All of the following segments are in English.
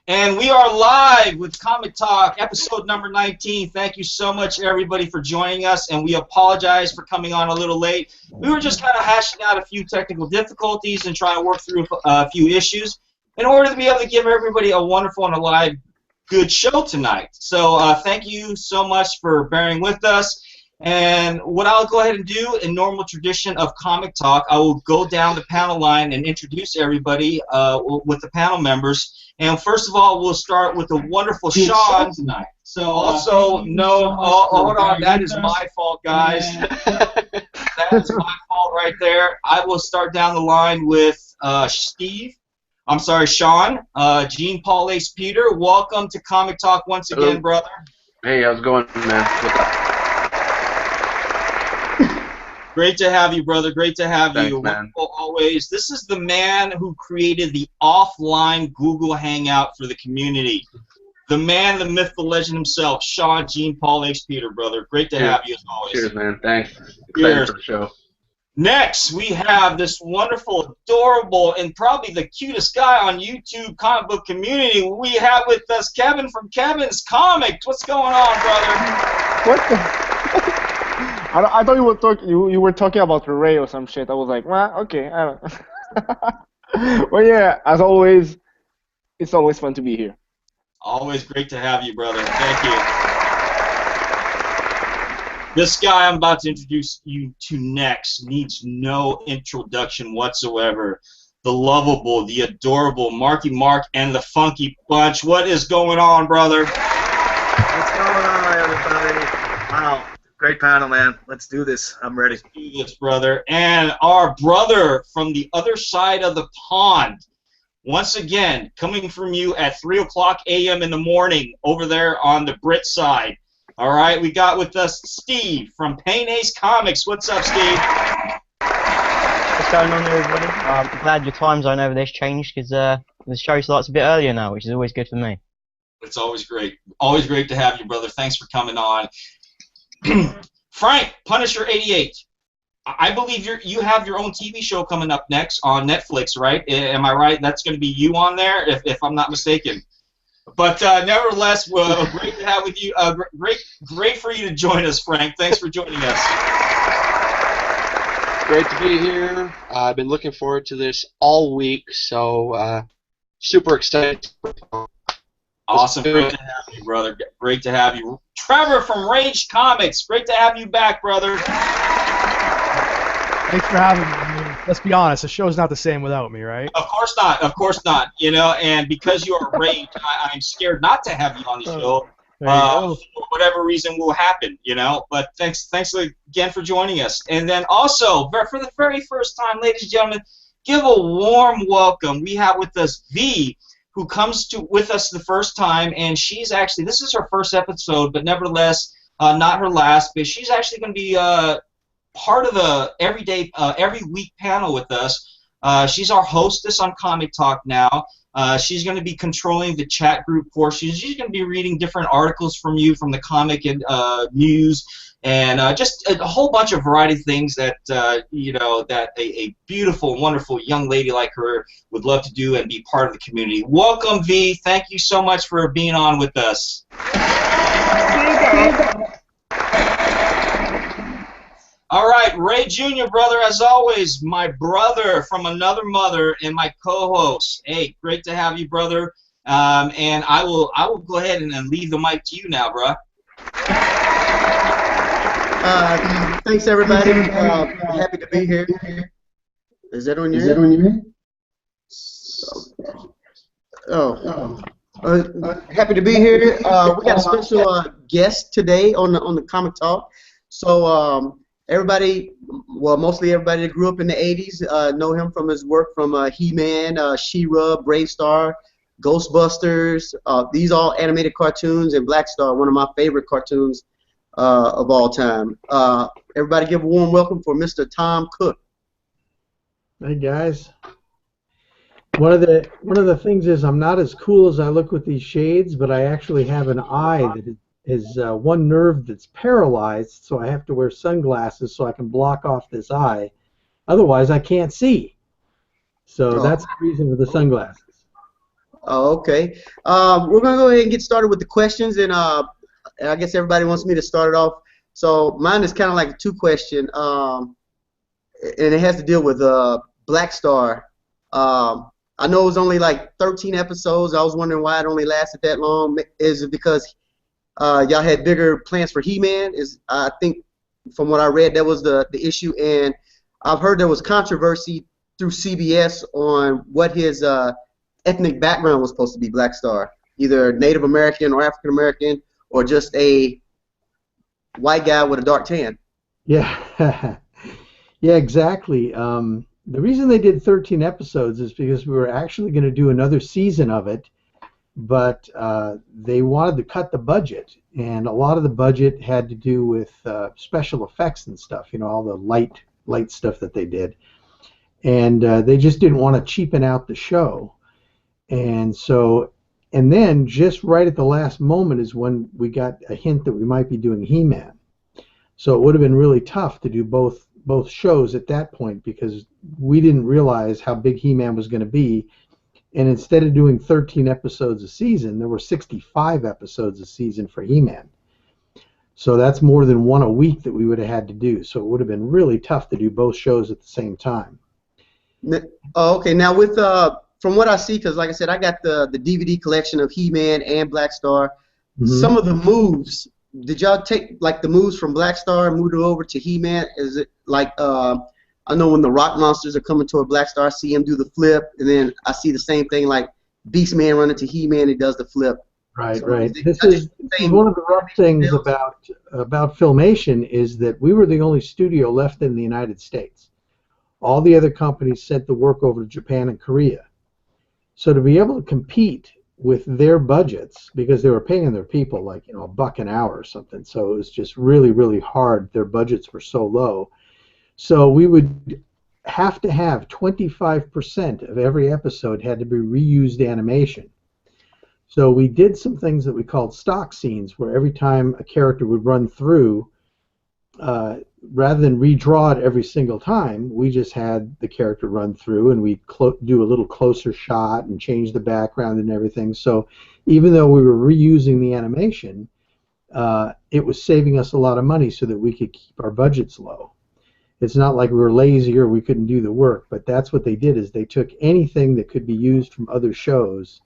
And we are live with Comic Talk, episode number 19. Thank you so much, everybody, for joining us, and we apologize for coming on a little late. We were just kind of hashing out a few technical difficulties and trying to work through a few issues in order to be able to give everybody a wonderful and a live, good show tonight. So thank you so much for bearing with us. And what I'll go ahead and do, in normal tradition of Comic Talk, I will go down the panel line and introduce everybody with the panel members. And first of all, we'll start with the wonderful Sean tonight. So also, no, hold on, that is my fault, guys. That is my fault right there. I will start down the line with Sean, Gene Paul Ace Peter. Welcome to Comic Talk once again, brother. Hey, how's it going, man? What's up? Great to have you, brother. Great to have Thanks, you. Man. Wonderful always. This is the man who created the offline Google Hangout for the community. The man, the myth, the legend himself, Sean Gene Paul H. Peter, brother. Great to have you as always. Cheers, man. Thanks. Excited Cheers. for the show. Next, we have this wonderful, adorable, and probably the cutest guy on YouTube comic book community. We have with us Kevin from Kevin's Comics. What's going on, brother? What the? I thought you were talking about Ray or some shit. I was like, well, okay, I don't. Well, yeah, as always, it's always fun to be here. Always great to have you, brother. Thank you. This guy I'm about to introduce you to next needs no introduction whatsoever. The lovable, the adorable Marky Mark and the Funky Bunch. What is going on, brother? What's going on, everybody? Wow. Great panel, man. Let's do this. I'm ready. Let's do this, brother. And our brother from the other side of the pond, once again, coming from you at 3 o'clock a.m. in the morning over there on the Brit side. All right, we got with us Steve from Pain Ace Comics. What's up, Steve? What's going on, everybody? I'm glad your time zone over there's changed because the show starts a bit earlier now, which is always good for me. It's always great. Always great to have you, brother. Thanks for coming on. Frank, Punisher 88. I believe you have your own TV show coming up next on Netflix, right? Am I right? That's going to be you on there, if I'm not mistaken. But nevertheless, great to have with you. Great for you to join us, Frank. Thanks for joining us. Great to be here. I've been looking forward to this all week, so super excited. Awesome. Great to have you, brother. Great to have you. Trevor from Rage Comics. Great to have you back, brother. Thanks for having me. I mean, let's be honest, the show's not the same without me, right? Of course not. Of course not. You know, and because you are Rage, I'm scared not to have you on the show. For whatever reason will happen, you know. But thanks again for joining us. And then also, for the very first time, ladies and gentlemen, give a warm welcome. We have with us V, who comes with us the first time, and she's actually, this is her first episode, but nevertheless, not her last, but she's actually going to be part of the every week panel with us. She's our hostess on Comic Talk now. She's going to be controlling the chat group portion. She's going to be reading different articles from you, from the comic and news, and just a whole bunch of variety of things that you know, that a beautiful, wonderful young lady like her would love to do and be part of the community. Welcome, V. Thank you so much for being on with us. All right, Ray Jr., brother, as always, my brother from another mother and my co-host. Hey, great to have you, brother. And I will go ahead and leave the mic to you now, bro. Thanks, everybody. Happy to be here. Is that on your end? Happy to be here. We got a special guest today on the Comic Talk. So everybody, well, mostly everybody that grew up in the 80s know him from his work from He-Man, She-Ra, Brave Star, Ghostbusters. These all animated cartoons, and Black Star, one of my favorite cartoons of all time. Everybody give a warm welcome for Mr. Tom Cook. Hey guys. One of the things is I'm not as cool as I look with these shades, but I actually have an eye that is one nerve that's paralyzed, so I have to wear sunglasses so I can block off this eye. Otherwise, I can't see. So that's the reason for the sunglasses. Oh, okay. We're gonna go ahead and get started with the questions, and I guess everybody wants me to start it off. So mine is kind of like a two-question, and it has to deal with Black Star. I know it was only like 13 episodes. I was wondering why it only lasted that long. Is it because y'all had bigger plans for He-Man? I think from what I read that was the issue, and I've heard there was controversy through CBS on what his ethnic background was supposed to be. Black Star, either Native American or African American, or just a white guy with a dark tan. Yeah, yeah, exactly. The reason they did 13 episodes is because we were actually going to do another season of it, but they wanted to cut the budget, and a lot of the budget had to do with special effects and stuff. You know, all the light stuff that they did, and they just didn't want to cheapen out the show, and so. And then, just right at the last moment is when we got a hint that we might be doing He-Man. So it would have been really tough to do both shows at that point because we didn't realize how big He-Man was going to be. And instead of doing 13 episodes a season, there were 65 episodes a season for He-Man. So that's more than one a week that we would have had to do. So it would have been really tough to do both shows at the same time. Oh, okay. Now with from what I see, because like I said, I got the DVD collection of He-Man and Black Star. Mm-hmm. Some of the moves, did y'all take like the moves from Black Star and move it over to He-Man? Is it like I know when the rock monsters are coming toward Black Star, I see him do the flip, and then I see the same thing like Beast Man running to He-Man, he does the flip. Right, so right. This is one of the rough things about Filmation is that we were the only studio left in the United States. All the other companies sent the work over to Japan and Korea. So to be able to compete with their budgets, because they were paying their people like, you know, $1 an hour or something, so it was just really, really hard. Their budgets were so low. So we would have to have 25% of every episode had to be reused animation. So we did some things that we called stock scenes, where every time a character would run through, rather than redraw it every single time, we just had the character run through, and we'd do a little closer shot and change the background and everything. So even though we were reusing the animation, it was saving us a lot of money so that we could keep our budgets low. It's not like we were lazy or we couldn't do the work, but that's what they did, is they took anything that could be used from other shows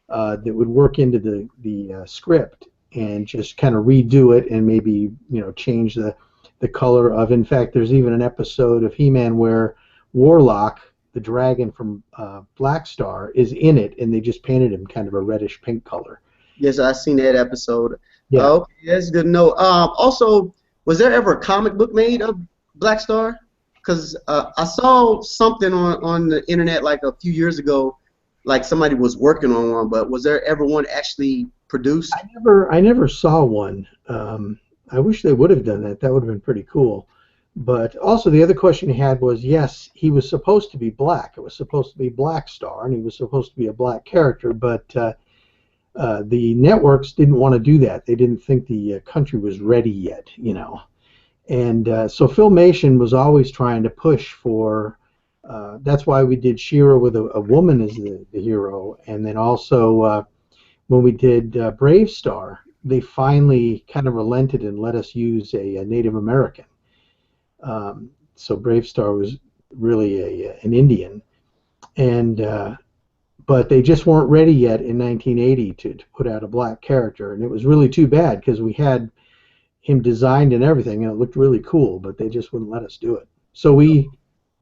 that would work into the script and just kind of redo it and maybe, you know, change the color of. In fact, there's even an episode of He-Man where Warlock, the dragon from Black Star, is in it, and they just painted him kind of a reddish pink color. Yes, I've seen that episode. Yeah. Okay, that's good to know. Also, was there ever a comic book made of Black Star? Because I saw something on the internet like a few years ago, like somebody was working on one, but was there ever one actually produced? I never saw one. I wish they would have done that. That would have been pretty cool. But also the other question he had was, yes, he was supposed to be black. It was supposed to be Black Star, and he was supposed to be a black character, but the networks didn't want to do that. They didn't think the country was ready yet, you know. And so Filmation was always trying to push for, that's why we did She-Ra with a woman as the hero, and then also when we did Brave Star, they finally kind of relented and let us use a Native American. So Brave Star was really an Indian, and but they just weren't ready yet in 1980 to put out a black character, and it was really too bad because we had him designed and everything, and it looked really cool, but they just wouldn't let us do it. So we,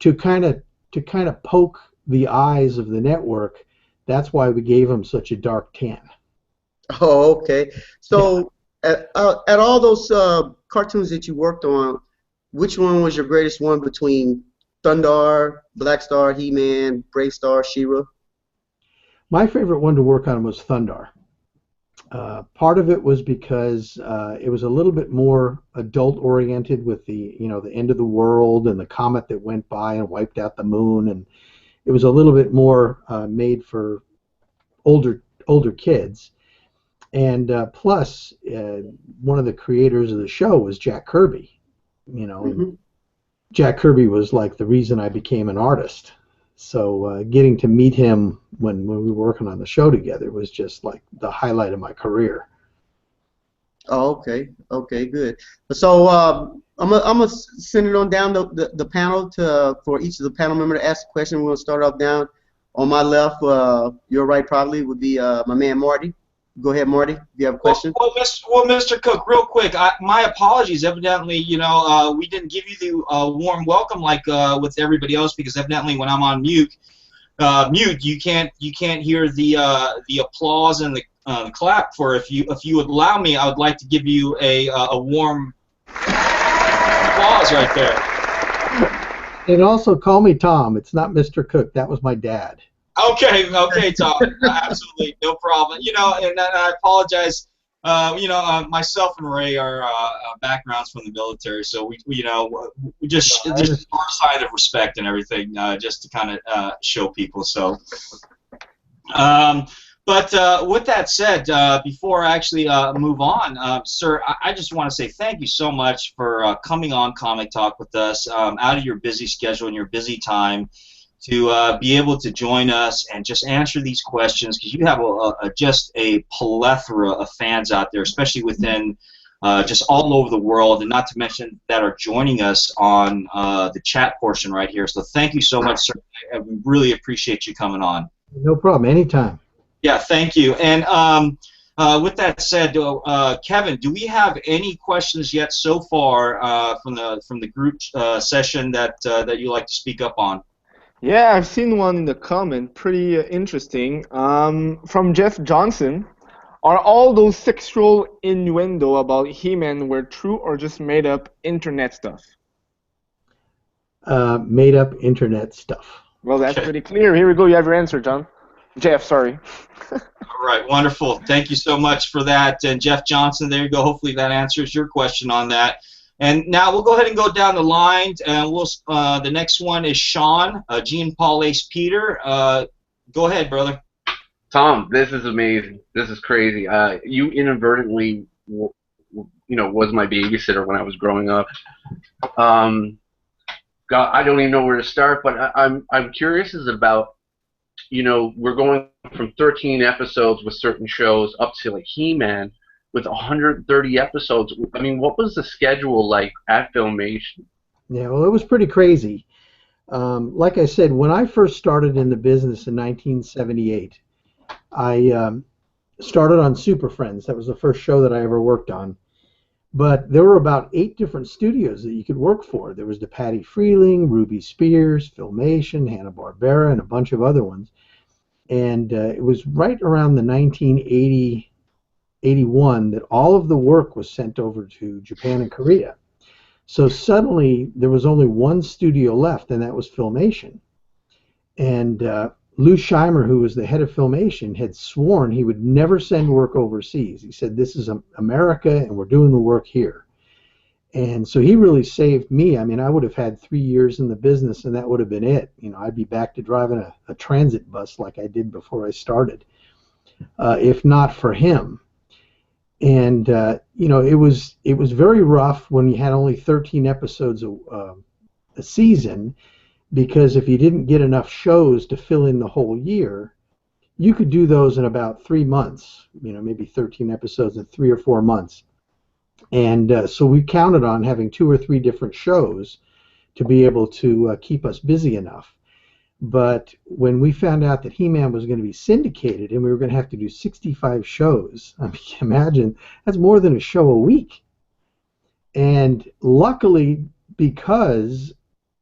to kind of poke the eyes of the network, that's why we gave him such a dark tan. Oh, okay. So yeah. At all those cartoons that you worked on, which one was your greatest one between Thundar, Black Star, He-Man, Brave Star, She-Ra? My favorite one to work on was Thundar. Part of it was because it was a little bit more adult-oriented with the end of the world and the comet that went by and wiped out the moon, and it was a little bit more made for older kids. And plus, one of the creators of the show was Jack Kirby. You know, mm-hmm. Jack Kirby was like the reason I became an artist. So getting to meet him when we were working on the show together was just like the highlight of my career. Oh, okay, good. So I'm gonna send it on down the panel for each of the panel members to ask a question. We'll start off down on my left. Your right probably would be my man Marty. Go ahead, Marty. If you have a question. Well, Mr. Cook, real quick, my apologies. Evidently, we didn't give you the warm welcome like with everybody else, because evidently when I'm on mute, you can't hear the applause and the clap. For if you would allow me, I would like to give you a warm applause right there. And also call me Tom. It's not Mr. Cook. That was my dad. Okay, Tom. Absolutely, no problem. And I apologize. Myself and Ray are backgrounds from the military, so we just our sign of respect and everything, just to kind of show people. So, but with that said, before I actually move on, sir, I just want to say thank you so much for coming on Comic Talk with us out of your busy schedule and your busy time, to be able to join us and just answer these questions, because you have just a plethora of fans out there, especially within just all over the world, and not to mention that are joining us on the chat portion right here. So thank you so much, sir. We really appreciate you coming on. No problem. Anytime. Yeah, thank you. And with that said, Kevin, do we have any questions yet so far from the group session that you'd like to speak up on? Yeah, I've seen one in the comment, pretty interesting, from Jeff Johnson. Are all those sexual innuendo about He-Man were true or just made up internet stuff? Made up internet stuff. Well, that's pretty clear. Here we go. You have your answer, Jeff, sorry. All right, wonderful. Thank you so much for that. And Jeff Johnson, there you go. Hopefully that answers your question on that. And now we'll go ahead and go down the line, and the next one is Sean, Jean Paul Ace Peter. Go ahead, brother. Tom, this is amazing. This is crazy. You inadvertently, was my babysitter when I was growing up. God, I don't even know where to start, but I'm curious about, we're going from 13 episodes with certain shows up to like He-Man, with 130 episodes. I mean, what was the schedule like at Filmation? Yeah, well, it was pretty crazy. Like I said, when I first started in the business in 1978, I started on Super Friends. That was the first show that I ever worked on. But there were about 8 different studios that you could work for. There was the Patty Freeling, Ruby Spears, Filmation, Hanna-Barbera, and a bunch of other ones. And it was right around the 1980 81 that all of the work was sent over to Japan and Korea. So suddenly there was only one studio left, and that was Filmation. And Lou Scheimer, who was the head of Filmation, had sworn he would never send work overseas. He said, this is America, and we're doing the work here. And so he really saved me. I mean, I would have had 3 years in the business, and that would have been it. I'd be back to driving a transit bus like I did before I started, if not for him. And it was very rough when you had only 13 episodes a season, because if you didn't get enough shows to fill in the whole year, you could do those in about 3 months. Maybe 13 episodes in 3 or 4 months. And so we counted on having 2 or 3 different shows to be able to keep us busy enough. But when we found out that He-Man was going to be syndicated and we were going to have to do 65 shows, I mean, imagine, that's more than a show a week. And luckily, because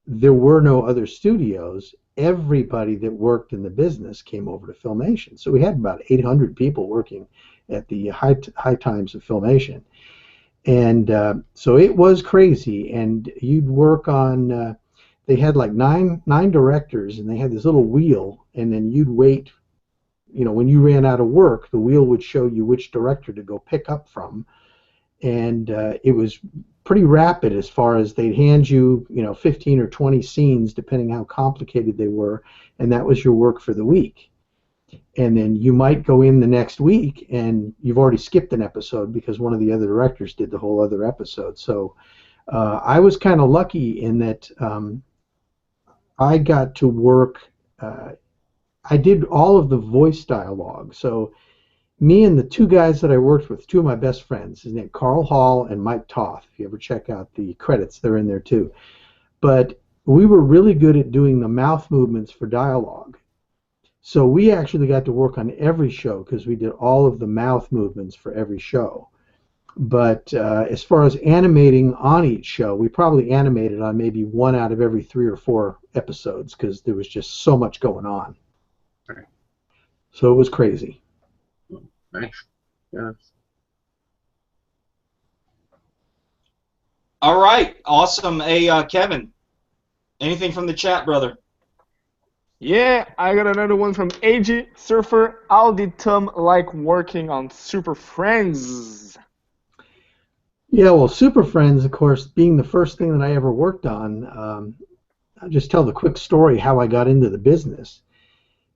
there were no other studios, everybody that worked in the business came over to Filmation. So we had about 800 people working at the high times of Filmation. And so it was crazy. And you'd work on... they had like nine directors, and they had this little wheel, and then you'd wait. When you ran out of work, the wheel would show you which director to go pick up from, and it was pretty rapid as far as they'd hand you, 15 or 20 scenes, depending how complicated they were, and that was your work for the week. And then you might go in the next week, and you've already skipped an episode because one of the other directors did the whole other episode. So I was kind of lucky in that I got to work I did all of the voice dialogue. So me and the two guys that I worked with, two of my best friends, his name Carl Hall and Mike Toth. If you ever check out the credits, they're in there too. But we were really good at doing the mouth movements for dialogue. So we actually got to work on every show because we did all of the mouth movements for every show. But as far as animating on each show, we probably animated on maybe 1 out of every 3 or 4 episodes because there was just so much going on. Right. So it was crazy. Nice. Yeah. All right, awesome. Hey, Kevin, anything from the chat, brother? Yeah, I got another one from AG Surfer. How did Tom like working on Super Friends? Yeah, well, Super Friends, of course, being the first thing that I ever worked on, I'll just tell the quick story how I got into the business.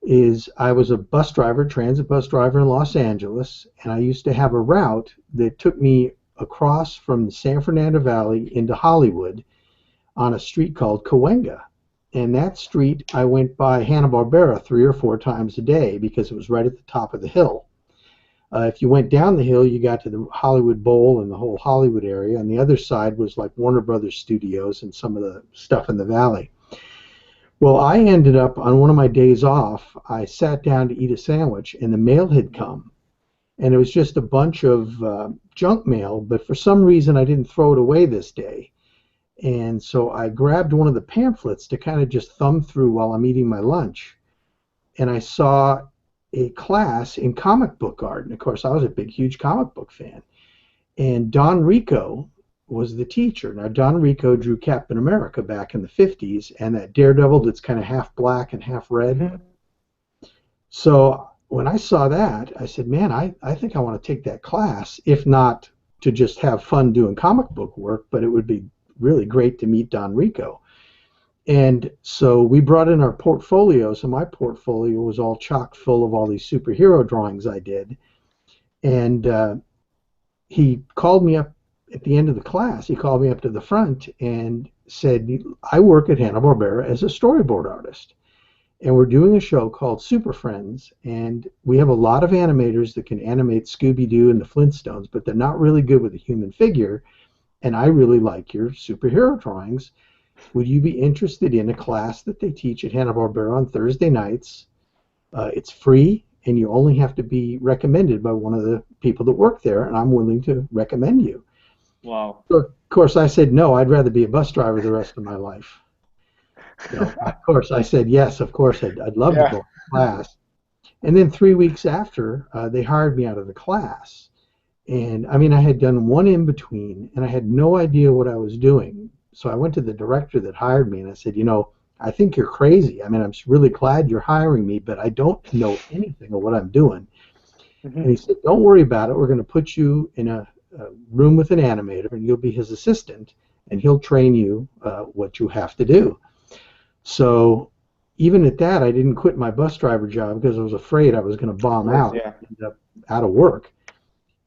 Is I was a bus driver, transit bus driver in Los Angeles, and I used to have a route that took me across from the San Fernando Valley into Hollywood on a street called Cahuenga. And that street, I went by Hanna-Barbera 3 or 4 times a day because it was right at the top of the hill. If you went down the hill, you got to the Hollywood Bowl and the whole Hollywood area, and the other side was like Warner Brothers Studios and some of the stuff in the valley. Well, I ended up, on one of my days off, I sat down to eat a sandwich, and the mail had come. And it was just a bunch of junk mail, but for some reason I didn't throw it away this day. And so I grabbed one of the pamphlets to kind of just thumb through while I'm eating my lunch. And I saw a class in comic book art. And of course, I was a big, huge comic book fan. And Don Rico was the teacher. Now, Don Rico drew Captain America back in the 50s and that Daredevil that's kind of half black and half red. Mm-hmm. So when I saw that, I said, man, I think I want to take that class, if not to just have fun doing comic book work, but it would be really great to meet Don Rico. And so we brought in our portfolios, and my portfolio was all chock full of all these superhero drawings I did. And he called me up at the end of the class. He called me up to the front and said, I work at Hanna-Barbera as a storyboard artist. And we're doing a show called Super Friends, and we have a lot of animators that can animate Scooby Do and the Flintstones, but they're not really good with a human figure. And I really like your superhero drawings. Would you be interested in a class that they teach at Hanna-Barbera on Thursday nights? It's free, and you only have to be recommended by one of the people that work there, and I'm willing to recommend you. Wow. So, of course, I said no. I'd rather be a bus driver the rest of my life. So, of course, I said yes. Of course, I'd love to go to class. And then 3 weeks after, they hired me out of the class. And, I mean, I had done one in between, and I had no idea what I was doing. So I went to the director that hired me, and I said, you know, I think you're crazy. I mean, I'm really glad you're hiring me, but I don't know anything of what I'm doing. Mm-hmm. And he said, don't worry about it. We're going to put you in a room with an animator, and you'll be his assistant, and he'll train you what you have to do. So even at that, I didn't quit my bus driver job because I was afraid I was going to bomb out and end up out of work.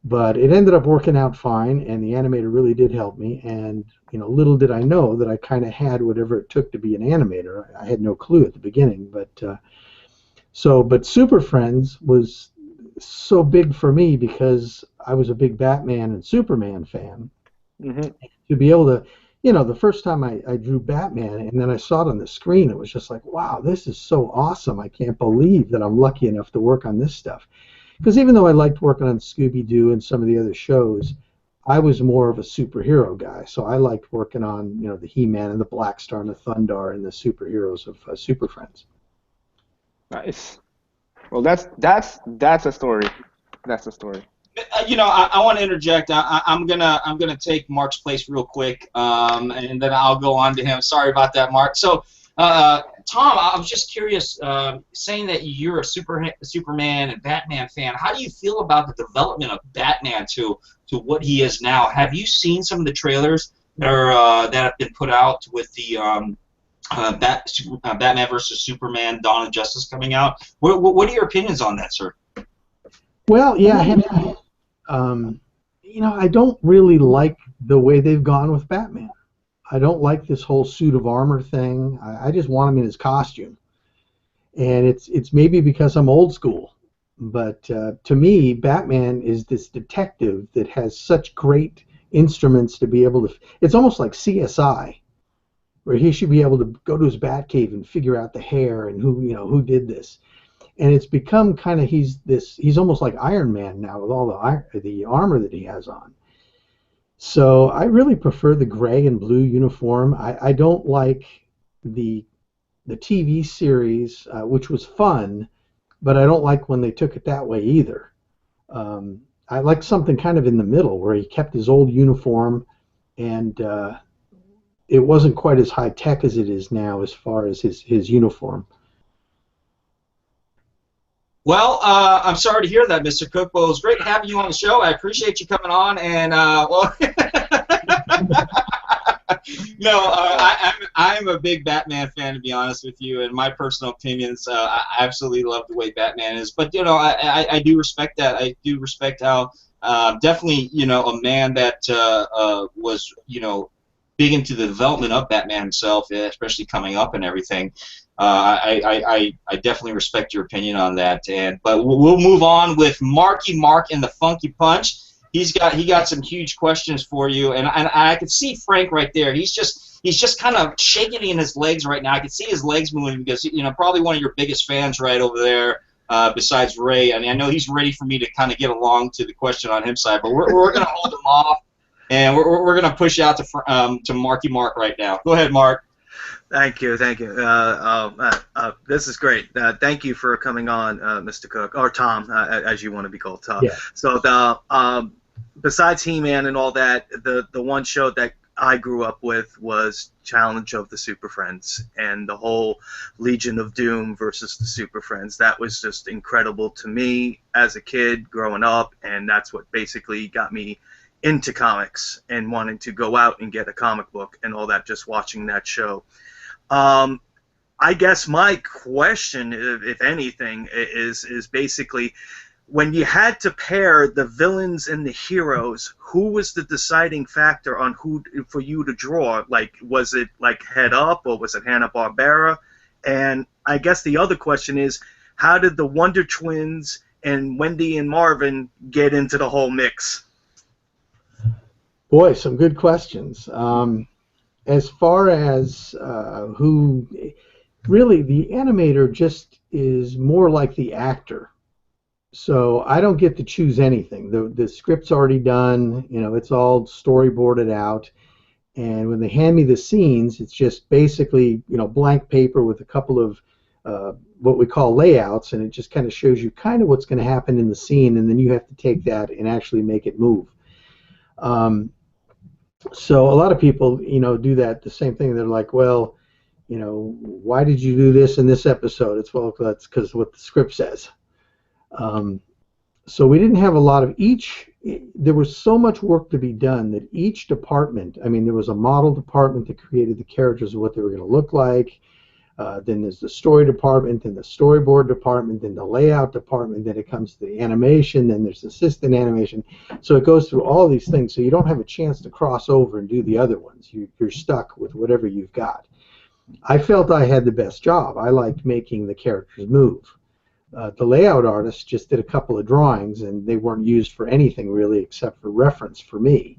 But it ended up working out fine, and the animator really did help me. And you know, little did I know that I kind of had whatever it took to be an animator. I had no clue at the beginning, but Super Friends was so big for me because I was a big Batman and Superman fan. Mm-hmm. To be able to, you know, the first time I drew Batman and then I saw it on the screen, it was just like, wow, this is so awesome. I can't believe that I'm lucky enough to work on this stuff. Because even though I liked working on Scooby Do and some of the other shows, I was more of a superhero guy. So I liked working on, you know, the He-Man and the Black Star and the Thundar and the superheroes of Super Friends. Nice. Well, that's a story. That's a story. You know, I want to interject. I'm gonna take Mark's place real quick, and then I'll go on to him. Sorry about that, Mark. So. Tom, I was just curious, saying that you're a Superman and Batman fan, how do you feel about the development of Batman to what he is now? Have you seen some of the trailers that have been put out with the Batman versus Superman: Dawn of Justice coming out? What are your opinions on that, sir? Well, yeah, you know, I don't really like the way they've gone with Batman. I don't like this whole suit of armor thing. I just want him in his costume. And it's maybe because I'm old school, but to me, Batman is this detective that has such great instruments to be able to. It's almost like CSI, where he should be able to go to his Batcave and figure out the hair and who did this. And it's become kind of he's almost like Iron Man now with all the armor that he has on. So I really prefer the gray and blue uniform. I don't like the TV series, which was fun, but I don't like when they took it that way either. I like something kind of in the middle where he kept his old uniform, and it wasn't quite as high tech as it is now as far as his uniform. Well, I'm sorry to hear that, Mr. Cook. Well, it was great having you on the show. I appreciate you coming on, and well, no, I'm a big Batman fan, to be honest with you. And my personal opinions, I absolutely love the way Batman is. But I do respect that. I do respect how definitely a man that was big into the development of Batman himself, especially coming up and everything. I definitely respect your opinion on that, but we'll move on with Marky Mark and the Funky Punch. He got some huge questions for you, and I could see Frank right there. He's just kind of shaking in his legs right now. I could see his legs moving because probably one of your biggest fans right over there, besides Ray. I mean, I know he's ready for me to kind of get along to the question on his side, but we're gonna hold him off, and we're gonna push out to Marky Mark right now. Go ahead, Mark. Thank you. This is great. Thank you for coming on, Mr. Cook, or Tom, as you want to be called, Tom. Yeah. So besides He-Man and all that, the one show that I grew up with was Challenge of the Super Friends, and the whole Legion of Doom versus the Super Friends. That was just incredible to me as a kid growing up, and that's what basically got me into comics and wanting to go out and get a comic book and all that, just watching that show. I guess my question, if anything, is basically, when you had to pair the villains and the heroes, who was the deciding factor on who for you to draw? Like, was it like Head Up, or was it Hanna-Barbera? And I guess the other question is, how did the Wonder Twins and Wendy and Marvin get into the whole mix? Boy, some good questions. As far as who, really, the animator just is more like the actor. So I don't get to choose anything. The script's already done. It's all storyboarded out. And when they hand me the scenes, it's just basically blank paper with a couple of what we call layouts, and it just kind of shows you kind of what's going to happen in the scene, and then you have to take that and actually make it move. So a lot of people, do that, the same thing. They're like, well, why did you do this in this episode? That's because what the script says. So we didn't have a lot of each. There was so much work to be done that each department, there was a model department that created the characters of what they were going to look like. Then there's the story department, then the storyboard department, then the layout department, then it comes to the animation, then there's assistant animation. So it goes through all these things, so you don't have a chance to cross over and do the other ones. You're stuck with whatever you've got. I felt I had the best job. I liked making the characters move. The layout artist just did a couple of drawings, and they weren't used for anything really except for reference for me.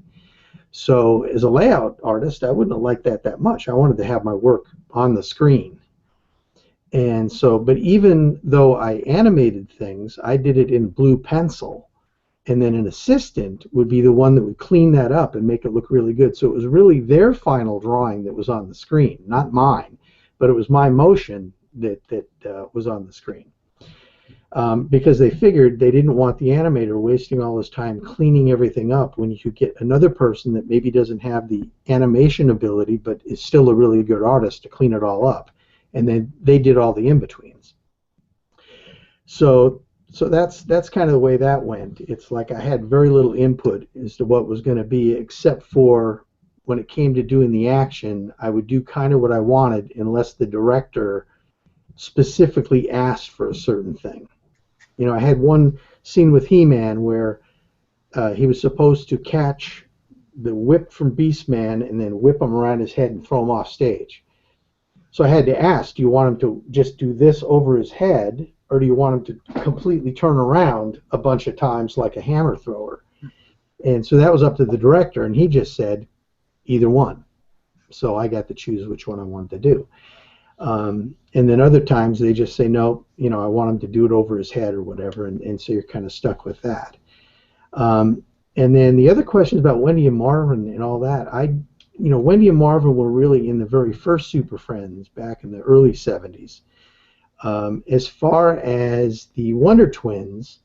So as a layout artist, I wouldn't have liked that much. I wanted to have my work on the screen. And so, but even though I animated things, I did it in blue pencil, and then an assistant would be the one that would clean that up and make it look really good. So it was really their final drawing that was on the screen, not mine, but it was my motion that was on the screen. Because they figured they didn't want the animator wasting all his time cleaning everything up when you could get another person that maybe doesn't have the animation ability but is still a really good artist to clean it all up. And then they did all the in-betweens. So that's kind of the way that went. It's like I had very little input as to what was going to be, except for when it came to doing the action, I would do kind of what I wanted unless the director specifically asked for a certain thing. I had one scene with He-Man where he was supposed to catch the whip from Beastman and then whip him around his head and throw him off stage. So I had to ask, do you want him to just do this over his head, or do you want him to completely turn around a bunch of times like a hammer thrower? And so that was up to the director, and he just said either one. So I got to choose which one I wanted to do. And then other times they just say, no, you know, I want him to do it over his head or whatever, and so you're kind of stuck with that. And then the other questions about Wendy and Marvin and all that, you know, Wendy and Marvin were really in the very first Super Friends back in the early 70s. As far as the Wonder Twins,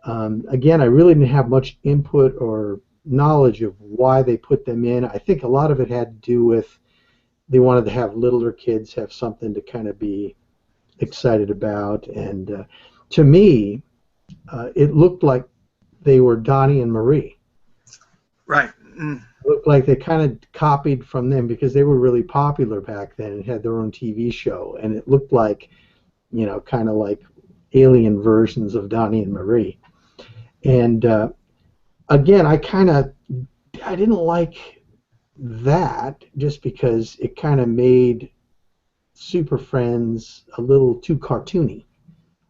again, I really didn't have much input or knowledge of why they put them in. I think a lot of it had to do with they wanted to have littler kids have something to kind of be excited about. And to me, it looked like they were Donnie and Marie. Right. It looked like they kind of copied from them because they were really popular back then and had their own TV show. And it looked like, you know, kind of like alien versions of Donnie and Marie. And again, I didn't like that just because it kind of made Super Friends a little too cartoony.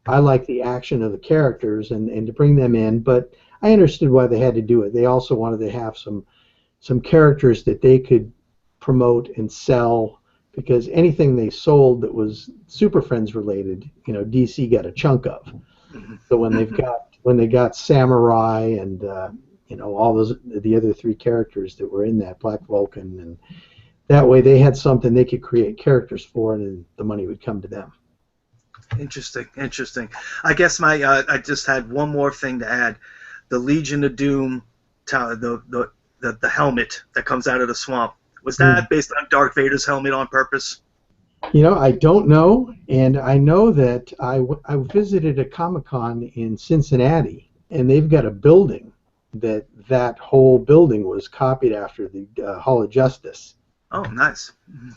I like the action of the characters and to bring them in, but I understood why they had to do it. They also wanted to have some characters that they could promote and sell, because anything they sold that was Super Friends related, you know, DC got a chunk of. So when they got Samurai and you know, all the other three characters that were in that, Black Vulcan, and that way they had something they could create characters for, and then the money would come to them. Interesting. I guess I just had one more thing to add. The Legion of Doom, the helmet that comes out of the swamp, was that based on Darth Vader's helmet on purpose? You know, I don't know, and I know that I visited a Comic-Con in Cincinnati, and they've got a building that whole building was copied after the Hall of Justice. Oh, nice.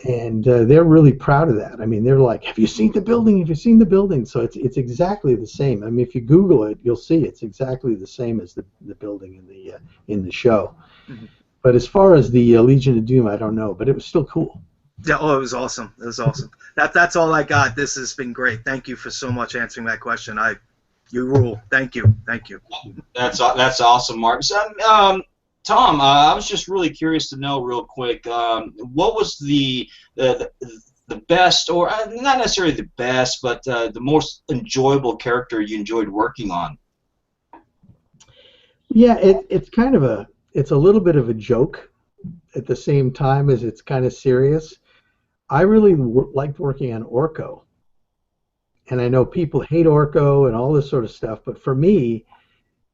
And they're really proud of that. I mean, they're like, have you seen the building? Have you seen the building? So it's exactly the same. I mean, if you Google it, you'll see it's exactly the same as the building in the show. Mm-hmm. But as far as the Legion of Doom, I don't know, but it was still cool. Yeah, it was awesome. That's all I got. This has been great. Thank you for so much answering that question. You rule. Thank you. That's awesome, Mark. So, Tom, I was just really curious to know real quick, what was the best, or not necessarily the best, but the most enjoyable character you enjoyed working on? Yeah, it's a little bit of a joke at the same time as it's kind of serious. I really liked working on Orko. And I know people hate Orko and all this sort of stuff, but for me,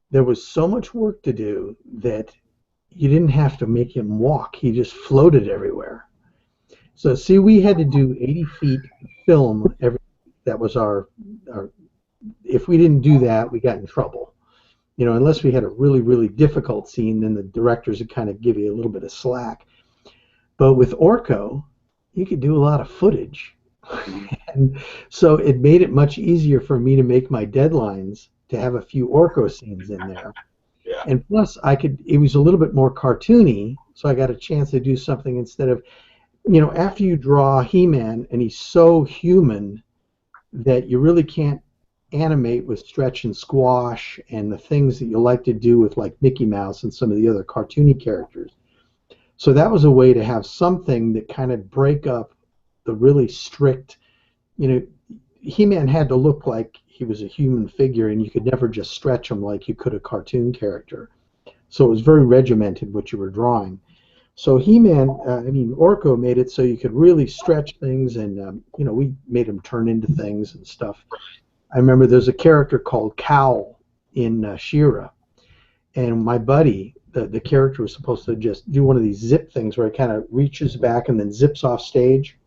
there was so much work to do that you didn't have to make him walk. He just floated everywhere. So, see, we had to do 80 feet film every. That was our. If we didn't do that, we got in trouble. You know, unless we had a really, really difficult scene, then the directors would kind of give you a little bit of slack. But with Orko, you could do a lot of footage. And so it made it much easier for me to make my deadlines to have a few Orko scenes in there. Yeah. And plus, it was a little bit more cartoony, so I got a chance to do something instead of, you know, after you draw He-Man and he's so human that you really can't animate with stretch and squash and the things that you like to do with like Mickey Mouse and some of the other cartoony characters. So that was a way to have something that kind of break up the really strict, you know, He-Man had to look like he was a human figure, and you could never just stretch him like you could a cartoon character. So it was very regimented what you were drawing. So He-Man, Orko made it so you could really stretch things, and you know, we made him turn into things and stuff. I remember there's a character called Cowl in She-Ra, and my buddy, the character was supposed to just do one of these zip things where he kind of reaches back and then zips off stage.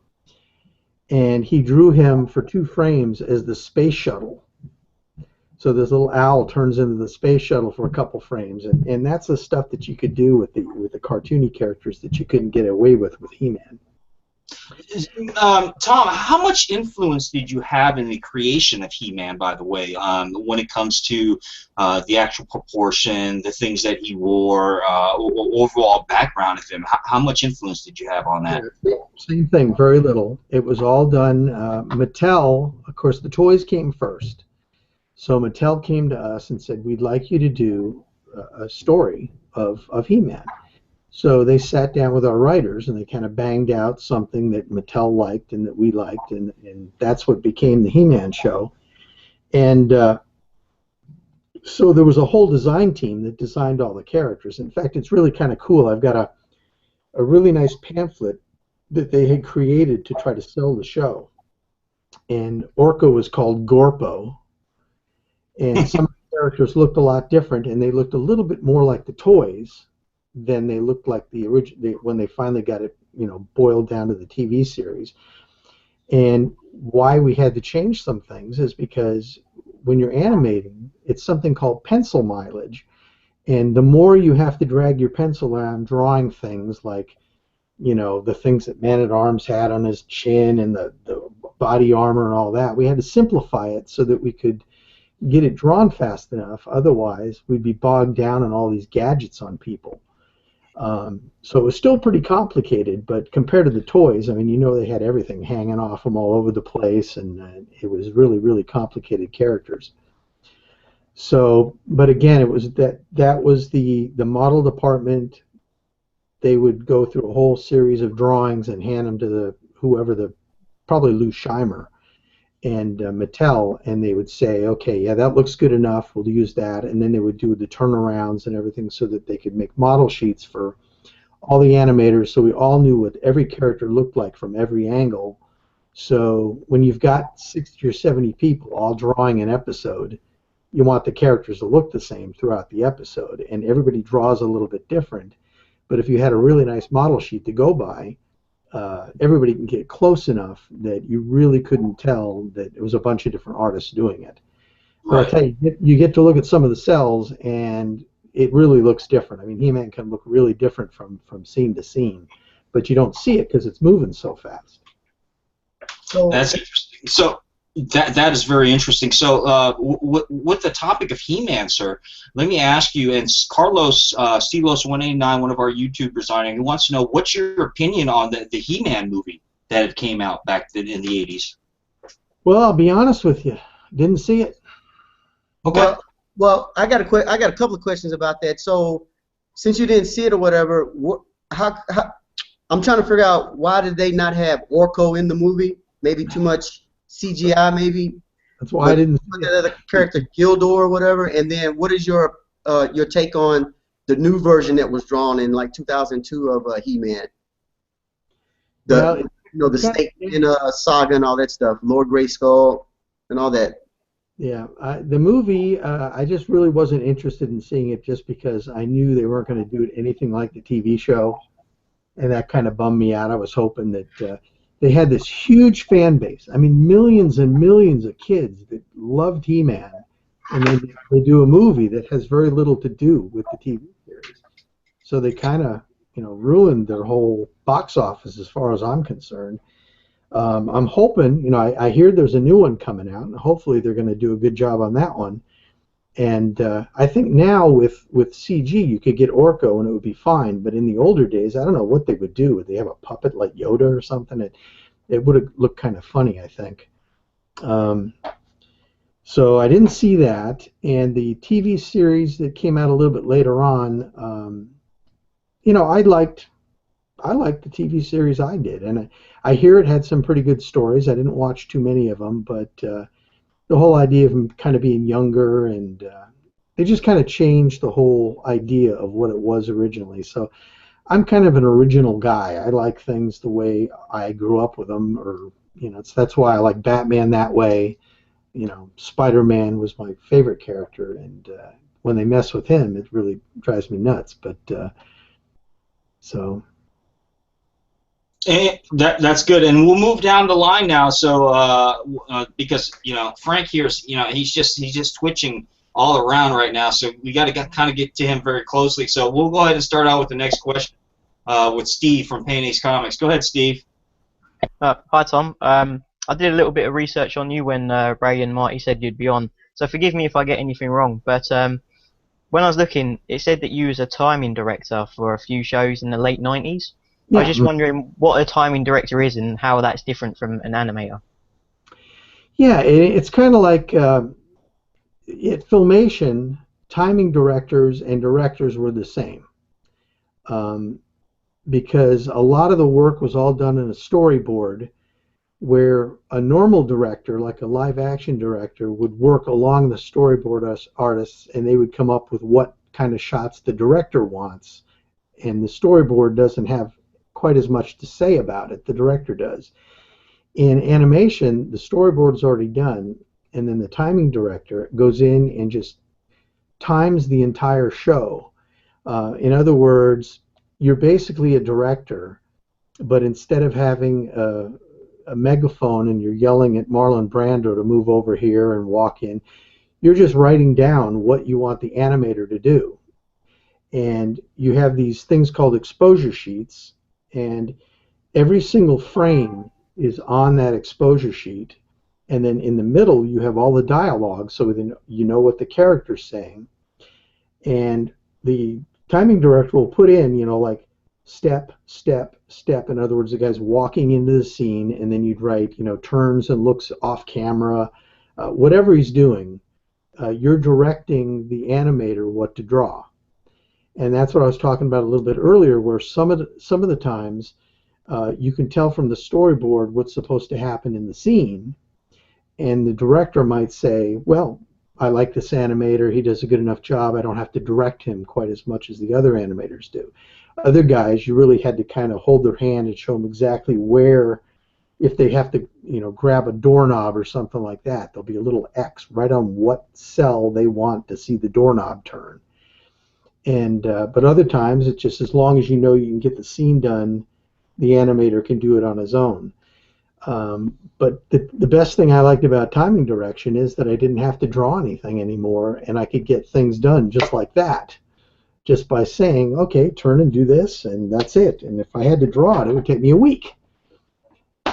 And he drew him for 2 frames as the space shuttle. So this little owl turns into the space shuttle for a couple frames, and that's the stuff that you could do with the cartoony characters that you couldn't get away with He-Man. Tom, how much influence did you have in the creation of He-Man, by the way, when it comes to the actual proportion, the things that he wore, overall background of him? How much influence did you have on that? Same thing, very little. It was all done. Mattel, of course, the toys came first. So Mattel came to us and said, we'd like you to do a story of He-Man. So they sat down with our writers and they kind of banged out something that Mattel liked and that we liked, and that's what became the He-Man show. And so there was a whole design team that designed all the characters. In fact, it's really kind of cool. I've got a really nice pamphlet that they had created to try to sell the show. And Orko was called Gorpo. And some of the characters looked a lot different, and they looked a little bit more like the toys than they looked like the original when they finally got it, boiled down to the TV series. And why we had to change some things is because when you're animating, it's something called pencil mileage, and the more you have to drag your pencil around drawing things like, the things that Man-at-Arms had on his chin and the body armor and all that, we had to simplify it so that we could get it drawn fast enough. Otherwise, we'd be bogged down in all these gadgets on people. So it was still pretty complicated, but compared to the toys, I mean, they had everything hanging off them all over the place, and it was really, really complicated characters. So, but again, it was that was the model department. They would go through a whole series of drawings and hand them to probably Lou Scheimer and Mattel, and they would say, okay, yeah, that looks good enough, we'll use that, and then they would do the turnarounds and everything so that they could make model sheets for all the animators, so we all knew what every character looked like from every angle. So when you've got 60 or 70 people all drawing an episode, you want the characters to look the same throughout the episode, and everybody draws a little bit different. But if you had a really nice model sheet to go by, everybody can get close enough that you really couldn't tell that it was a bunch of different artists doing it. But I'll tell you, you get to look at some of the cells, and it really looks different. I mean, He-Man can look really different from scene to scene, but you don't see it because it's moving so fast. So that's interesting. So that is very interesting. So with the topic of He-Man, sir, let me ask you, and Carlos Stelos189, one of our YouTubers on it, he wants to know, what's your opinion on the He-Man movie that came out back in the 80s? Well, I'll be honest with you, didn't see it. Okay. Well, I got a couple of questions about that. So, since you didn't see it or whatever, how I'm trying to figure out, why did they not have Orko in the movie? Maybe too much CGI, maybe. That's why I didn't see that other character, Gildor or whatever. And then, what is your take on the new version that was drawn in like 2002 of He-Man? The Snake saga and all that stuff, Lord Greyskull and all that. Yeah, the movie, I just really wasn't interested in seeing it just because I knew they weren't going to do it anything like the TV show, and that kind of bummed me out. I was hoping that they had this huge fan base. I mean, millions and millions of kids that loved He-Man, and then they do a movie that has very little to do with the TV series. So they kind of, ruined their whole box office as far as I'm concerned. I'm hoping, I hear there's a new one coming out, and hopefully they're going to do a good job on that one. And I think now with CG you could get Orko and it would be fine, but in the older days, I don't know what they would do. Would they have a puppet like Yoda or something? It would have looked kind of funny, I think. So I didn't see that, and the TV series that came out a little bit later on, I liked the TV series I did, and I hear it had some pretty good stories. I didn't watch too many of them, but the whole idea of him kind of being younger, and they just kind of changed the whole idea of what it was originally. So I'm kind of an original guy. I like things the way I grew up with them, or that's why I like Batman that way. Spider-Man was my favorite character, and when they mess with him, it really drives me nuts. But so. And that's good, and we'll move down the line now. So because Frank here's he's just twitching all around right now, so we got to kind of get to him very closely. So we'll go ahead and start out with the next question with Steve from Pain Ace Comics. Go ahead, Steve. Hi Tom. I did a little bit of research on you when Ray and Marty said you'd be on. So forgive me if I get anything wrong, but when I was looking, it said that you was a timing director for a few shows in the late 90s. I was Yeah. just wondering what a timing director is and how that's different from an animator. Yeah, it's kind of like at Filmation, timing directors and directors were the same. Because a lot of the work was all done in a storyboard, where a normal director, like a live action director, would work along the storyboard artists, and they would come up with what kind of shots the director wants. And the storyboard doesn't have quite as much to say about it, the director does. In animation, the storyboard's already done, and then the timing director goes in and just times the entire show. In other words, you're basically a director, but instead of having a megaphone and you're yelling at Marlon Brando to move over here and walk in, you're just writing down what you want the animator to do. And you have these things called exposure sheets, and every single frame is on that exposure sheet. And then in the middle, you have all the dialogue, so then you know what the character's saying. And the timing director will put in, like step, step, step. In other words, the guy's walking into the scene, and then you'd write, turns and looks off camera, whatever he's doing. You're directing the animator what to draw. And that's what I was talking about a little bit earlier, where some of the times you can tell from the storyboard what's supposed to happen in the scene, and the director might say, well, I like this animator, he does a good enough job, I don't have to direct him quite as much as the other animators do. Other guys, you really had to kind of hold their hand and show them exactly where, if they have to, grab a doorknob or something like that, there'll be a little X right on what cell they want to see the doorknob turn. And but other times, it's just as long as you know you can get the scene done, the animator can do it on his own. But the best thing I liked about timing direction is that I didn't have to draw anything anymore, and I could get things done just like that, just by saying, okay, turn and do this, and that's it. And if I had to draw it, it would take me a week.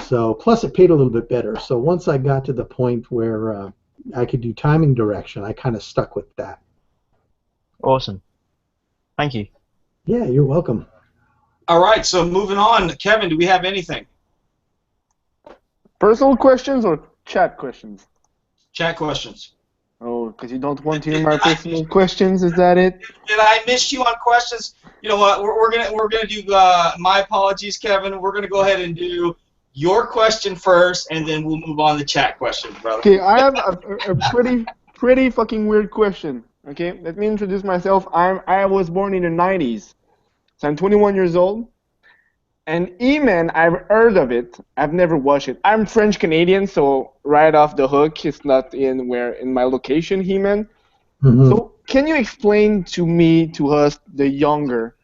So, plus it paid a little bit better. So once I got to the point where I could do timing direction, I kind of stuck with that. Awesome. Thank you. Yeah, you're welcome. All right, so moving on. Kevin, do we have anything? Personal questions or chat questions? Chat questions. Oh, because you don't want to hear my personal questions? Is that it? Did I miss you on questions? You know what? We're gonna do. My apologies, Kevin. We're gonna go ahead and do your question first, and then we'll move on to chat questions, brother. Okay, I have a pretty fucking weird question. Okay, let me introduce myself. I was born in the 90s, so I'm 21 years old. And E-Man, I've heard of it. I've never watched it. I'm French Canadian, so right off the hook, it's not in my location, He-Man. Mm-hmm. So can you explain to us, the younger,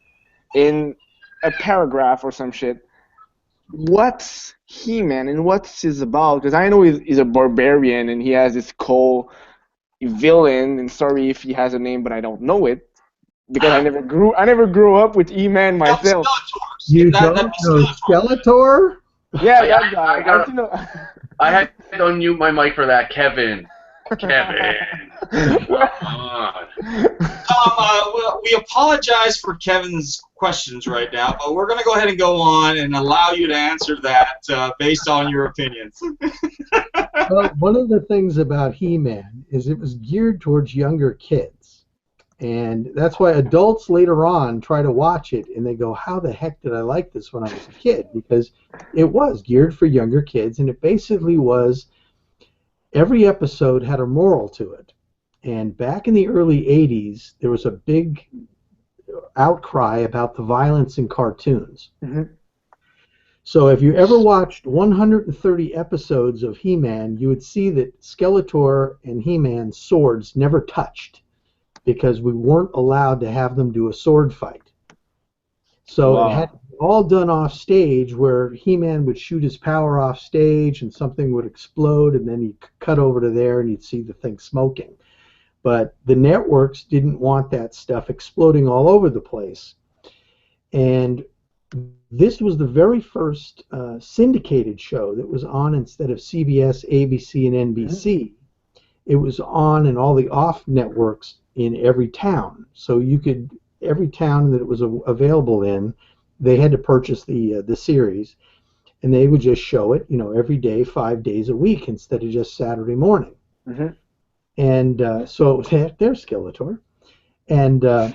in a paragraph or some shit, what's He-Man and what's his about? Because I know he's a barbarian and he has this cool villain. And sorry if he has a name, but I don't know it. Because I never grew up with E-Man myself. You don't know Skeletor? Yeah, that guy. I had to unmute my mic for that, Kevin. Kevin. Come on. We apologize for Kevin's questions right now, but we're going to go ahead and go on and allow you to answer that based on your opinions. Well, one of the things about He-Man is it was geared towards younger kids. And that's why adults later on try to watch it and they go, how the heck did I like this when I was a kid? Because it was geared for younger kids, and it basically was, every episode had a moral to it. And back in the early 80s, there was a big outcry about the violence in cartoons. Mm-hmm. So if you ever watched 130 episodes of He-Man, you would see that Skeletor and He-Man's swords never touched, because we weren't allowed to have them do a sword fight. So Wow. It had to be all done off stage, where He-Man would shoot his power off stage and something would explode, and then he'd cut over to there and you'd see the thing smoking. But the networks didn't want that stuff exploding all over the place. And This was the very first syndicated show that was on instead of CBS, ABC, and NBC. It was on in all the off networks in every town. So you could, every town that it was available in, they had to purchase the series, and they would just show it, every day, 5 days a week instead of just Saturday morning. And so there's Skeletor, and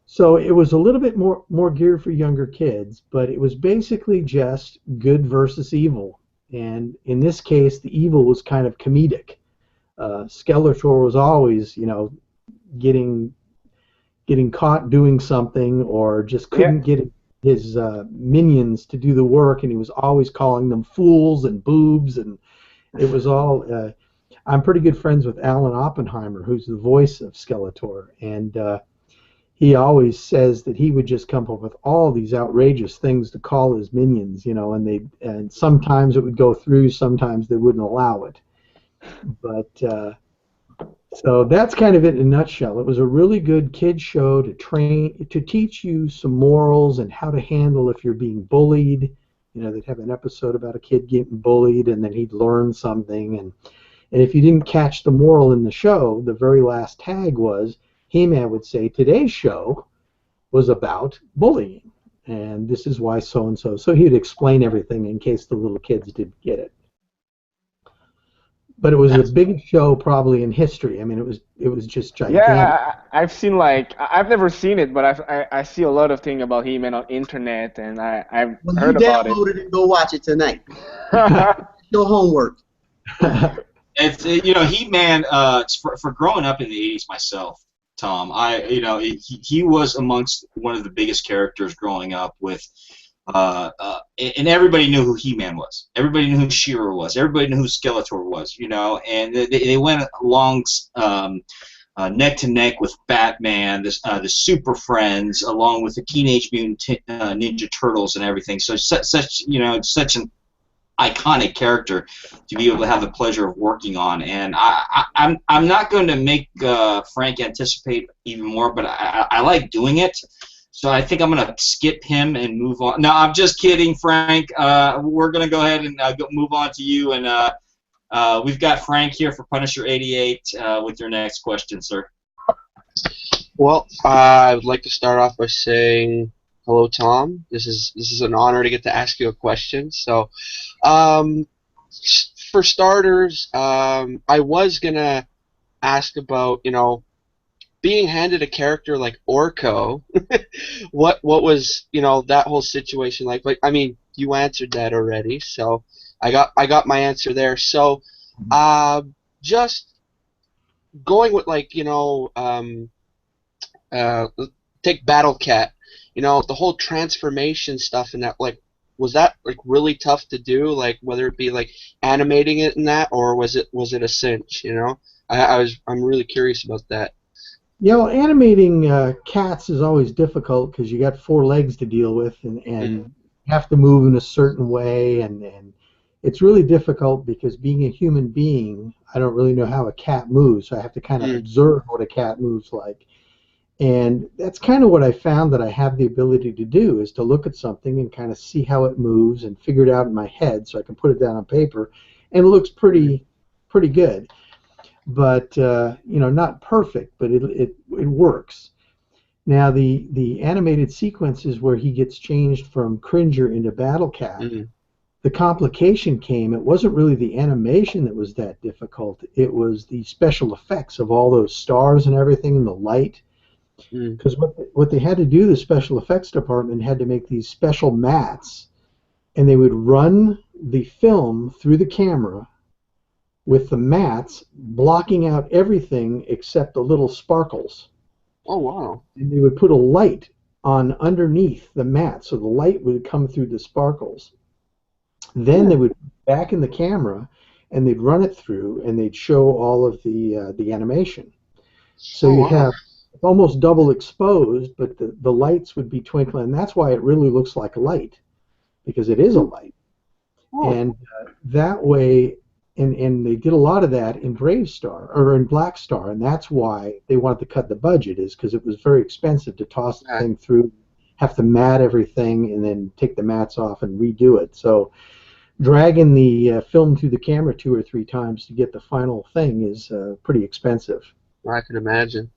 so it was a little bit more geared for younger kids, but it was basically just good versus evil. And in this case, the evil was kind of comedic. Skeletor was always, getting caught doing something, or just couldn't get his minions to do the work, and he was always calling them fools and boobs, and it was all. I'm pretty good friends with Alan Oppenheimer, who's the voice of Skeletor, and he always says that he would just come up with all these outrageous things to call his minions, and sometimes it would go through, sometimes they wouldn't allow it. But so that's kind of it in a nutshell. It was a really good kid show to teach you some morals and how to handle if you're being bullied. They'd have an episode about a kid getting bullied, and then he'd learn something, and if you didn't catch the moral in the show, the very last tag was, He-Man would say, today's show was about bullying, and this is why so-and-so. So he would explain everything in case the little kids didn't get it. But it was the biggest show probably in history. I mean, it was just gigantic. Yeah, I've seen, I've never seen it, but I see a lot of things about He-Man on internet, and I've heard about it. You download it and go watch it tonight. Your homework. It's He-Man. For growing up in the '80s myself, Tom, he was amongst one of the biggest characters growing up with, and everybody knew who He-Man was. Everybody knew who She-Ra was. Everybody knew who Skeletor was. And they went along neck to neck with Batman, the Super Friends, along with the Teenage Mutant Ninja Turtles and everything. So such an iconic character to be able to have the pleasure of working on, and I'm not going to make Frank anticipate even more, but I like doing it, so I think I'm going to skip him and move on. No, I'm just kidding, Frank. We're going to go ahead and move on to you, and we've got Frank here for Punisher 88 with your next question, sir. Well, I would like to start off by saying hello, Tom. This is an honor to get to ask you a question. So, for starters, I was gonna ask about being handed a character like Orko. what was that whole situation like? But I mean, you answered that already, so I got my answer there. So, just going with take Battle Cat. The whole transformation stuff and that, was that really tough to do? Whether it be animating it in that, or was it a cinch? I'm really curious about that. Animating cats is always difficult because you got 4 legs to deal with, and you have to move in a certain way, and it's really difficult because being a human being, I don't really know how a cat moves, so I have to kind of observe what a cat moves like. And that's kind of what I found that I have the ability to do, is to look at something and kind of see how it moves and figure it out in my head so I can put it down on paper, and it looks pretty good. But not perfect, but it works. Now the animated sequences where he gets changed from Cringer into Battle Cat, the complication came. It wasn't really the animation that was that difficult. It was the special effects of all those stars and everything, and the light. Because what they had to do, the special effects department had to make these special mats, and they would run the film through the camera with the mats blocking out everything except the little sparkles. Oh, wow. And they would put a light on underneath the mat, so the light would come through the sparkles. Then they would put it back in the camera, and they'd run it through, and they'd show all of the animation. So you have almost double exposed, but the lights would be twinkling, and that's why it really looks like a light, because it is a light. And that way, and they did a lot of that in Brave Star, or in Black Star, and that's why they wanted to cut the budget, is because it was very expensive to toss the thing through, have to mat everything and then take the mats off and redo it. So dragging the film through the camera 2 or 3 times to get the final thing is pretty expensive. I can imagine.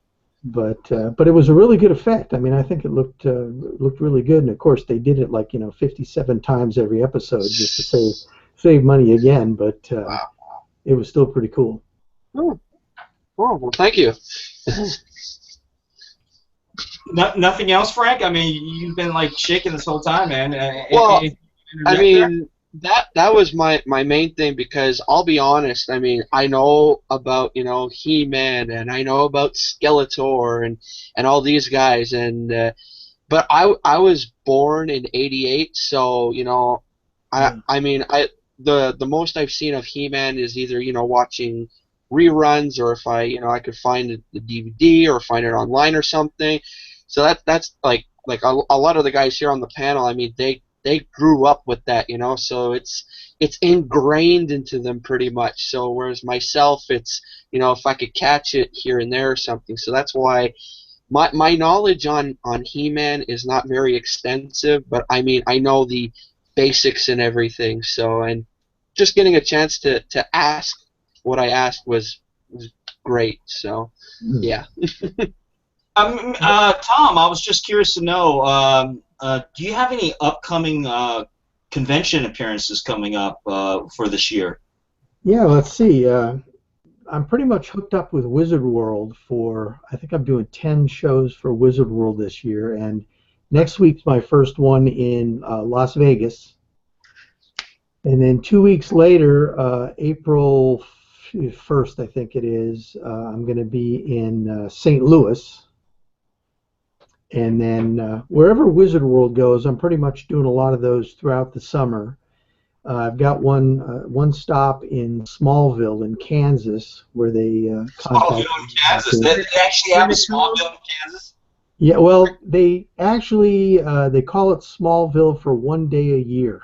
But it was a really good effect. I mean, I think it looked really good, and of course they did it like 57 times every episode just to save money again. But Wow. It was still pretty cool. Oh, well, thank you. Nothing else, Frank? I mean, you've been like shaking this whole time, man. Well, I there? mean, that was my main thing, because I'll be honest, I mean, I know about, He-Man, and I know about Skeletor and all these guys, and but I was born in '88, so I mean, the most I've seen of He-Man is either watching reruns, or if I could find the DVD or find it online or something. So that's like a lot of the guys here on the panel. I mean, they grew up with that, so it's ingrained into them pretty much. So whereas myself, it's if I could catch it here and there or something. So that's why my knowledge on He-Man is not very extensive, but I mean, I know the basics and everything. So, and just getting a chance to ask what I asked was great. So yeah. Tom, I was just curious to know, do you have any upcoming convention appearances coming up for this year? Yeah, let's see. I'm pretty much hooked up with Wizard World for, I think I'm doing 10 shows for Wizard World this year, and next week's my first one in Las Vegas. And then 2 weeks later, April 1st, I think it is, I'm going to be in St. Louis. And then wherever Wizard World goes, I'm pretty much doing a lot of those throughout the summer. I've got one stop in Smallville in Kansas, where they Smallville in Kansas. They actually have a Smallville in Kansas? Yeah, well, they actually they call it Smallville for 1 day a year.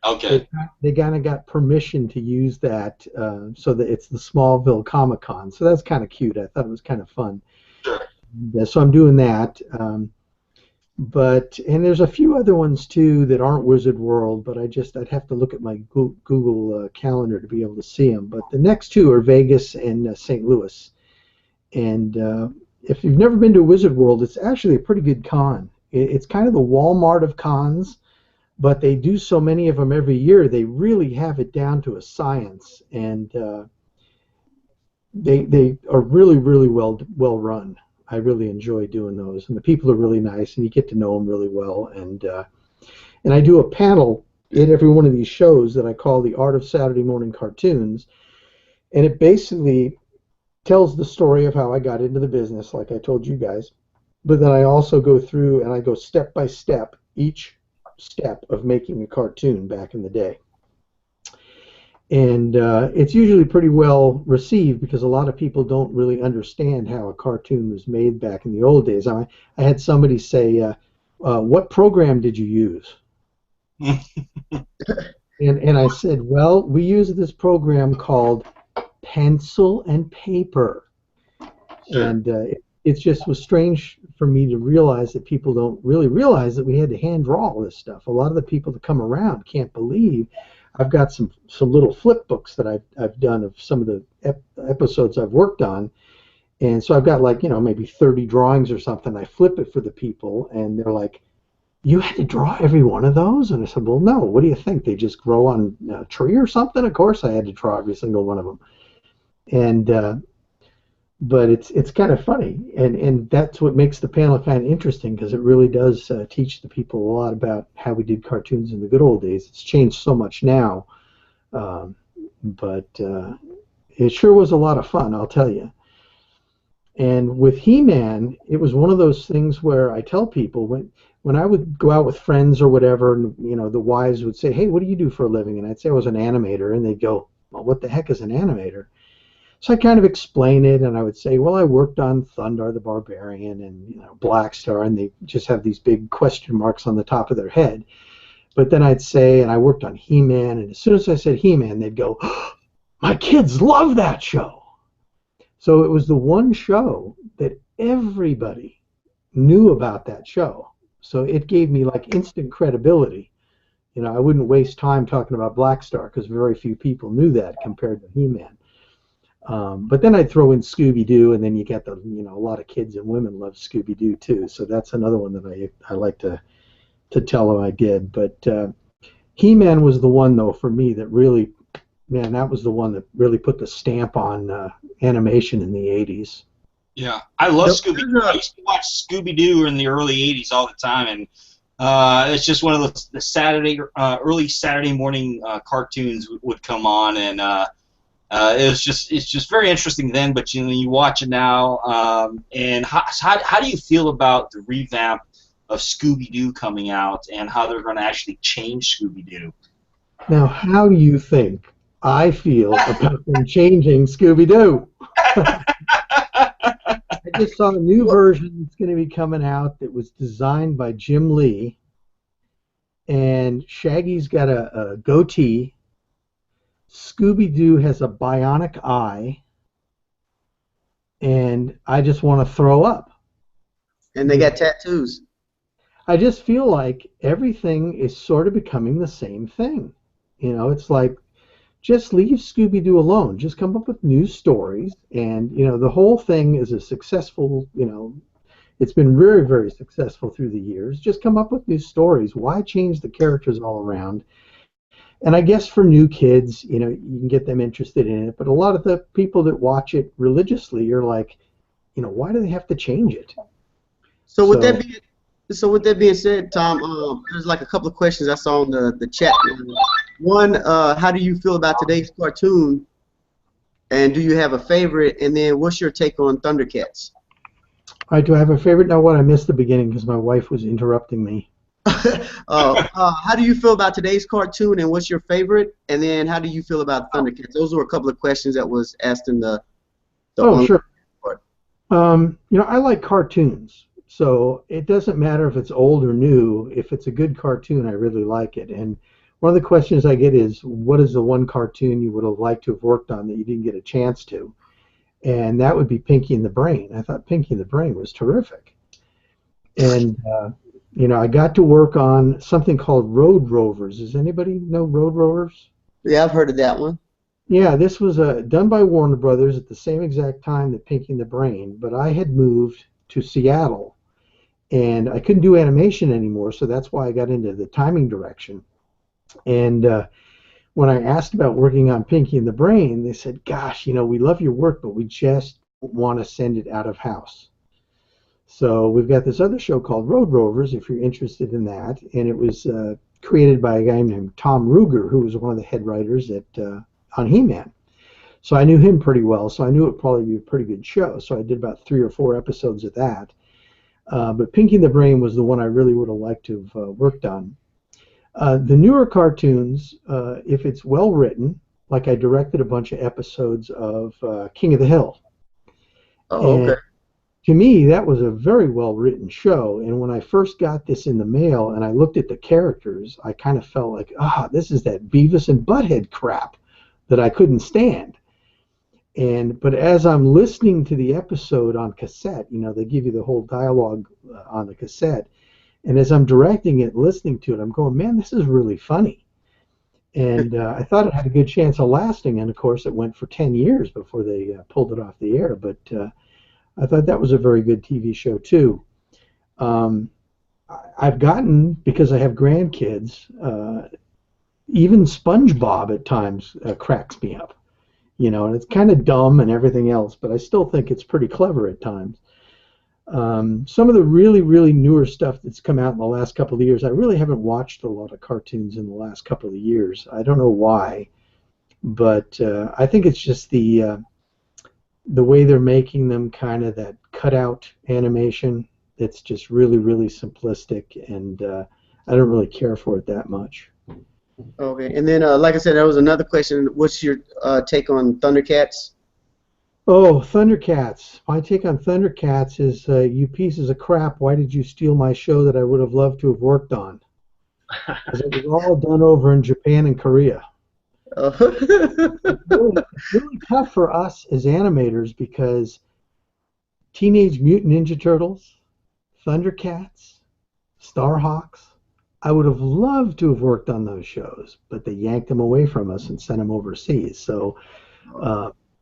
Okay. They kind of got permission to use that, so that it's the Smallville Comic Con. So that's kind of cute. I thought it was kind of fun. Sure. So I'm doing that. And there's a few other ones too that aren't Wizard World, but I'd have to look at my Google calendar to be able to see them. But the next two are Vegas and St. Louis. And if you've never been to Wizard World, it's actually a pretty good con. It's kind of the Walmart of cons, but they do so many of them every year. They really have it down to a science, and they are really, really well run. I really enjoy doing those, and the people are really nice, and you get to know them really well. And I do a panel at every one of these shows that I call the Art of Saturday Morning Cartoons, and it basically tells the story of how I got into the business, like I told you guys. But then I also go through and I go step by step, each step of making a cartoon back in the day. And it's usually pretty well received, because a lot of people don't really understand how a cartoon was made back in the old days. I had somebody say, what program did you use? and I said, well, we use this program called pencil and paper. Sure. And it just was strange for me to realize that people don't really realize that we had to hand draw all this stuff. A lot of the people that come around can't believe. I've got some little flip books that I've done of some of the episodes I've worked on, and so I've got like maybe 30 drawings or something. I flip it for the people, and they're like, "You had to draw every one of those?" And I said, "Well, no. What do you think? They just grow on a tree or something?" Of course, I had to draw every single one of them, and but it's kind of funny, and that's what makes the panel kind of interesting, because it really does teach the people a lot about how we did cartoons in the good old days. It's changed so much now, but it sure was a lot of fun, I'll tell you. And with He-Man, it was one of those things where I tell people, when I would go out with friends or whatever, and the wives would say, "Hey, what do you do for a living?" And I'd say I was an animator, and they'd go, "Well, what the heck is an animator?" So I kind of explain it, and I would say, well, I worked on Thundar the Barbarian and Black Star, and they just have these big question marks on the top of their head. But then I'd say, and I worked on He-Man, and as soon as I said He-Man, they'd go, oh, my kids love that show. So it was the one show that everybody knew about that show. So it gave me like instant credibility. You know, I wouldn't waste time talking about Black Star because very few people knew that compared to He-Man. But then I'd throw in Scooby Doo, and then you get a lot of kids and women love Scooby Doo too. So that's another one that I like to tell them I did. But He-Man was the one though for me that really, man, that was the one that really put the stamp on animation in the '80s. Yeah, I love Nope. Scooby-Doo. I used to watch Scooby-Doo in the early '80s all the time, and it's just one of the early Saturday morning cartoons would come on, and it's just very interesting then. But you watch it now, and how do you feel about the revamp of Scooby-Doo coming out, and how they're going to actually change Scooby-Doo? Now, how do you think I feel about them changing Scooby-Doo? I just saw a new version that's going to be coming out that was designed by Jim Lee, and Shaggy's got a goatee. Scooby-Doo has a bionic eye, and I just want to throw up. And they got tattoos. I just feel like everything is sort of becoming the same thing. You know, it's like, just leave Scooby-Doo alone. Just come up with new stories. And, the whole thing is a successful, it's been very, very successful through the years. Just come up with new stories. Why change the characters all around? And I guess for new kids, you can get them interested in it. But a lot of the people that watch it religiously are like, why do they have to change it? So with that being said, Tom, there's like a couple of questions I saw on the chat. One, how do you feel about today's cartoon? And do you have a favorite? And then what's your take on Thundercats? Do I have a favorite? Now what? I missed the beginning because my wife was interrupting me. How do you feel about today's cartoon, and what's your favorite? And then how do you feel about Thundercats? Those were a couple of questions that was asked in the sure. Part. I like cartoons. So it doesn't matter if it's old or new. If it's a good cartoon, I really like it. And one of the questions I get is, what is the one cartoon you would have liked to have worked on that you didn't get a chance to? And that would be Pinky and the Brain. I thought Pinky and the Brain was terrific. And, I got to work on something called Road Rovers. Does anybody know Road Rovers? Yeah, I've heard of that one. Yeah, this was done by Warner Brothers at the same exact time that Pinky and the Brain, but I had moved to Seattle. And I couldn't do animation anymore, so that's why I got into the timing direction. And when I asked about working on Pinky and the Brain, they said, gosh, we love your work, but we just want to send it out of house. So we've got this other show called Road Rovers, if you're interested in that. And it was created by a guy named Tom Ruger, who was one of the head writers on He-Man. So I knew him pretty well, so I knew it would probably be a pretty good show. So I did about 3 or 4 episodes of that. But Pinky and the Brain was the one I really would have liked to have worked on. The newer cartoons, if it's well written, like I directed a bunch of episodes of King of the Hill. Oh, and okay. To me, that was a very well written show. And when I first got this in the mail and I looked at the characters, I kind of felt like, this is that Beavis and Butthead crap that I couldn't stand. But as I'm listening to the episode on cassette, they give you the whole dialogue on the cassette, and as I'm directing it, listening to it, I'm going, man, this is really funny. And I thought it had a good chance of lasting, and of course it went for 10 years before they pulled it off the air, but I thought that was a very good TV show too. I've gotten, because I have grandkids, even SpongeBob at times cracks me up. And it's kind of dumb and everything else, but I still think it's pretty clever at times. Some of the really, really newer stuff that's come out in the last couple of years, I really haven't watched a lot of cartoons in the last couple of years. I don't know why, but I think it's just the way they're making them, kind of that cutout animation. It's just really, really simplistic, and I don't really care for it that much. Okay, and then like I said, there was another question. What's your take on Thundercats? Oh, Thundercats. My take on Thundercats is, you pieces of crap, why did you steal my show that I would have loved to have worked on? Because it was all done over in Japan and Korea. It's really tough for us as animators because Teenage Mutant Ninja Turtles, Thundercats, Starhawks. I would have loved to have worked on those shows, but they yanked them away from us and sent them overseas. So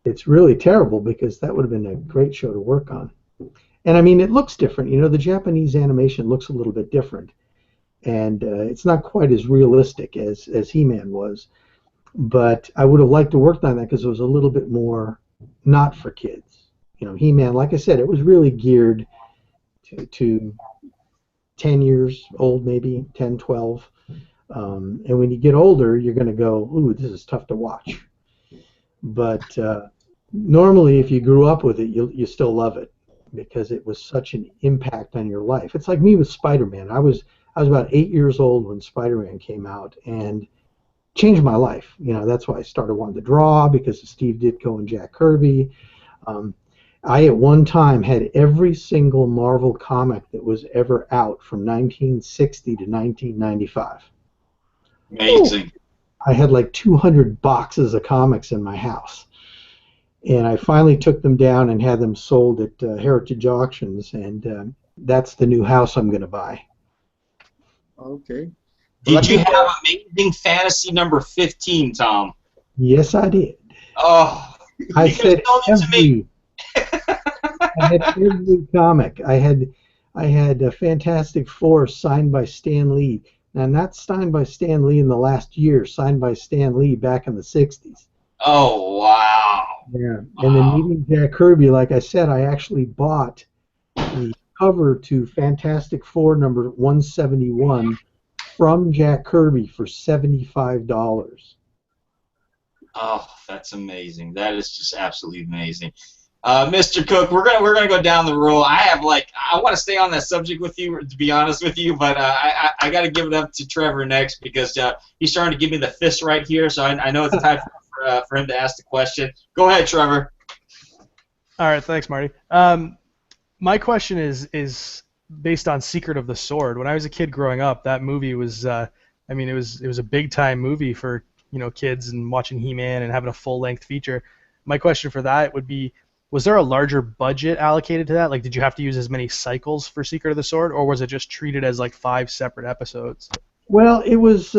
it's really terrible because that would have been a great show to work on. And I mean, it looks different. You know, the Japanese animation looks a little bit different, and it's not quite as realistic as He-Man was. But I would have liked to work on that because it was a little bit more not for kids. You know, He-Man, like I said, it was really geared to 10 years old, maybe 10, 12. And when you get older, you're going to go, ooh, this is tough to watch. But normally, if you grew up with it, you still love it because it was such an impact on your life. It's like me with Spider-Man. I was about 8 years old when Spider-Man came out and changed my life. You know, that's why I started wanting to draw because of Steve Ditko and Jack Kirby. I at one time had every single Marvel comic that was ever out from 1960 to 1995. Amazing. I had like 200 boxes of comics in my house. And I finally took them down and had them sold at heritage auctions, and that's the new house I'm going to buy. Okay. Did you have Amazing Fantasy number 15, Tom? Yes, I did. Oh, I said every. I had every comic. I had a Fantastic Four signed by Stan Lee. Now, not signed by Stan Lee in the last year, signed by Stan Lee back in the 60s. Oh, wow. Yeah. And then meeting Jack Kirby, like I said, I actually bought the cover to Fantastic Four number 171 from Jack Kirby for $75. Oh, that's amazing. That is just absolutely amazing. Mr. Cook, we're gonna go down the road. I want to stay on that subject with you, to be honest with you, but I got to give it up to Trevor next because he's starting to give me the fist right here. So I know it's time for him to ask the question. Go ahead, Trevor. All right, thanks, Marty. My question is based on Secret of the Sword. When I was a kid growing up, that movie was, it was a big time movie for kids and watching He-Man and having a full length feature. My question for that would be, was there a larger budget allocated to that? Like, did you have to use as many cycles for Secret of the Sword, or was it just treated as like 5 separate episodes? Well, it was.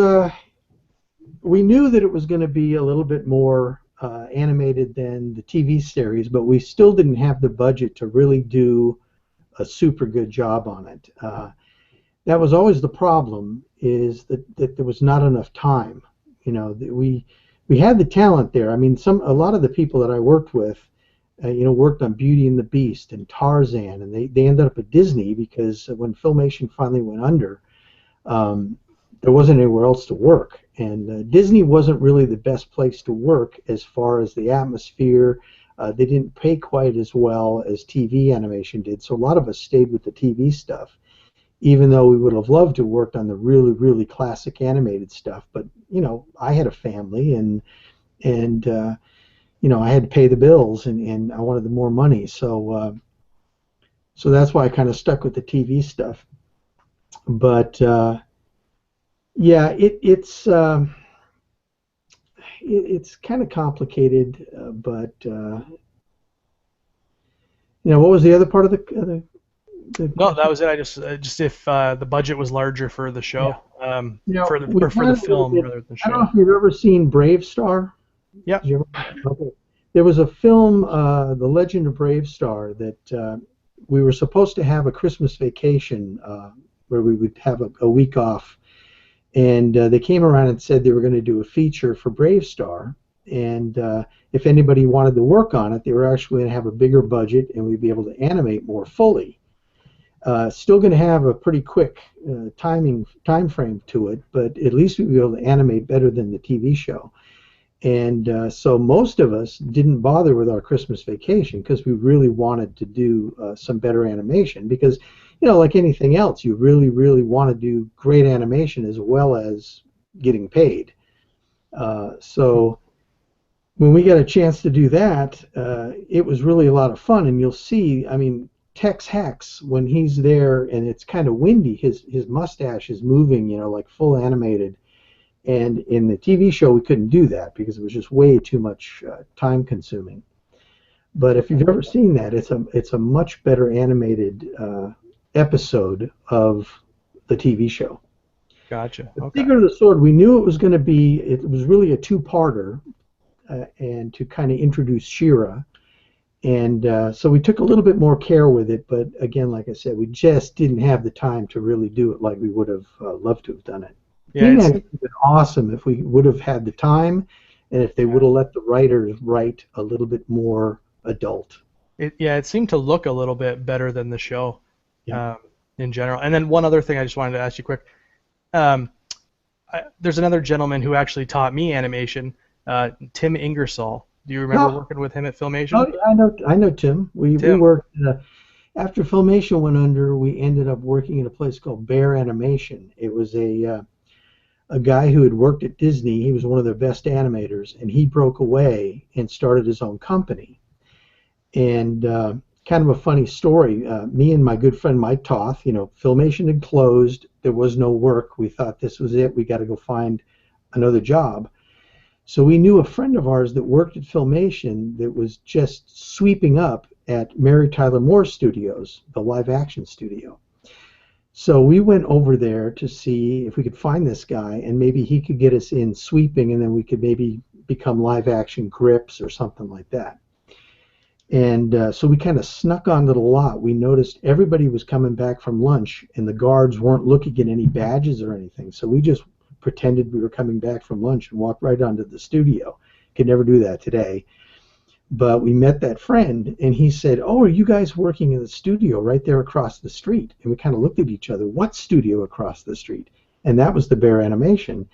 We knew that it was going to be a little bit more animated than the TV series, but we still didn't have the budget to really do a super good job on it. That was always the problem, is that there was not enough time. We had the talent there. I mean, a lot of the people that I worked with, worked on Beauty and the Beast and Tarzan, and they ended up at Disney because when Filmation finally went under, there wasn't anywhere else to work. And Disney wasn't really the best place to work as far as the atmosphere. They didn't pay quite as well as TV animation did, so a lot of us stayed with the TV stuff, even though we would have loved to have worked on the really, really classic animated stuff. But, I had a family, and I had to pay the bills, and I wanted more money. So that's why I kind of stuck with the TV stuff. But, yeah, it's kind of complicated, but, what was the other part of the No, that was it. I just if the budget was larger for the show, for the film rather than the show. I don't know if you've ever seen Brave Star. Yeah. Okay. There was a film, The Legend of Brave Star, that we were supposed to have a Christmas vacation where we would have a week off, and they came around and said they were going to do a feature for Brave Star, and if anybody wanted to work on it, they were actually going to have a bigger budget, and we'd be able to animate more fully. Still going to have a pretty quick time frame to it, but at least we'd be able to animate better than the TV show. And so most of us didn't bother with our Christmas vacation because we really wanted to do some better animation, because, like anything else, you really, really want to do great animation as well as getting paid. So when we got a chance to do that, it was really a lot of fun. And you'll see, Tex Hex, when he's there and it's kind of windy, his mustache is moving, like full animated. And in the TV show, we couldn't do that because it was just way too much time consuming. But if you've ever seen that, it's a much better animated episode of the TV show. Gotcha. The Okay. Secret of the Sword, we knew it was going to be, it was really a two-parter, and to kind of introduce She-Ra. And so we took a little bit more care with it, but again, like I said, we just didn't have the time to really do it like we would have loved to have done it. Yeah, He-Man would have been awesome if we would have had the time, and if they would have let the writers write a little bit more adult. It seemed to look a little bit better than the show, Yeah. in general. And then one other thing I just wanted to ask you quick. There's another gentleman who actually taught me animation, Tim Ingersoll. Do you remember working with him at Filmation? Oh, I know Tim. We worked after Filmation went under. We ended up working at a place called Bear Animation. It was a guy who had worked at Disney. He was one of their best animators, and he broke away and started his own company. And kind of a funny story. Me and my good friend Mike Toth, Filmation had closed. There was no work. We thought this was it. We got to go find another job. So we knew a friend of ours that worked at Filmation that was just sweeping up at Mary Tyler Moore Studios, the live action studio. So we went over there to see if we could find this guy, and maybe he could get us in sweeping, and then we could maybe become live action grips or something like that. And so we kind of snuck onto the lot. We noticed everybody was coming back from lunch, and the guards weren't looking at any badges or anything. So we just pretended we were coming back from lunch and walked right onto the studio. Could never do that today. But we met that friend, and he said, "Oh, are you guys working in the studio right there across the street?" And we kind of looked at each other. What studio across the street? And that was the Bear Animation.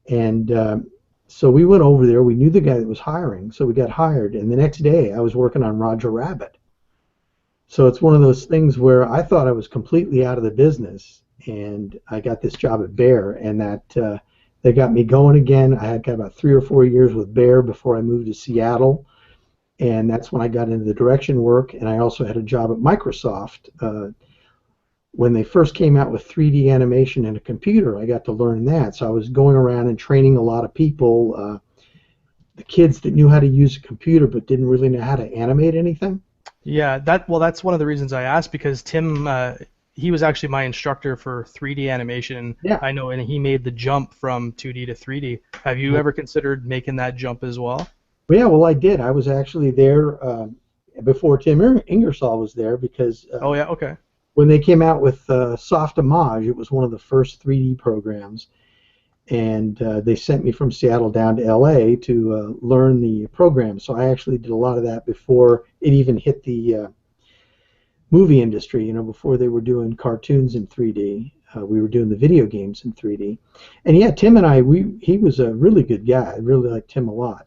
And so we went over there. We knew the guy that was hiring, so we got hired. And the next day, I was working on Roger Rabbit. So it's one of those things where I thought I was completely out of the business, and I got this job at Bear, and that they got me going again. I had got about 3 or 4 years with Bear before I moved to Seattle, and that's when I got into the direction work. And I also had a job at Microsoft. When they first came out with 3D animation and a computer, I got to learn that. So I was going around and training a lot of people, the kids that knew how to use a computer but didn't really know how to animate anything. Yeah, that's one of the reasons I asked, because Tim, he was actually my instructor for 3D animation. Yeah. I know, and he made the jump from 2D to 3D. Have you ever considered making that jump as well? Yeah, well, I did. I was actually there before Tim Ingersoll was there, because Oh yeah, okay. when they came out with Soft Homage, it was one of the first 3D programs, and they sent me from Seattle down to LA to learn the program. So I actually did a lot of that before it even hit the movie industry, before they were doing cartoons in 3D. We were doing the video games in 3D. And yeah, Tim and I, he was a really good guy. I really liked Tim a lot.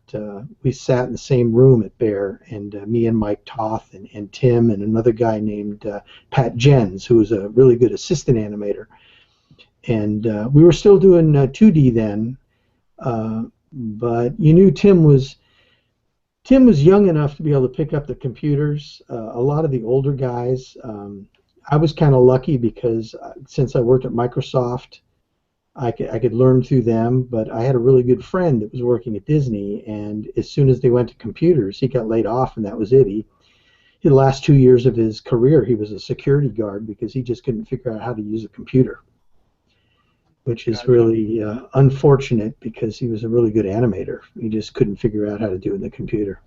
We sat in the same room at Bear, and me and Mike Toth and Tim and another guy named Pat Jens, who was a really good assistant animator. And we were still doing 2D then, but you knew Tim was young enough to be able to pick up the computers. A lot of the older guys, I was kind of lucky because since I worked at Microsoft, I could learn through them, but I had a really good friend that was working at Disney, and as soon as they went to computers, he got laid off, and that was it. The last 2 years of his career, he was a security guard because he just couldn't figure out how to use a computer, which is really unfortunate because he was a really good animator. He just couldn't figure out how to do it in the computer.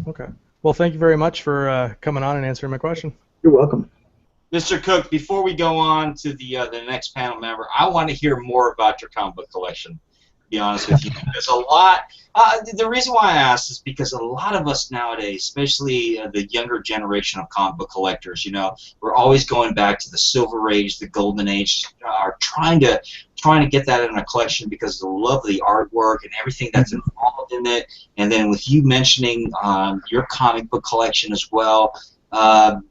Okay. Well, thank you very much for coming on and answering my question. You're welcome. Mr. Cook, before we go on to the next panel member, I want to hear more about your comic book collection, to be honest with you. There's a lot. The reason why I asked is because a lot of us nowadays, especially the younger generation of comic book collectors, we're always going back to the Silver Age, the Golden Age, are trying to get that in a collection because of the love of the artwork and everything that's involved in it. And then with you mentioning your comic book collection as well,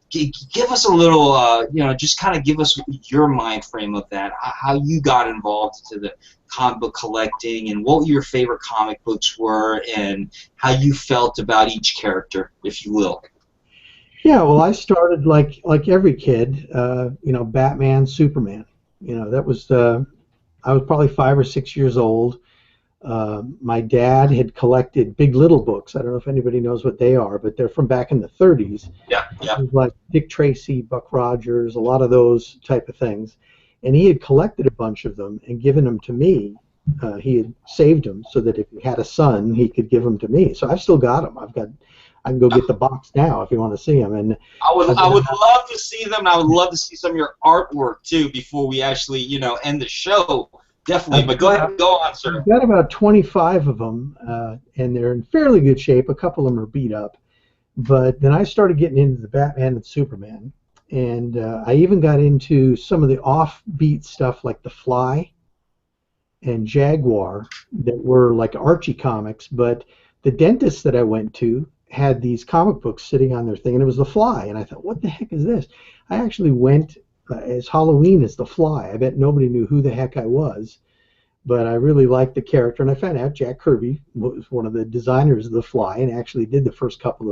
give us a little, just kind of give us your mind frame of that, how you got involved into the comic book collecting, and what your favorite comic books were, and how you felt about each character, if you will. Yeah, well, I started like every kid, Batman, Superman. That was I was probably 5 or 6 years old. My dad had collected Big Little books. I don't know if anybody knows what they are, but they're from back in the 30s. Yeah. Like Dick Tracy, Buck Rogers, a lot of those type of things. and he had collected a bunch of them and given them to me. He had saved them so that if he had a son, he could give them to me. So I've still got them. I can go get the box now if you want to see them. And I would love to see them. And I would love to see some of your artwork too before we actually end the show. Definitely. But go ahead, go on, sir. I've got about 25 of them, and they're in fairly good shape. A couple of them are beat up. But then I started getting into the Batman and Superman, and I even got into some of the offbeat stuff like The Fly and Jaguar that were like Archie comics, but the dentist that I went to had these comic books sitting on their thing, and it was The Fly, and I thought, what the heck is this? I actually went as Halloween as The Fly. I bet nobody knew who the heck I was, but I really liked the character, and I found out Jack Kirby was one of the designers of The Fly and actually did the first couple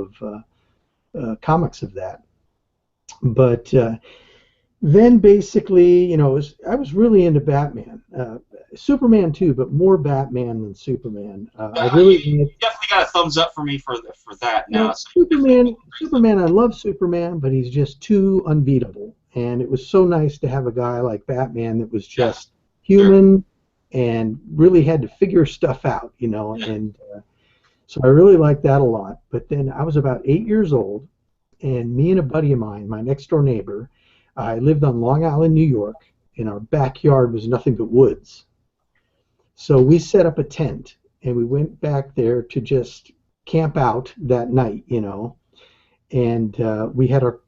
of comics of that. But then basically, I was really into Batman. Superman too, but more Batman than Superman. I really you definitely got a thumbs up for me for that now. Superman, I love Superman, but he's just too unbeatable. And it was so nice to have a guy like Batman that was just human and really had to figure stuff out, and so I really liked that a lot. But then I was about 8 years old, and me and a buddy of mine, my next door neighbor, I lived on Long Island, New York, and our backyard was nothing but woods. So we set up a tent, and we went back there to just camp out that night, and we had our,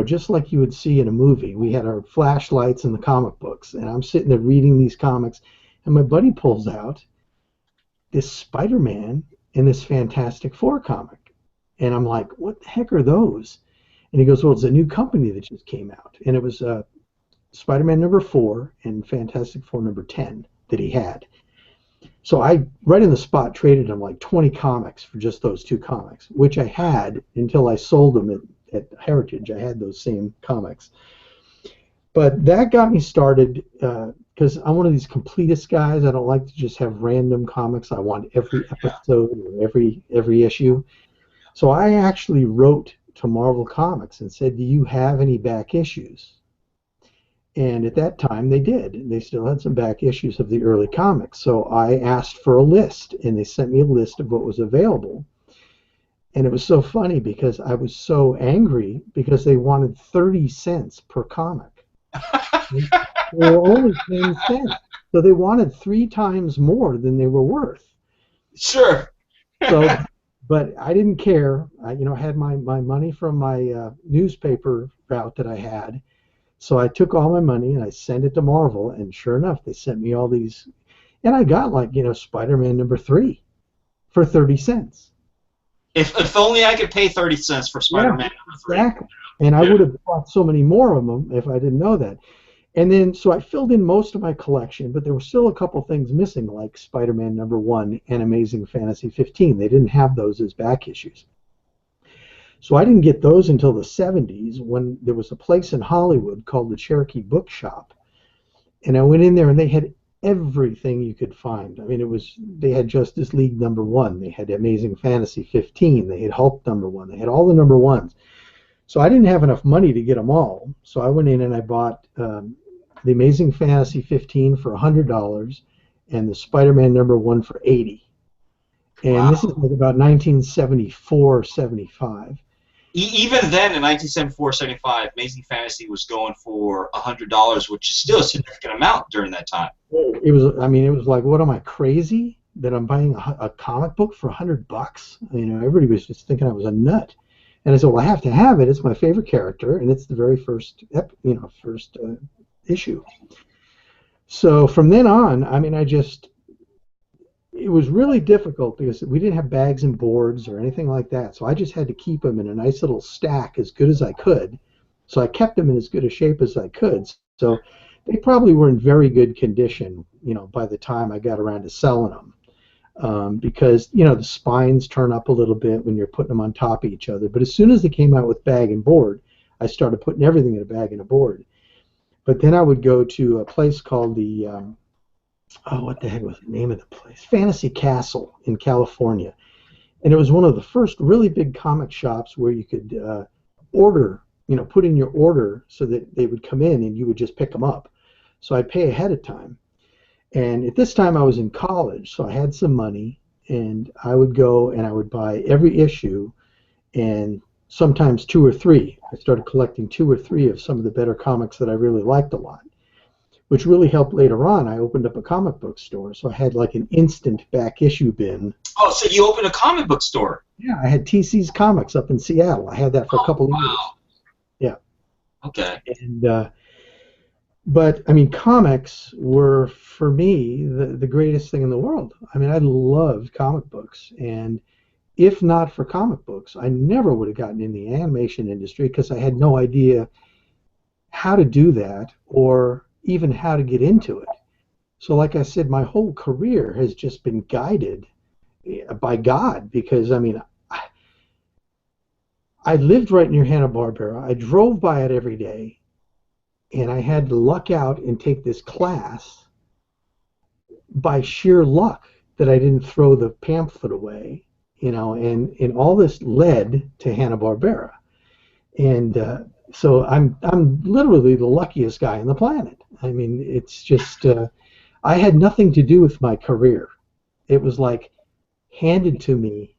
just like you would see in a movie, we had our flashlights and the comic books, and I'm sitting there reading these comics, and my buddy pulls out this Spider-Man and this Fantastic Four comic, and I'm like, what the heck are those? And he goes, well, it's a new company that just came out, and it was Spider-Man number 4 and Fantastic Four number 10 that he had. So I, right in the spot, traded him like 20 comics for just those 2 comics, which I had until I sold them at Heritage. I had those same comics. But that got me started because I'm one of these completist guys. I don't like to just have random comics. I want every episode or every issue. So I actually wrote to Marvel Comics and said, do you have any back issues? And at that time, they did. They still had some back issues of the early comics. So I asked for a list, and they sent me a list of what was available. And it was so funny because I was so angry because they wanted 30 cents per comic. They were only 10 cents. So they wanted 3 times more than they were worth. Sure. So, but I didn't care. I had my money from my newspaper route that I had. So I took all my money and I sent it to Marvel, and sure enough, they sent me all these, and I got like Spider-Man number 3 for 30 cents. If only I could pay 30 cents for Spider-Man number 3. Exactly. And I would have bought so many more of them if I didn't know that. And then so I filled in most of my collection, but there were still a couple things missing, like Spider-Man number 1 and Amazing Fantasy 15. They didn't have those as back issues. So I didn't get those until the 70s when there was a place in Hollywood called the Cherokee Bookshop. And I went in there and they had everything you could find. I mean, they had Justice League number 1. They had Amazing Fantasy 15. They had Hulk number 1. They had all the number 1s. So I didn't have enough money to get them all. So I went in and I bought the Amazing Fantasy 15 for $100 and the Spider-Man number 1 for $80. And this is like about 1974, 75. Even then, in 1974-75, Amazing Fantasy was going for $100, which is still a significant amount during that time. It was like, what am I, crazy that I'm buying a comic book for $100? Everybody was just thinking I was a nut. And I said, well, I have to have it. It's my favorite character, and it's the very first issue. So from then on, it was really difficult because we didn't have bags and boards or anything like that. So I just had to keep them in a nice little stack as good as I could. So I kept them in as good a shape as I could. So they probably were in very good condition, by the time I got around to selling them. Because, the spines turn up a little bit when you're putting them on top of each other. But as soon as they came out with bag and board, I started putting everything in a bag and a board. But then I would go to a place called the... what the heck was the name of the place? Fantasy Castle in California. And it was one of the first really big comic shops where you could order, put in your order so that they would come in and you would just pick them up. So I'd pay ahead of time. And at this time I was in college, so I had some money, and I would go and I would buy every issue, and sometimes 2 or 3. I started collecting 2 or 3 of some of the better comics that I really liked a lot, which really helped later on. I opened up a comic book store, so I had like an instant back issue bin. Oh, so you opened a comic book store? Yeah, I had TC's Comics up in Seattle. I had that for a couple of years. Yeah. Okay. And but I mean, comics were for me the greatest thing in the world. I mean, I loved comic books, and if not for comic books, I never would have gotten in the animation industry because I had no idea how to do that or even how to get into it. So like I said, my whole career has just been guided by God, because I mean, I lived right near Hanna-Barbera. I drove by it every day, and I had to luck out and take this class by sheer luck that I didn't throw the pamphlet away, you know, and all this led to Hanna-Barbera. And so I'm literally the luckiest guy on the planet. I mean, it's just I had nothing to do with my career. It was like handed to me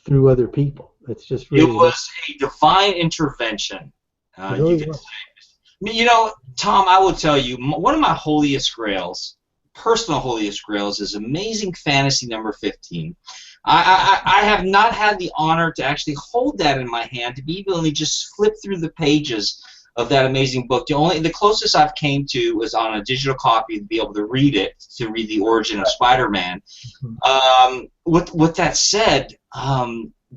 through other people. It's just really, it was a divine intervention. Really you could say. You know, Tom, I will tell you, one of my holiest grails, personal holiest grails, is Amazing Fantasy number 15. I have not had the honor to actually hold that in my hand, to be able to just flip through the pages of that amazing book. The closest I've came to was on a digital copy to be able to read it, to read the origin of Spider-Man. With that said,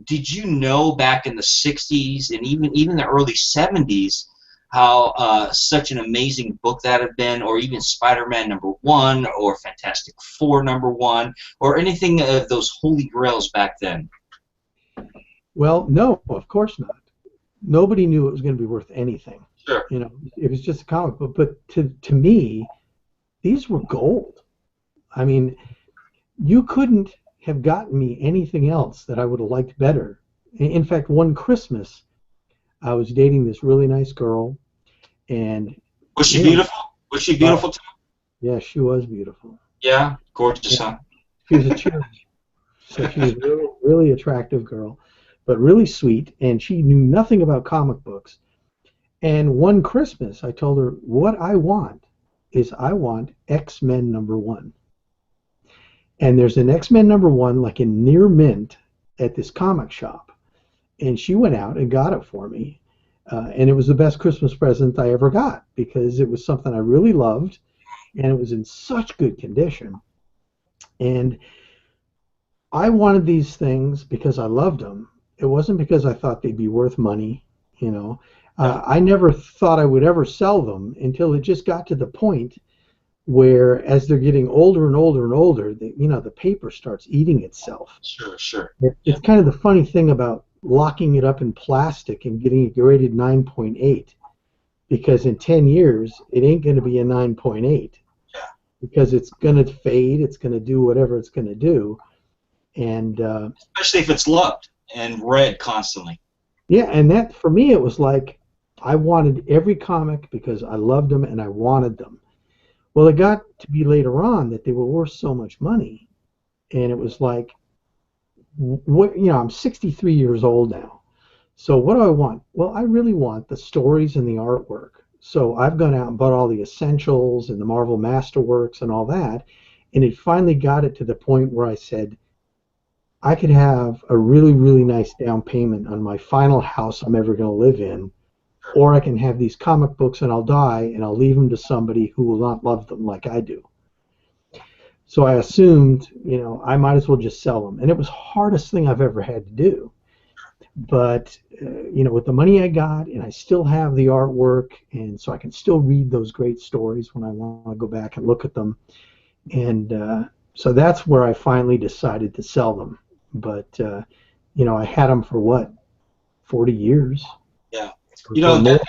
did you know back in the 60s and even the early 70s how such an amazing book that had been, or even Spider-Man #1 or Fantastic Four #1 or anything of those holy grails back then? Well, no, of course not. Nobody knew it was going to be worth anything. Sure. You know, it was just a comic book. But to me, these were gold. I mean, you couldn't have gotten me anything else that I would have liked better. In fact, one Christmas, I was dating this really nice girl, and was she beautiful? Was she beautiful too? Yeah, she was beautiful. Yeah, gorgeous, huh? She was a cheerleader, so she was a really, really attractive girl, but really sweet, and she knew nothing about comic books. And one Christmas, I told her, what I want is I want X-Men #1. And there's an X-Men #1 like in near mint at this comic shop. And she went out and got it for me. And it was the best Christmas present I ever got, because it was something I really loved, and it was in such good condition. And I wanted these things because I loved them. It wasn't because I thought they'd be worth money, you know. I never thought I would ever sell them until it just got to the point where, as they're getting older and older and older, the paper starts eating itself. Sure, sure. It's kind of the funny thing about locking it up in plastic and getting it rated 9.8, because in 10 years it ain't going to be a 9.8, because it's going to fade, it's going to do whatever it's going to do, and especially if it's loved and read constantly. Yeah, and that, for me, it was like I wanted every comic because I loved them and I wanted them. Well, it got to be later on that they were worth so much money, and it was like, what, you know, I'm 63 years old now, so what do I want? Well, I really want the stories and the artwork. So I've gone out and bought all the essentials and the Marvel Masterworks and all that, and it finally got it to the point where I said, I could have a really, really nice down payment on my final house I'm ever going to live in, or I can have these comic books and I'll die and I'll leave them to somebody who will not love them like I do. So I assumed, you know, I might as well just sell them. And it was the hardest thing I've ever had to do. But, you know, with the money I got, and I still have the artwork, and so I can still read those great stories when I want to go back and look at them. And so that's where I finally decided to sell them. But, you know, I had them for, what, 40 years? Yeah. You know,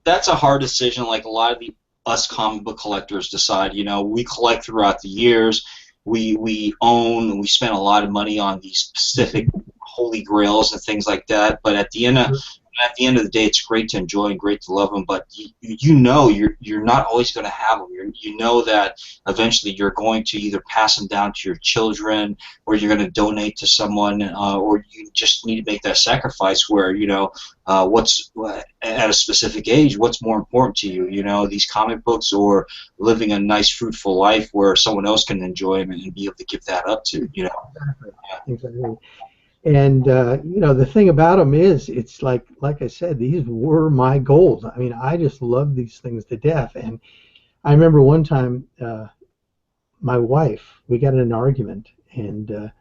that's a hard decision, like a lot of us comic book collectors decide. You know, we collect throughout the years. We own, we spend a lot of money on these specific holy grails and things like that. But at the end of at the end of the day, it's great to enjoy and great to love them, but you know you're not always going to have them. You know that eventually you're going to either pass them down to your children, or you're going to donate to someone, or you just need to make that sacrifice where, you know, what's at a specific age, what's more important to you, you know, these comic books or living a nice, fruitful life where someone else can enjoy them and be able to give that up to, you know. Exactly. And you know, the thing about them is, it's like I said, these were my goals. I mean, I just love these things to death. And I remember one time, my wife, we got in an argument, and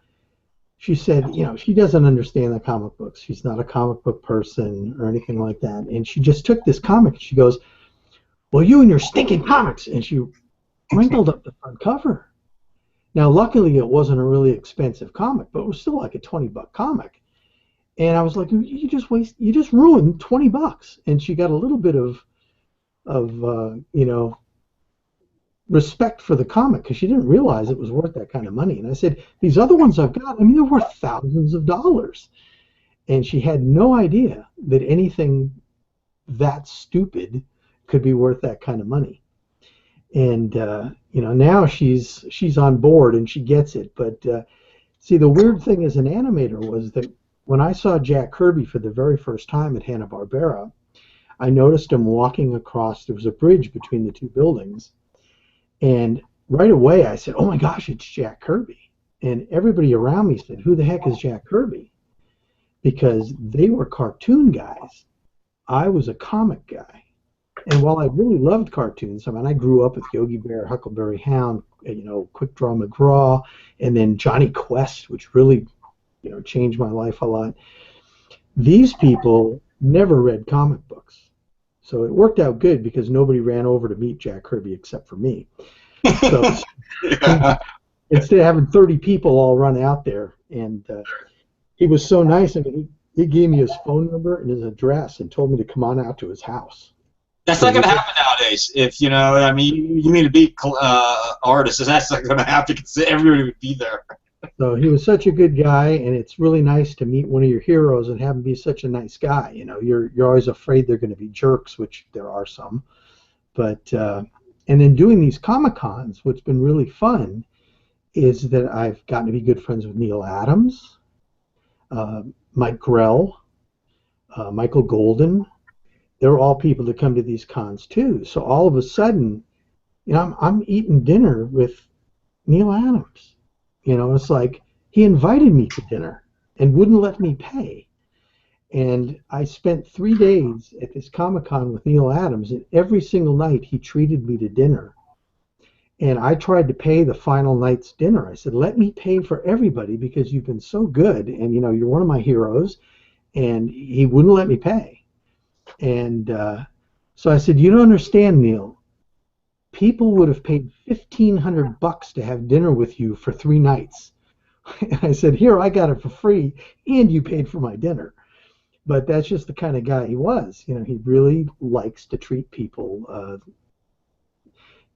she said, you know, she doesn't understand the comic books. She's not a comic book person or anything like that. And she just took this comic and she goes, "Well, you and your stinking comics," and she wrinkled up the front cover. Now, luckily, it wasn't a really expensive comic, but it was still like a $20 comic. And I was like, you just ruined $20. And she got a little bit of you know, respect for the comic, because she didn't realize it was worth that kind of money. And I said, these other ones I've got, I mean, they're worth thousands of dollars. And she had no idea that anything that stupid could be worth that kind of money. And you know, now she's on board and she gets it. But see, the weird thing as an animator was that when I saw Jack Kirby for the very first time at Hanna-Barbera, I noticed him walking across. There was a bridge between the two buildings, and right away I said, "Oh my gosh, it's Jack Kirby!" And everybody around me said, "Who the heck is Jack Kirby?" Because they were cartoon guys. I was a comic guy. And while I really loved cartoons, I mean, I grew up with Yogi Bear, Huckleberry Hound, you know, Quick Draw McGraw, and then Johnny Quest, which really, you know, changed my life a lot. These people never read comic books. So it worked out good because nobody ran over to meet Jack Kirby except for me. So instead of having 30 people all run out there, and he was so nice. I mean, he gave me his phone number and his address and told me to come on out to his house. That's not going to happen nowadays. If, you know, I mean, you need to be artists, and that's not going to happen because everybody would be there. So he was such a good guy, and it's really nice to meet one of your heroes and have him be such a nice guy. You know, you're always afraid they're going to be jerks, which there are some. But and then doing these Comic-Cons, what's been really fun is that I've gotten to be good friends with Neil Adams, Mike Grell, Michael Golden. They're all people that come to these cons too. So all of a sudden, you know, I'm eating dinner with Neil Adams. You know, it's like he invited me to dinner and wouldn't let me pay. And I spent 3 days at this Comic-Con with Neil Adams, and every single night he treated me to dinner. And I tried to pay the final night's dinner. I said, "Let me pay for everybody because you've been so good, and you know, you're one of my heroes." And he wouldn't let me pay. And so I said, "You don't understand, Neil. People would have paid $1,500 to have dinner with you for 3 nights." And I said, "Here, I got it for free, and you paid for my dinner." But that's just the kind of guy he was. You know, he really likes to treat people.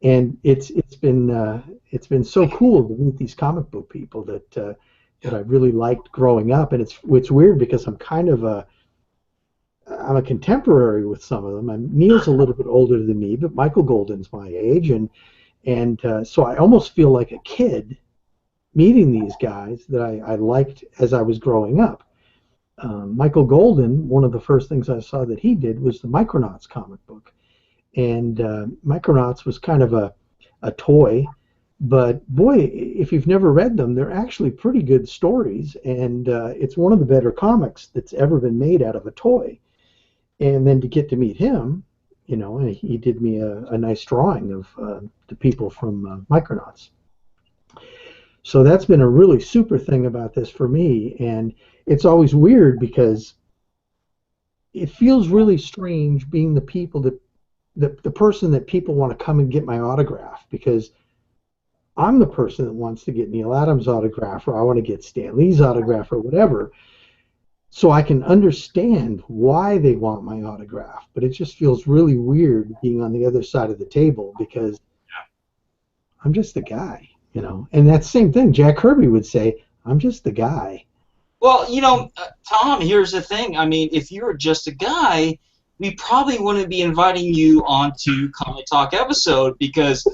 And it's been so cool to meet these comic book people that I really liked growing up. And it's weird because I'm a contemporary with some of them. Neil's a little bit older than me, but Michael Golden's my age, and so I almost feel like a kid meeting these guys that I liked as I was growing up. Michael Golden, one of the first things I saw that he did was the Micronauts comic book, and Micronauts was kind of a toy, but boy, if you've never read them, they're actually pretty good stories, and it's one of the better comics that's ever been made out of a toy. And then to get to meet him, you know, he did me a nice drawing of the people from Micronauts. So that's been a really super thing about this for me, and it's always weird because it feels really strange being the people that the person that people want to come and get my autograph, because I'm the person that wants to get Neil Adams' autograph, or I want to get Stan Lee's autograph, or whatever. So I can understand why they want my autograph, but it just feels really weird being on the other side of the table because I'm just the guy, you know. And that same thing Jack Kirby would say, "I'm just the guy." Well, you know, Tom, here's the thing. I mean, if you're just a guy, we probably wouldn't be inviting you onto Comic Talk episode because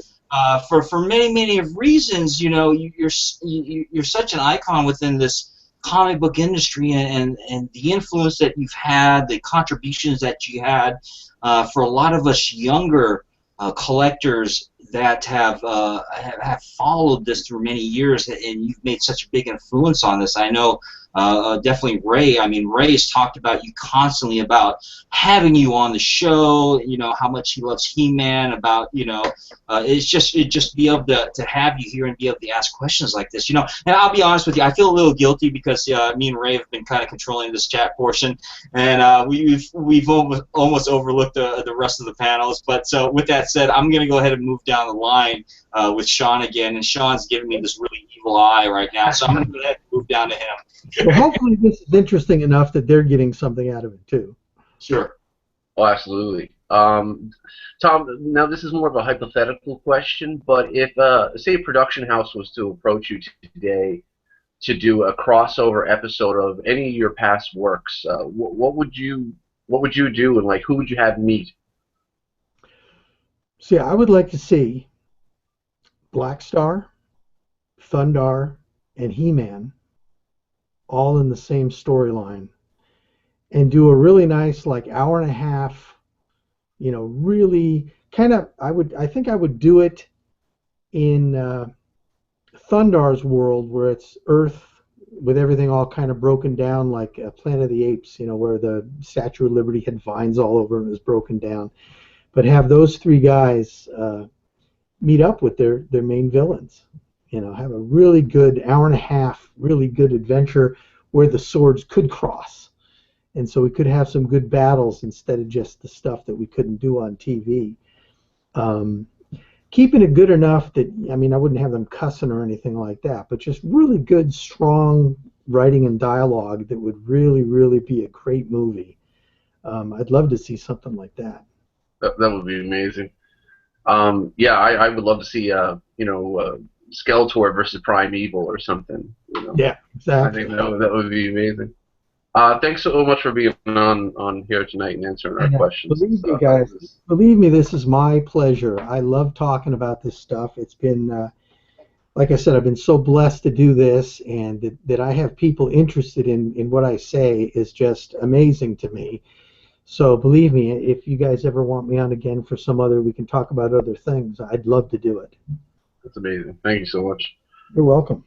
for many of reasons, you know, you're such an icon within this comic book industry and the influence that you've had, the contributions that you had for a lot of us younger collectors that have followed this through many years, and you've made such a big influence on this. I know definitely Ray. I mean, Ray's talked about you constantly about having you on the show. You know how much he loves He-Man. About it just be able to have you here and be able to ask questions like this. You know, and I'll be honest with you, I feel a little guilty because me and Ray have been kind of controlling this chat portion, and we've almost overlooked the rest of the panels. But so with that said, I'm going to go ahead and move down the line with Sean again, and Sean's giving me this really evil eye right now, so I'm going to go ahead and move down to him. Well, hopefully this is interesting enough that they're getting something out of it too. Sure. Oh, absolutely. Tom, now this is more of a hypothetical question, but if, say, a production house was to approach you today to do a crossover episode of any of your past works, what would you do, and like who would you have meet? See, I would like to see Black Star, Thundar, and He-Man all in the same storyline, and do a really nice like hour and a half, you know, really kind of. I think I would do it in Thundar's world, where it's Earth with everything all kind of broken down, like Planet of the Apes, you know, where the Statue of Liberty had vines all over and was broken down. But have those three guys meet up with their main villains. You know, have a really good hour and a half, really good adventure where the swords could cross. And so we could have some good battles instead of just the stuff that we couldn't do on TV. Keeping it good enough that, I mean, I wouldn't have them cussing or anything like that, but just really good, strong writing and dialogue that would really, really be a great movie. I'd love to see something like that. That would be amazing. Yeah, I would love to see, Skeletor versus Primeval or something. You know? Yeah, exactly. I think that would be amazing. Thanks so much for being on here tonight and answering our questions. Believe me, guys. Believe me, this is my pleasure. I love talking about this stuff. It's been, like I said, I've been so blessed to do this, and that I have people interested in what I say is just amazing to me. So believe me, if you guys ever want me on again for some other, we can talk about other things. I'd love to do it. That's amazing. Thank you so much. You're welcome.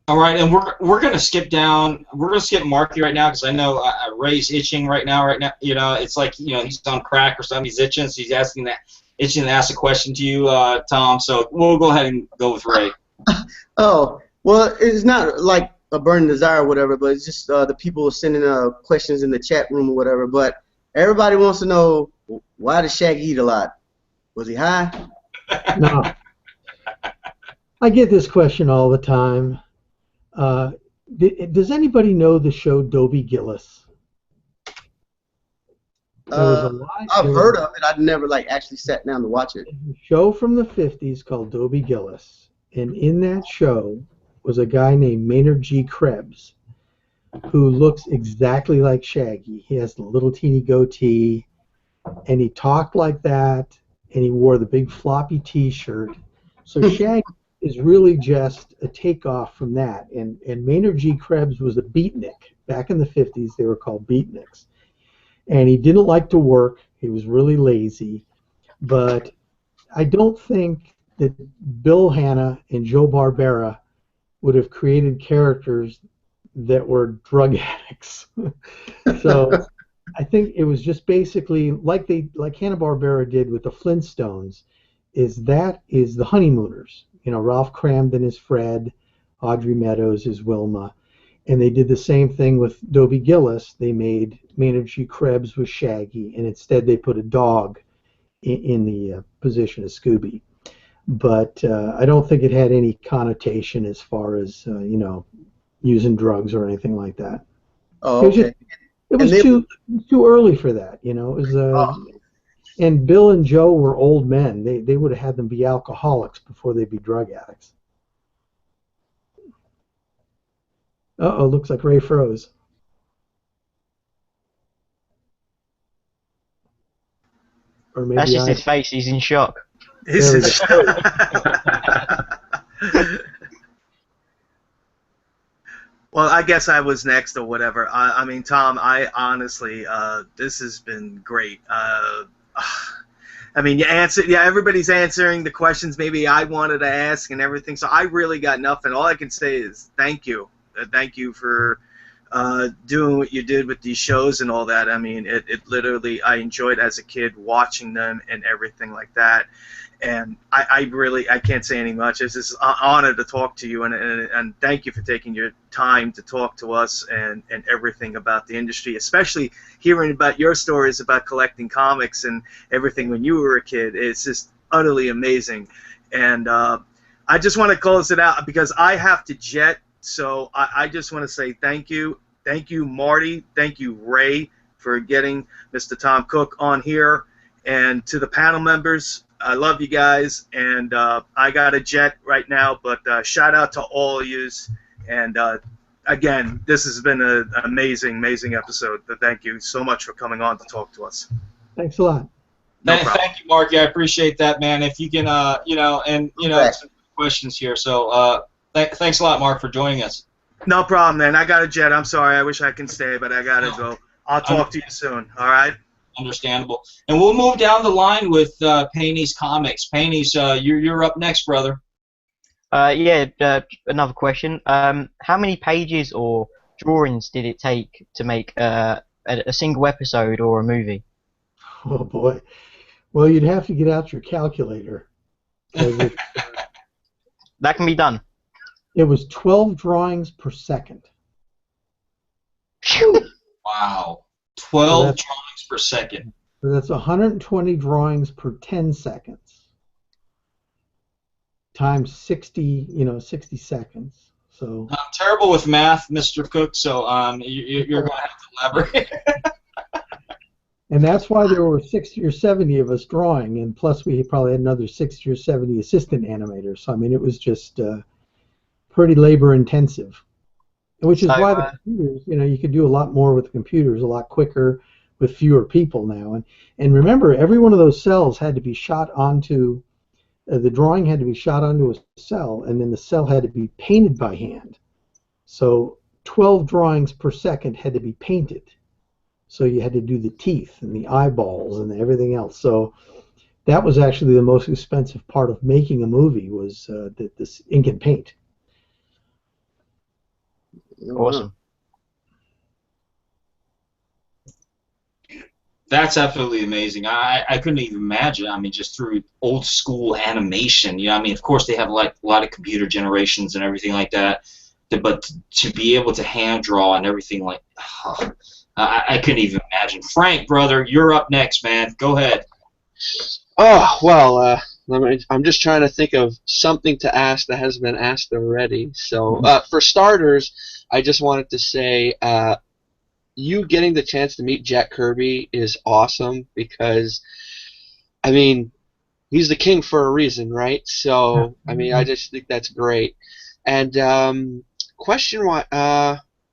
All right, and we're gonna skip down. We're gonna skip Marky right now because I know Ray's itching right now. You know, it's like he's on crack or something. He's itching, so he's itching to ask a question to you, Tom. So we'll go ahead and go with Ray. Oh, well, it's not like a burning desire or whatever, but it's just the people sending questions in the chat room or whatever. But everybody wants to know, why does Shaggy eat a lot? Was he high? No. I get this question all the time. Does anybody know the show Dobie Gillis? I've heard of it. I've never actually sat down to watch it. A show from the 50s called Dobie Gillis, and in that show was a guy named Maynard G. Krebs, who looks exactly like Shaggy. He has the little teeny goatee, and he talked like that, and he wore the big floppy T-shirt. So Shaggy is really just a takeoff from that. And Maynard G. Krebs was a beatnik. Back in the 50s, they were called beatniks. And he didn't like to work. He was really lazy. But I don't think that Bill Hanna and Joe Barbera would have created characters that were drug addicts. So I think it was just basically like Hanna-Barbera did with the Flintstones, is the Honeymooners. You know, Ralph Cramden is Fred, Audrey Meadows is Wilma, and they did the same thing with Dobie Gillis. They made Maynard G. Krebs was Shaggy, and instead they put a dog in the position of Scooby. But I don't think it had any connotation as far as using drugs or anything like that. Oh, okay. It was too early for that. You know, it was. And Bill and Joe were old men. They would have had them be alcoholics before they'd be drug addicts. Uh-oh, looks like Ray froze. Or maybe That's just his face. He's in shock. There we go. Well, I guess I was next or whatever. I mean, Tom, I honestly, this has been great. I mean, everybody's answering the questions maybe I wanted to ask and everything. So I really got nothing. All I can say is thank you. Thank you for doing what you did with these shows and all that. I mean, it literally, I enjoyed as a kid watching them and everything like that. And I can't say any much. It's just an honor to talk to you, and thank you for taking your time to talk to us and everything about the industry, especially hearing about your stories about collecting comics and everything when you were a kid. It's just utterly amazing. And I just want to close it out because I have to jet, so I just want to say thank you. Thank you, Marty. Thank you, Ray, for getting Mr. Tom Cook on here. And to the panel members, I love you guys, and I got a jet right now, but shout out to all of yous, and again, this has been an amazing, amazing episode. Thank you so much for coming on to talk to us. Thanks a lot. Thank you, Marky. I appreciate that, man. If you can, some questions here. So thanks a lot, Mark, for joining us. No problem, man. I got a jet. I'm sorry. I wish I can stay, but I got to go. I'll talk to you soon, all right? Understandable. And we'll move down the line with Payne's Comics. Payne's, you're up next, brother. Another question. How many pages or drawings did it take to make a single episode or a movie? Oh boy. Well, you'd have to get out your calculator. That can be done. It was 12 drawings per second. Phew. Wow. 12 drawings per second. So that's 120 drawings per 10 seconds. Times 60, 60 seconds. So I'm terrible with math, Mr. Cook, so you're going to have to elaborate. And that's why there were 60 or 70 of us drawing, and plus we probably had another 60 or 70 assistant animators. So, I mean, it was just pretty labor-intensive. Which is why the computers, you could do a lot more with the computers, a lot quicker, with fewer people now. And remember, every one of those cells had to be shot onto, the drawing had to be shot onto a cell, and then the cell had to be painted by hand. So 12 drawings per second had to be painted. So you had to do the teeth and the eyeballs and everything else. So that was actually the most expensive part of making a movie, was this ink and paint. Awesome. That's absolutely amazing. I couldn't even imagine. I mean, just through old school animation. I mean, of course they have like a lot of computer generations and everything like that. But to be able to hand draw and everything like, I couldn't even imagine. Frank, brother, you're up next, man. Go ahead. Oh well, I'm just trying to think of something to ask that hasn't been asked already. So for starters, I just wanted to say, you getting the chance to meet Jack Kirby is awesome because, I mean, he's the king for a reason, right? So, I mean, I just think that's great. And question why?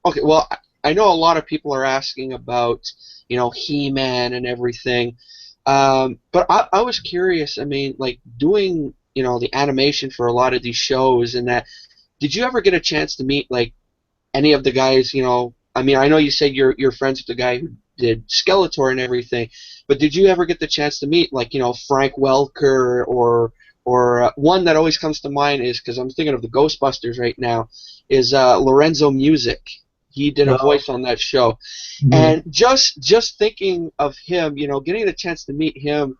Okay, well, I know a lot of people are asking about, He-Man and everything. But I was curious. I mean, like doing, the animation for a lot of these shows and that. Did you ever get a chance to meet like any of the guys? I mean, I know you said you're friends with the guy who did Skeletor and everything, but did you ever get the chance to meet like Frank Welker or one that always comes to mind is, because I'm thinking of the Ghostbusters right now, is Lorenzo Music. He did a voice on that show. Mm-hmm. And just thinking of him, getting the chance to meet him,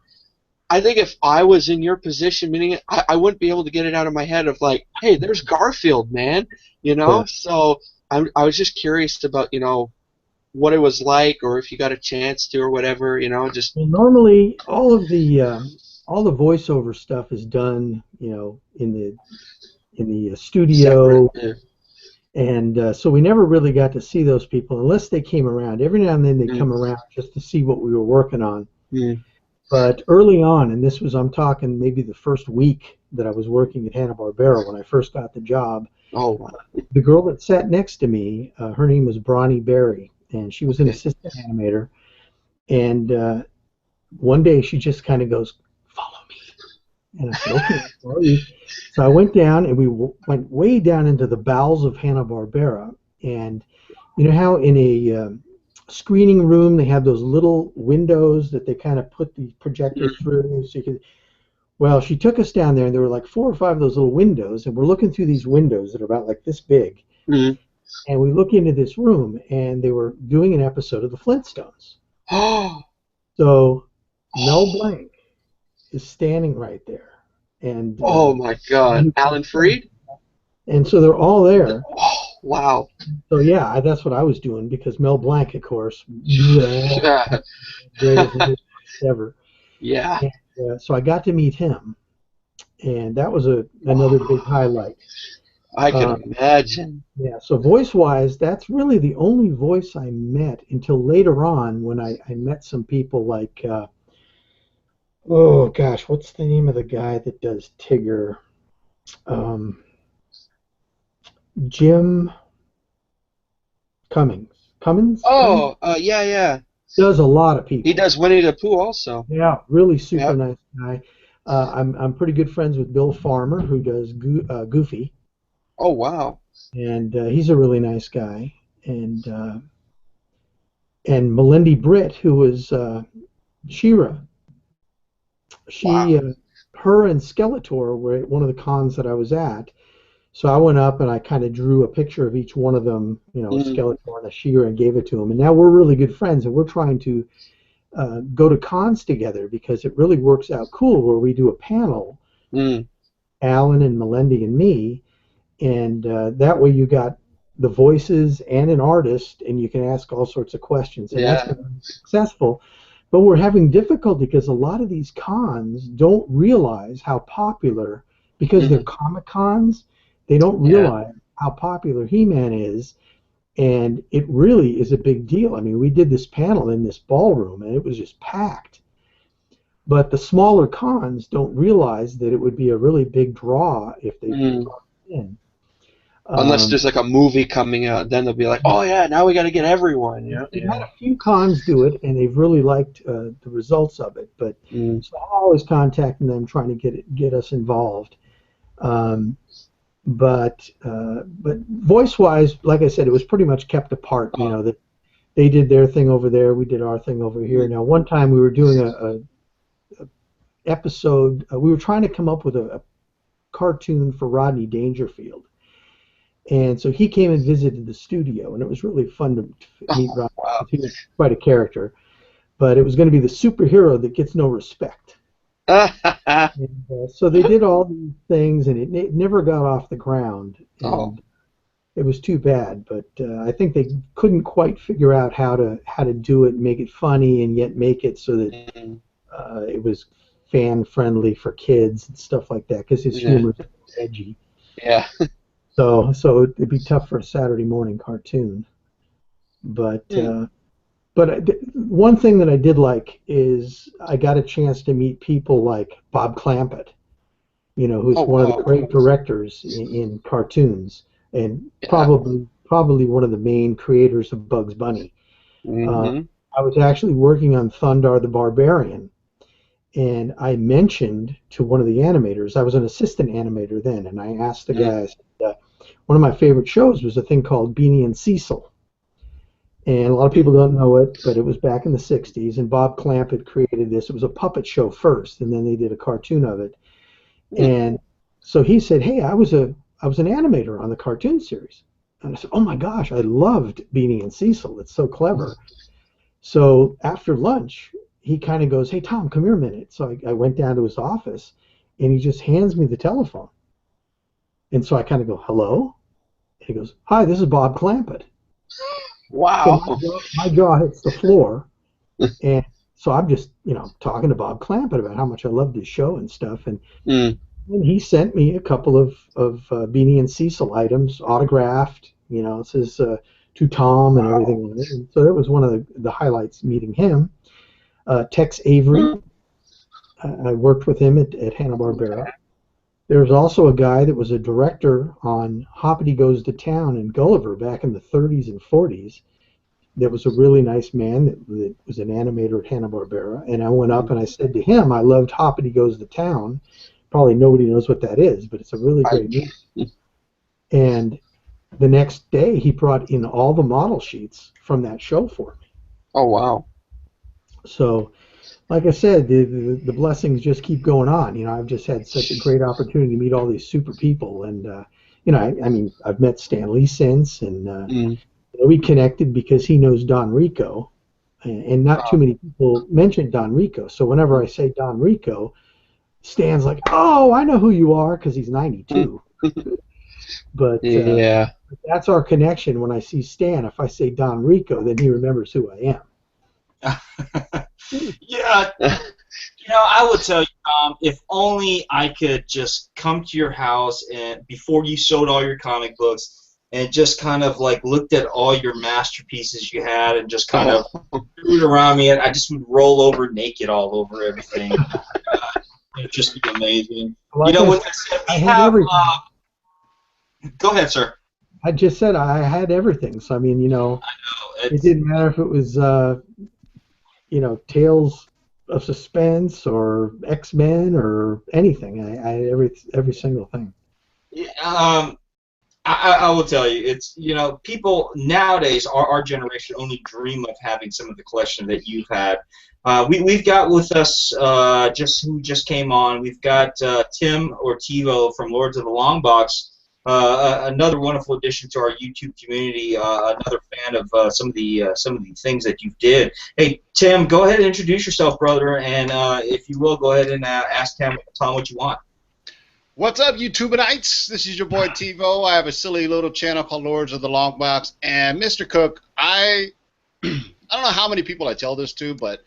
I think if I was in your position meeting it, I wouldn't be able to get it out of my head of like, hey, there's Garfield, man, Yeah. So I was just curious about, what it was like, or if you got a chance to, or whatever, just. Well, normally all the voiceover stuff is done, in the studio. Separate, yeah. And so we never really got to see those people unless they came around. Every now and then they'd come around just to see what we were working on. Mm. But early on, and I'm talking maybe the first week that I was working at Hanna-Barbera when I first got the job, Oh, wow. The girl that sat next to me, her name was Bronnie Berry, and she was an assistant animator. And one day she just kind of goes, "Follow me." And I said, "Okay, I'll follow you." So I went down, and we went way down into the bowels of Hanna-Barbera. And you know how in a screening room they have those little windows that they kind of put the projector through, so you can. Well, she took us down there, and there were like 4 or 5 of those little windows, and we're looking through these windows that are about like this big. Mm-hmm. And we look into this room, and they were doing an episode of the Flintstones. So Mel Blanc is standing right there, and Oh my God, Alan Freed? And so they're all there. Oh, wow. So yeah, that's what I was doing because Mel Blanc, of course, greatest ever. Yeah. And, so I got to meet him, and that was another big highlight. I can imagine. Yeah, so voice-wise, that's really the only voice I met until later on when I met some people like, oh gosh, what's the name of the guy that does Tigger? Jim Cummings. Oh, yeah. Does a lot of people. He does Winnie the Pooh also. Yeah, really super nice guy. I'm pretty good friends with Bill Farmer, who does Goofy. Oh, wow. And he's a really nice guy. And Melindy Britt, who was She-Ra. Her and Skeletor were at one of the cons that I was at. So I went up and I kind of drew a picture of each one of them, you know, Skeletor and a She-Ra, and gave it to them. And now we're really good friends, and we're trying to go to cons together because it really works out cool where we do a panel, Alan and Melindy and me, and that way you got the voices and an artist, and you can ask all sorts of questions. And that's been really successful. But we're having difficulty because a lot of these cons don't realize how popular, because they're Comic Cons, they don't realize how popular He-Man is, and it really is a big deal. I mean, we did this panel in this ballroom, and it was just packed. But the smaller cons don't realize that it would be a really big draw if they brought it in. Unless there's like a movie coming out, then they'll be like, oh yeah, now we got to get everyone. We've had a few cons do it, and they've really liked the results of it. But so I'm always contacting them, trying to get us involved. But voice-wise, like I said, it was pretty much kept apart. You know, that they did their thing over there, we did our thing over here. Now, one time we were doing a episode. We were trying to come up with a cartoon for Rodney Dangerfield. And so he came and visited the studio, and it was really fun to meet Rodney. Wow. He was quite a character. But it was going to be the superhero that gets no respect. And, so they did all these things, and it never got off the ground. And it was too bad. But I think they couldn't quite figure out how to do it, make it funny, and yet make it so that it was fan-friendly for kids and stuff like that, because his humor is edgy. Yeah. So it'd be tough for a Saturday morning cartoon. But one thing that I did like is I got a chance to meet people like Bob Clampett, you know, who's one of the great directors in cartoons, and probably one of the main creators of Bugs Bunny. I was actually working on Thundar the Barbarian, and I mentioned to one of the animators, I was an assistant animator then, and I asked the guys, one of my favorite shows was a thing called Beanie and Cecil. And a lot of people don't know it, but it was back in the 60s, and Bob Clampett created this. It was a puppet show first, and then they did a cartoon of it. And so he said, hey, I was an animator on the cartoon series. And I said, oh my gosh, I loved Beanie and Cecil. It's so clever. So after lunch, he kind of goes, hey, Tom, come here a minute. So I went down to his office, and he just hands me the telephone. And so I kind of go, hello? He goes, hi, this is Bob Clampett. Wow. So my jaw hits the floor, and so I'm just, talking to Bob Clampett about how much I loved his show and stuff, and he sent me a couple of Beanie and Cecil items, autographed, it says to Tom and everything on it. And so that was one of the highlights, meeting him. Tex Avery, I worked with him at Hanna-Barbera. There's also a guy that was a director on Hoppity Goes to Town and Gulliver back in the 30s and 40s. That was a really nice man that was an animator at Hanna-Barbera. And I went up and I said to him, I loved Hoppity Goes to Town. Probably nobody knows what that is, but it's a really great movie. And the next day, he brought in all the model sheets from that show for me. Oh, wow. So, like I said, the blessings just keep going on. You know, I've just had such a great opportunity to meet all these super people. And, you know, I mean, I've met Stan Lee since, and we connected because he knows Don Rico. And not too many people mention Don Rico. So whenever I say Don Rico, Stan's like, oh, I know who you are, because he's 92. But yeah, that's our connection. When I see Stan, if I say Don Rico, then he remembers who I am. Yeah, you know, I would tell you, if only I could just come to your house and before you sold all your comic books and just kind of like looked at all your masterpieces you had and just kind of threw it around me, and I just would roll over naked all over everything. It'd just be amazing. Like you know, with said, that said, I we had have. everything. Go ahead, sir. I just said I had everything. So I mean, you know, it didn't matter if it was, you know, Tales of Suspense or X-Men or anything. I had every single thing. I will tell you, it's, you know, people nowadays, our generation, only dream of having some of the collection that you've had. We've got with us who just came on. We've got Tim or Tivo from Lords of the Long Box, another wonderful addition to our YouTube community. Another fan of some of the things that you did. Hey, Tim, go ahead and introduce yourself, brother, and if you will, go ahead and ask Tom what you want. What's up, YouTubeites? This is your boy TiVo. I have a silly little channel called Lords of the Long Box. And Mr. Cook, I don't know how many people I tell this to, but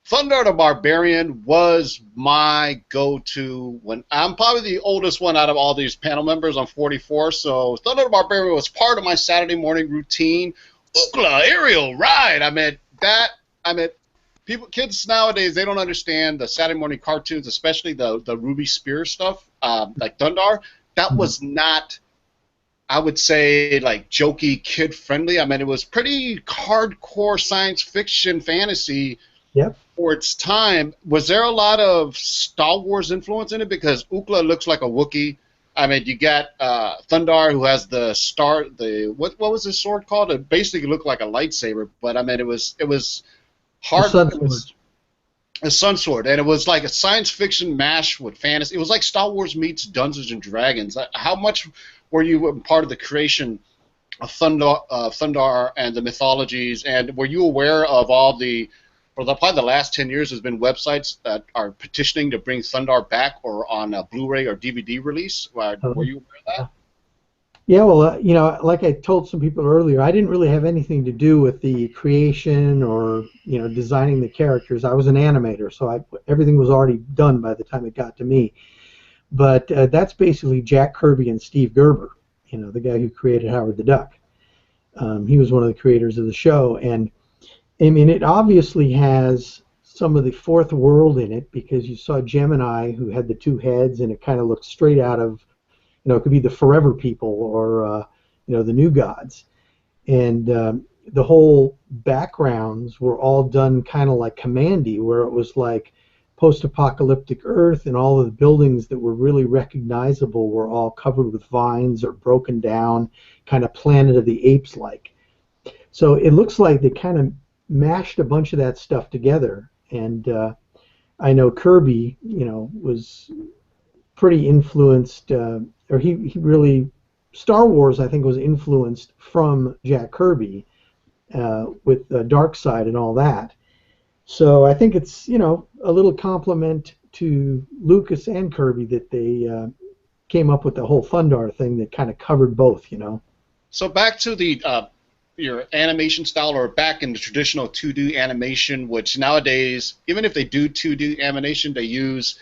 Thundar the Barbarian was my go-to when I'm probably the oldest one out of all these panel members. I'm 44, so Thundar the Barbarian was part of my Saturday morning routine. Ookla, aerial ride. Kids nowadays, they don't understand the Saturday morning cartoons, especially the Ruby Spears stuff, like Thundar. That was not, I would say, like jokey, kid-friendly. I mean, it was pretty hardcore science fiction fantasy for its time. Was there a lot of Star Wars influence in it? Because Ookla looks like a Wookiee. I mean, you got Thundar, who has the star. What was his sword called? It basically looked like a lightsaber, but I mean, it was hard. A sun sword, and it was like a science fiction mash with fantasy. It was like Star Wars meets Dungeons and Dragons. How much were you part of the creation of Thundar and the mythologies? And were you aware of all the, probably the last 10 years, there's been websites that are petitioning to bring Thundar back or on a Blu-ray or DVD release? Were you aware of that? Yeah, well, you know, like I told some people earlier, I didn't really have anything to do with the creation or, you know, designing the characters. I was an animator, so everything was already done by the time it got to me. But that's basically Jack Kirby and Steve Gerber, you know, the guy who created Howard the Duck. He was one of the creators of the show, and I mean, it obviously has some of the Fourth World in it because you saw Gemini, who had the two heads, and it kind of looked straight out of, you know, it could be the Forever People or, you know, the New Gods. And the whole backgrounds were all done kind of like Commandy, where it was like post-apocalyptic Earth, and all of the buildings that were really recognizable were all covered with vines or broken down, kind of Planet of the Apes-like. So it looks like they kind of mashed a bunch of that stuff together. And I know Kirby, you know, was pretty influenced, or he really, Star Wars, I think, was influenced from Jack Kirby with Dark Side and all that. So I think it's, you know, a little compliment to Lucas and Kirby that they came up with the whole Thundar thing that kind of covered both, you know. So back to the your animation style, or back in the traditional 2D animation, which nowadays, even if they do 2D animation, they use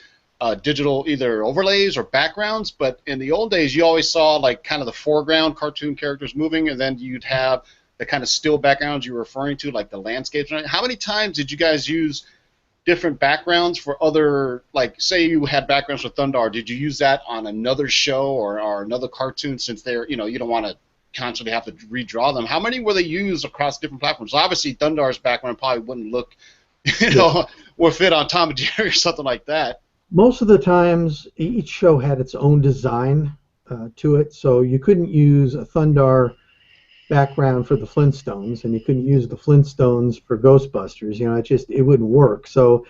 digital either overlays or backgrounds. But in the old days, you always saw like kind of the foreground cartoon characters moving, and then you'd have the kind of still backgrounds you were referring to, like the landscapes. How many times did you guys use different backgrounds for other, like, say you had backgrounds for Thundar, did you use that on another show or another cartoon, since they're, you know, you don't want to constantly have to redraw them? How many were they used across different platforms? Obviously, Thundar's background probably wouldn't look, you know, or fit on Tom and Jerry or something like that. Most of the times, each show had its own design to it, so you couldn't use a Thundar background for the Flintstones, and you couldn't use the Flintstones for Ghostbusters. You know, it wouldn't work. So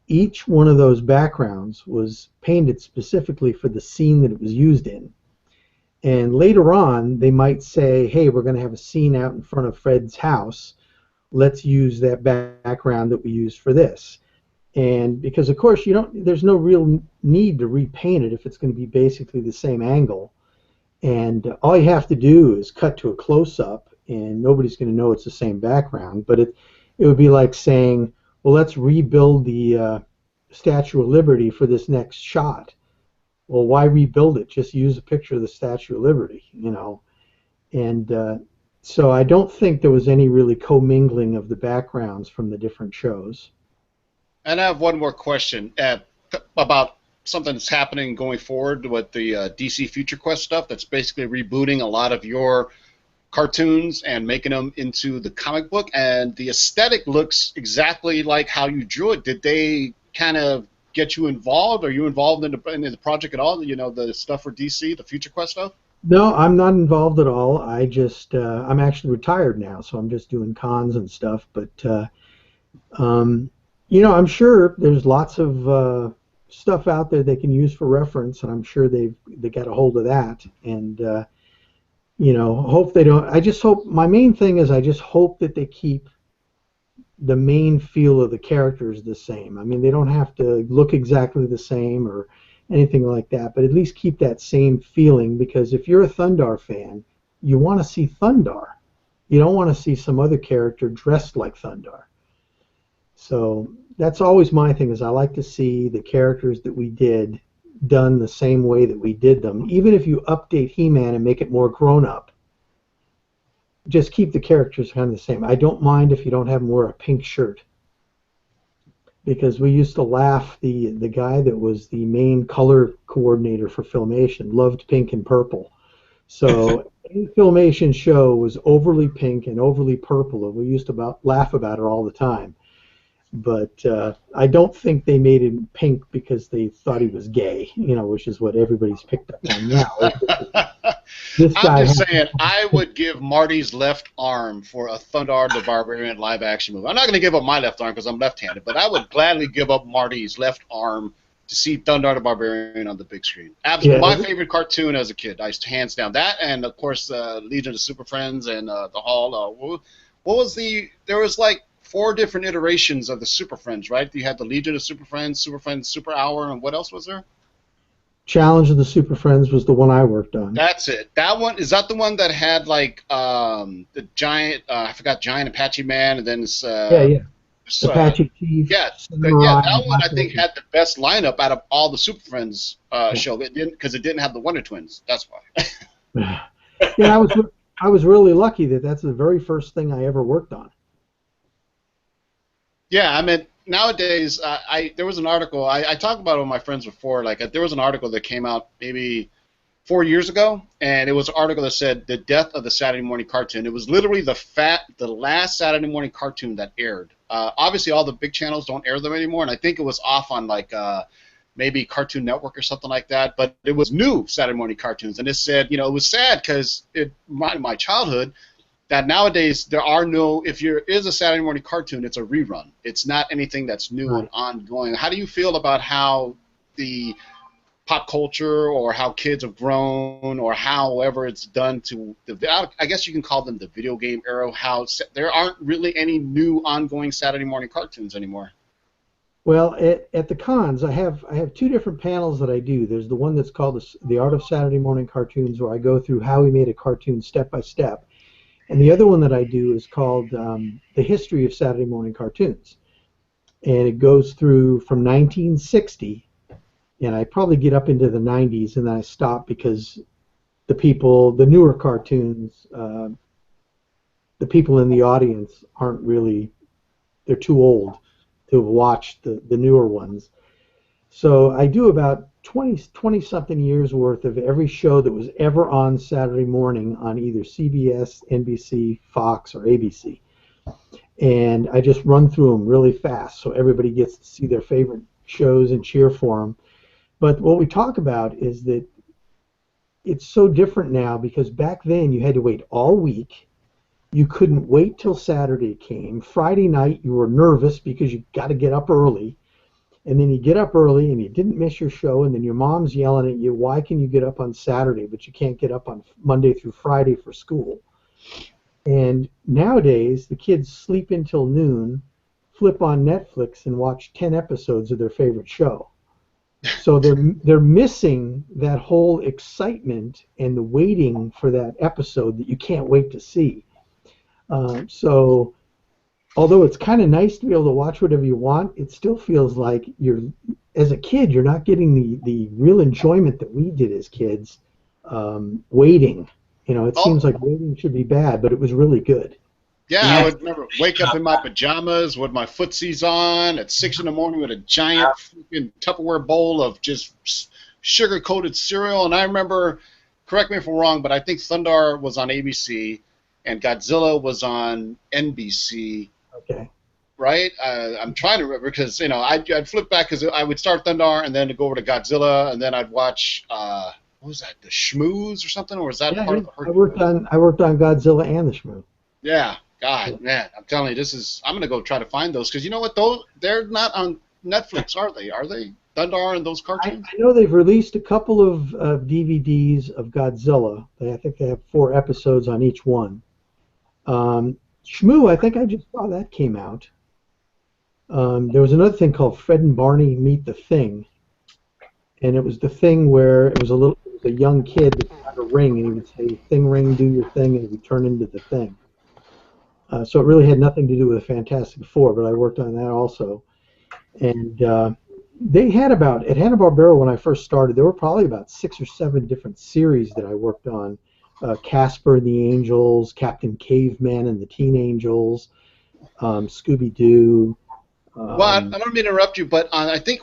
each one of those backgrounds was painted specifically for the scene that it was used in. And later on, they might say, hey, we're going to have a scene out in front of Fred's house. Let's use that background that we used for this. And because, of course, there's no real need to repaint it if it's going to be basically the same angle. And all you have to do is cut to a close-up, and nobody's going to know it's the same background. But it would be like saying, well, let's rebuild the Statue of Liberty for this next shot. Well, why rebuild it? Just use a picture of the Statue of Liberty, you know. And so I don't think there was any really commingling of the backgrounds from the different shows. And I have one more question about something that's happening going forward with the DC Future Quest stuff, that's basically rebooting a lot of your cartoons and making them into the comic book, and the aesthetic looks exactly like how you drew it. Did they kind of get you involved? Are you involved in the project at all? You know, the stuff for DC, the Future Quest stuff? No, I'm not involved at all. I just, I'm actually retired now, so I'm just doing cons and stuff. But, you know, I'm sure there's lots of stuff out there they can use for reference, and I'm sure they got a hold of that. And, you know, hope they don't. I just hope, my main thing is I just hope that they keep the main feel of the characters the same. I mean, they don't have to look exactly the same or anything like that, but at least keep that same feeling, because if you're a Thundar fan, you want to see Thundar. You don't want to see some other character dressed like Thundar. So that's always my thing, is I like to see the characters that we did done the same way that we did them. Even if you update He-Man and make it more grown-up, just keep the characters kind of the same. I don't mind if you don't have them wear a pink shirt, because we used to laugh, the guy that was the main color coordinator for Filmation loved pink and purple. So any Filmation show was overly pink and overly purple, and we used to laugh about it all the time. But I don't think they made him pink because they thought he was gay, you know, which is what everybody's picked up on now. I'm just saying, I would give Marty's left arm for a Thundar the Barbarian live-action movie. I'm not going to give up my left arm because I'm left-handed, but I would gladly give up Marty's left arm to see Thundar the Barbarian on the big screen. Absolutely, my favorite cartoon as a kid. Hands down that, and of course, Legion of Super Friends and the Hall. What was there was like 4 different iterations of the Super Friends, right? You had the Legion of Super Friends, Super Hour, and what else was there? Challenge of the Super Friends was the one I worked on. That's it. That one, is that the one that had like the giant? I forgot, giant Apache Man, and then this. Yeah. Apache Chief. Yeah, that one I think had the best lineup out of all the Super Friends show. It didn't, because it didn't have the Wonder Twins. That's why. Yeah, I was really lucky that that's the very first thing I ever worked on. Yeah, I mean, nowadays, there was an article, I talked about it with my friends before, like, there was an article that came out maybe 4 years ago, and it was an article that said the death of the Saturday morning cartoon. It was literally the last Saturday morning cartoon that aired. Obviously, all the big channels don't air them anymore, and I think it was off on, like, maybe Cartoon Network or something like that, but it was new Saturday morning cartoons, and it said, you know, it was sad because my childhood, that nowadays there are no, if there is a Saturday morning cartoon, it's a rerun. It's not anything that's new and ongoing. How do you feel about how the pop culture, or how kids have grown, or however it's done to, I guess you can call them the video game era, how there aren't really any new ongoing Saturday morning cartoons anymore? Well, at the cons, I have 2 different panels that I do. There's the one that's called the Art of Saturday Morning Cartoons, where I go through how we made a cartoon step by step. And the other one that I do is called The History of Saturday Morning Cartoons. And it goes through from 1960, and I probably get up into the 90s, and then I stop because the newer cartoons, the people in the audience aren't really, they're too old. to watch the newer ones. So I do about 20 something years worth of every show that was ever on Saturday morning on either CBS, NBC, Fox, or ABC. And I just run through them really fast so everybody gets to see their favorite shows and cheer for them. But what we talk about is that it's so different now because back then you had to wait all week. You couldn't wait till Saturday came. Friday night you were nervous because you got to get up early. And then you get up early and you didn't miss your show, and then your mom's yelling at you, why can you get up on Saturday but you can't get up on Monday through Friday for school? And nowadays the kids sleep until noon, flip on Netflix and watch 10 episodes of their favorite show. So they're missing that whole excitement and the waiting for that episode that you can't wait to see. So although it's kind of nice to be able to watch whatever you want, it still feels like as a kid, you're not getting the real enjoyment that we did as kids waiting. It seems like waiting should be bad, but it was really good. Yeah, I would remember wake up in my pajamas with my footsies on at 6 in the morning with a giant freaking Tupperware bowl of just sugar-coated cereal. And I remember, correct me if I'm wrong, but I think Thundar was on ABC and Godzilla was on NBC. Okay. Right? I'm trying to remember because, I'd flip back because I would start Thundar and then go over to Godzilla and then I'd watch, what was that, the Schmooze or something? Or was that part of the I worked on Godzilla and the Shmoo. Yeah. God, man, I'm telling you, I'm going to go try to find those because you know what? They're not on Netflix, are they? Are they? Thundar and those cartoons? I know they've released a couple of DVDs of Godzilla. I think they have 4 episodes on each one. Shmoo, I think I just saw that came out. There was another thing called Fred and Barney Meet the Thing, and it was the thing where it was a young kid that had a ring, and he would say, "Thing ring, do your thing," and he would turn into the thing. So it really had nothing to do with the Fantastic Four, but I worked on that also. And they had at Hanna-Barbera when I first started, there were probably about 6 or 7 different series that I worked on. Casper and the Angels, Captain Caveman and the Teen Angels, Scooby Do. Well, I don't mean to interrupt you, but I think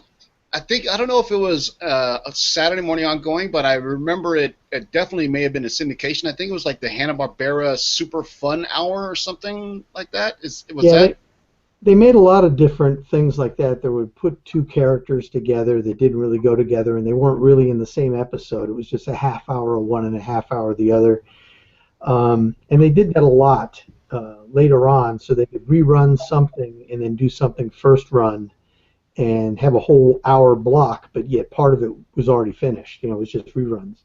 I don't know if it was a Saturday morning ongoing, but I remember it definitely may have been a syndication. I think it was like the Hanna-Barbera Super Fun Hour or something like that. They made a lot of different things like that. They would put 2 characters together that didn't really go together, and they weren't really in the same episode. It was just a half hour one and a half hour the other. And they did that a lot later on, so they could rerun something and then do something first run and have a whole hour block, but yet part of it was already finished. It was just reruns.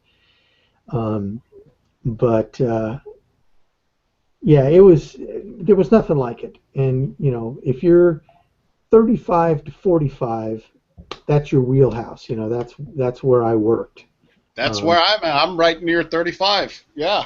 Yeah, there was nothing like it. And, if you're 35 to 45, that's your wheelhouse. That's where I worked. That's where I'm at. I'm right near 35. Yeah.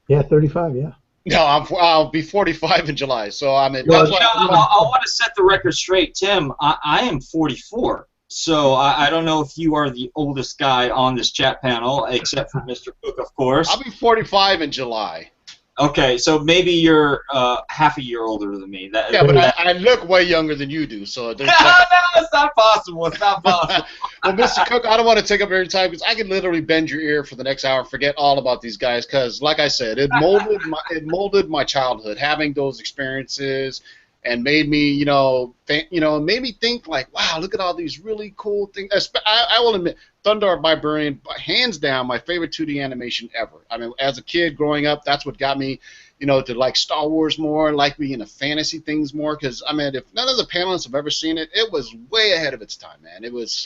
Yeah, 35, yeah. No, I'll be 45 in July, so I want to set the record straight, Tim. I am 44, so I don't know if you are the oldest guy on this chat panel, except for Mr. Cook, of course. I'll be 45 in July. Okay, so maybe you're half a year older than me. But I look way younger than you do, so there's no, it's not possible. It's not possible. Well, Mr. Cook, I don't want to take up your time because I can literally bend your ear for the next hour and forget all about these guys because, like I said, it molded my childhood, having those experiences, and made me, made me think like, wow, look at all these really cool things. I will admit, Thundar the Barbarian, hands down, my favorite 2D animation ever. I mean, as a kid growing up, that's what got me, to like Star Wars more, like being into fantasy things more. Because I mean, if none of the panelists have ever seen it, it was way ahead of its time, man. It was.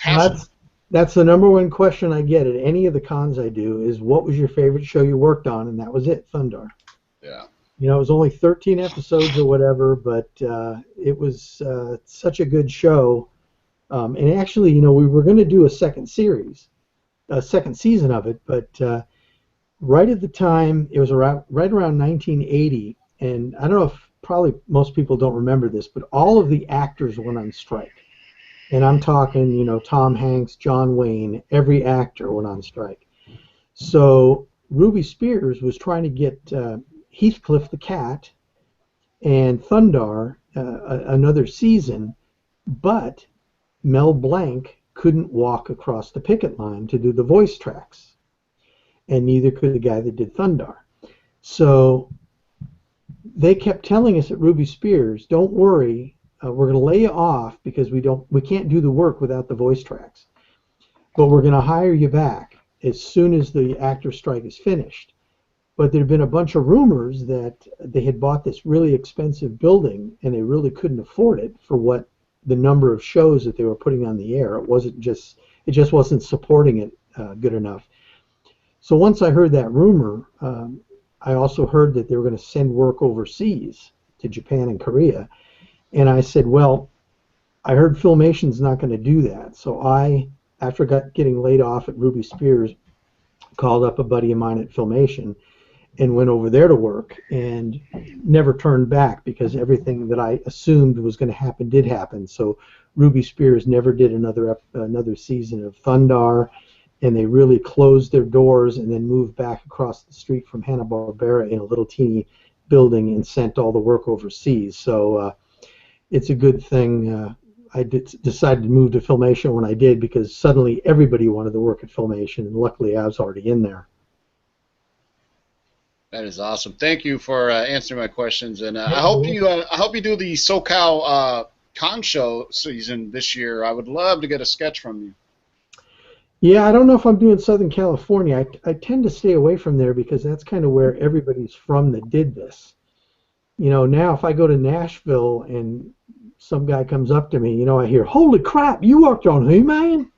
That's the number one question I get at any of the cons I do is, what was your favorite show you worked on? And that was it, Thundar. Yeah. It was only 13 episodes or whatever, but it was such a good show. And actually, we were going to do a second season of it, but right at the time, it was right around 1980, and I don't know if probably most people don't remember this, but all of the actors went on strike. And I'm talking, Tom Hanks, John Wayne, every actor went on strike. So Ruby Spears was trying to get Heathcliff the Cat and Thundar another season but Mel Blanc couldn't walk across the picket line to do the voice tracks, and neither could the guy that did Thundar. So they kept telling us at Ruby Spears, "Don't worry, we're going to lay you off because we can't do the work without the voice tracks, but we're going to hire you back as soon as the actor strike is finished." But there had been a bunch of rumors that they had bought this really expensive building and they really couldn't afford it for what the number of shows that they were putting on the air. It just wasn't supporting it good enough. So once I heard that rumor, I also heard that they were going to send work overseas to Japan and Korea. And I said, well, I heard Filmation's not going to do that. So I, after getting laid off at Ruby Spears, called up a buddy of mine at Filmation and went over there to work and never turned back because everything that I assumed was going to happen did happen. So Ruby Spears never did another season of Thundar, and they really closed their doors and then moved back across the street from Hanna-Barbera in a little teeny building and sent all the work overseas. So it's a good thing I decided to move to Filmation when I did, because suddenly everybody wanted to work at Filmation, and luckily I was already in there. That is awesome. Thank you for answering my questions, and I hope you do the SoCal Con Show season this year. I would love to get a sketch from you. Yeah, I don't know if I'm doing Southern California. I tend to stay away from there because that's kind of where everybody's from that did this. You know, now if I go to Nashville and some guy comes up to me, you know, I hear, "Holy crap, you worked on He-Man?"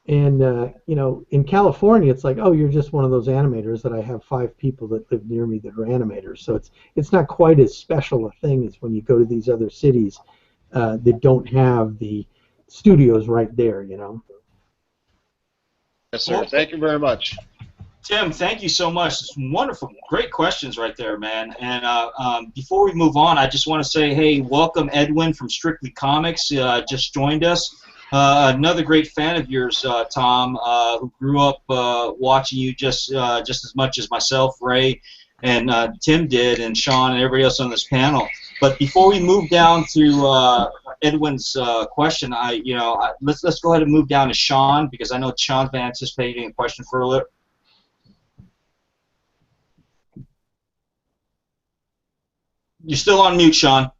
And, you know, in California, it's like, oh, you're just one of those animators that I have 5 people that live near me that are animators. So it's not quite as special a thing as when you go to these other cities that don't have the studios right there, you know. Yes, sir. Thank you very much. Tim, thank you so much. It's wonderful, great questions right there, man. And before we move on, I just want to say, hey, welcome Edwin from Strictly Comics. Just joined us. Another great fan of yours, Tom, who grew up watching you just as much as myself, Ray, and Tim did, and Sean, and everybody else on this panel. But before we move down to Edwin's question, let's go ahead and move down to Sean, because I know Sean's been anticipating a question for a little. You're still on mute, Sean.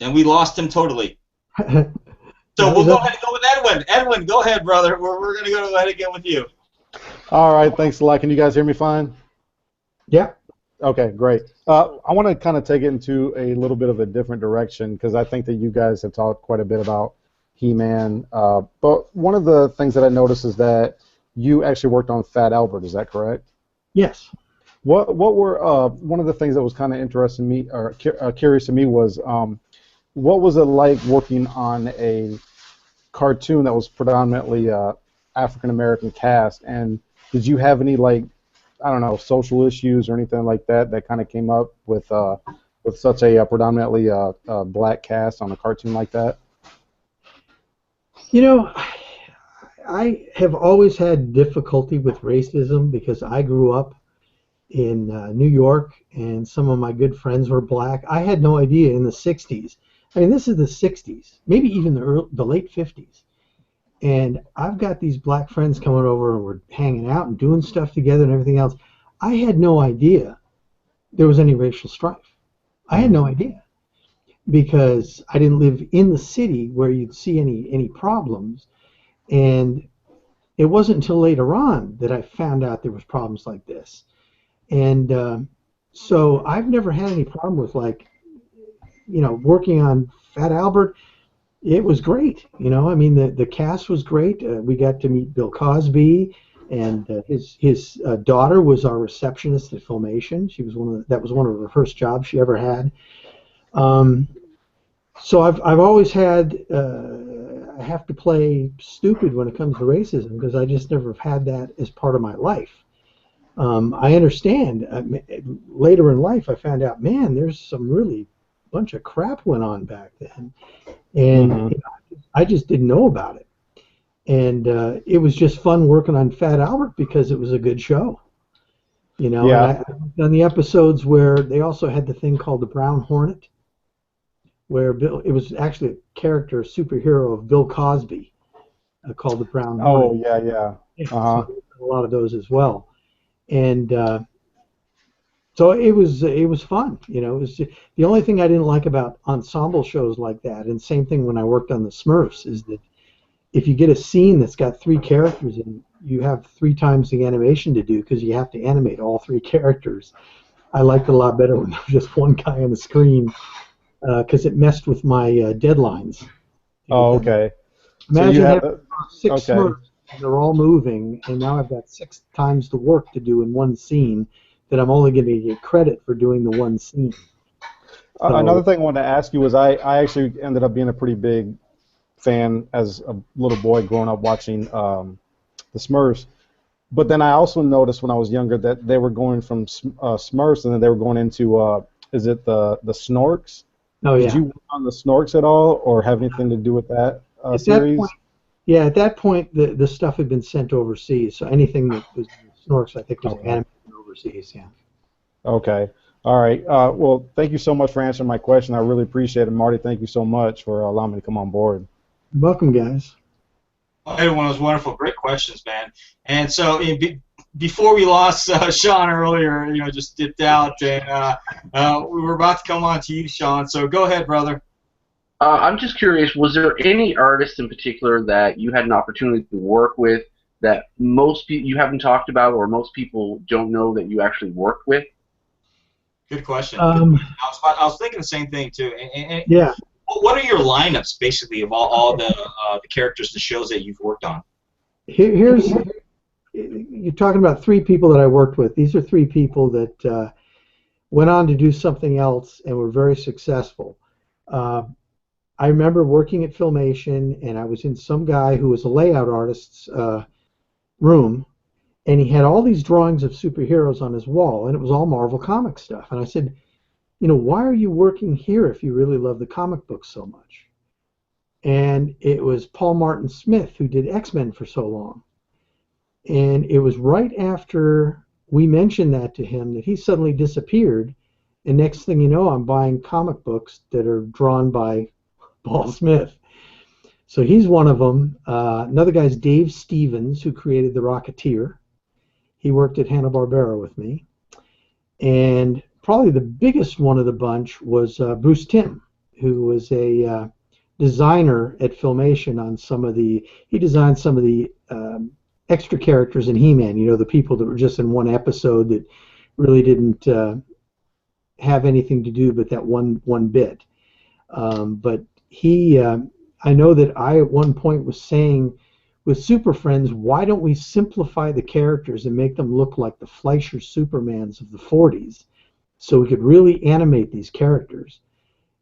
And we lost him totally. So we'll go ahead and go with Edwin. Edwin, go ahead, brother. We're going to go ahead and get with you. All right, thanks a lot. Can you guys hear me fine? Yeah. Okay, great. I want to kind of take it into a little bit of a different direction, because I think that you guys have talked quite a bit about He-Man. But one of the things that I noticed is that you actually worked on Fat Albert. Is that correct? Yes. What were one of the things that was kind of interesting me, or curious to me, was what was it like working on a cartoon that was predominantly African American cast, and did you have any, like, I don't know, social issues or anything like that that kind of came up with such a predominantly black cast on a cartoon like that? You know, I have always had difficulty with racism because I grew up in New York, and some of my good friends were black. I had no idea in the 60s. I mean, this is the 60s, maybe even the late 50s. And I've got these black friends coming over, and we're hanging out and doing stuff together and everything else. I had no idea there was any racial strife. I had no idea, because I didn't live in the city where you'd see any problems. And it wasn't until later on that I found out there was problems like this. And so I've never had any problem with, like, you know, working on Fat Albert. It was great. You know, I mean, the cast was great. We got to meet Bill Cosby, and his daughter was our receptionist at Filmation. She was that was one of her first jobs she ever had. So I've always had I have to play stupid when it comes to racism, because I just never have had that as part of my life. I understand. Later in life, I found out, man, there's some really bunch of crap went on back then, and you know, I just didn't know about it. And it was just fun working on Fat Albert because it was a good show. You know, and Yeah. I've done the episodes where they also had the thing called the Brown Hornet, where it was actually a character, a superhero of Bill Cosby, called the Brown Oh, Hornet. yeah, yeah. Yeah, Uh-huh. so a lot of those as well, and so it was fun. You know, it was the only thing I didn't like about ensemble shows like that, and same thing when I worked on the Smurfs, is that if you get a scene that's got three characters and you have three times the animation to do because you have to animate all three characters. I liked it a lot better when there was just one guy on the screen because it messed with my deadlines. To Oh, get them. okay. So you Imagine have having six okay. Smurfs and they're all moving, and now I've got 6 times the work to do in one scene that I'm only going to get credit for doing the one scene. Another So, thing I wanted to ask you was I actually ended up being a pretty big fan as a little boy growing up watching the Smurfs. But then I also noticed when I was younger that they were going from Smurfs and then they were going into is it the Snorks? oh Did yeah. you work on the Snorks at all or have anything to do with that At that point, series? yeah, at that point, the stuff had been sent overseas, so anything that was Snorks, I think, was Okay. animated overseas. Yeah. Okay. All right. Well, thank you so much for answering my question. I really appreciate it, Marty. Thank you so much for allowing me to come on board. You're welcome, guys. One of those wonderful, great questions, man. And so, before we lost Sean earlier, just dipped out, and we were about to come on to you, Sean. So go ahead, brother. I'm just curious, was there any artist in particular that you had an opportunity to work with that most people you haven't talked about or most people don't know that you actually worked with? Good question. Um, I was thinking the same thing too. And yeah. what are your lineups basically of all the characters, the shows that you've worked on? Here's you're talking about 3 people that I worked with. These are 3 people that went on to do something else and were very successful. I remember working at Filmation, and I was in some guy who was a layout artist's room, and he had all these drawings of superheroes on his wall, and it was all Marvel comic stuff. And I said, why are you working here if you really love the comic books so much? And it was Paul Martin Smith who did X-Men for so long. And it was right after we mentioned that to him that he suddenly disappeared. And next thing you know, I'm buying comic books that are drawn by Paul Smith. So he's one of them. Another guy's Dave Stevens, who created The Rocketeer. He worked at Hanna-Barbera with me. And probably the biggest one of the bunch was Bruce Timm, who was a designer at Filmation on he designed some of the extra characters in He-Man, the people that were just in one episode that really didn't have anything to do but that one bit. But I know that I at one point was saying with Super Friends, why don't we simplify the characters and make them look like the Fleischer Supermans of the 40s so we could really animate these characters.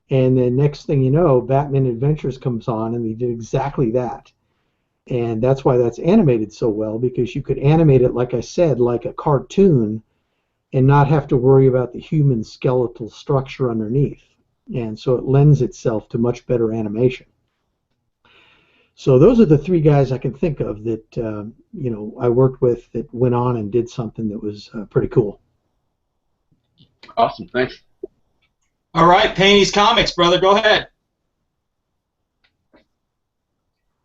And then next thing you know, Batman Adventures comes on and they did exactly that. And that's why that's animated so well, because you could animate it, like I said, like a cartoon and not have to worry about the human skeletal structure underneath. And so it lends itself to much better animation. So those are the 3 guys I can think of that I worked with that went on and did something that was pretty cool. Awesome, thanks. All right, Paney's Comics, brother. Go ahead.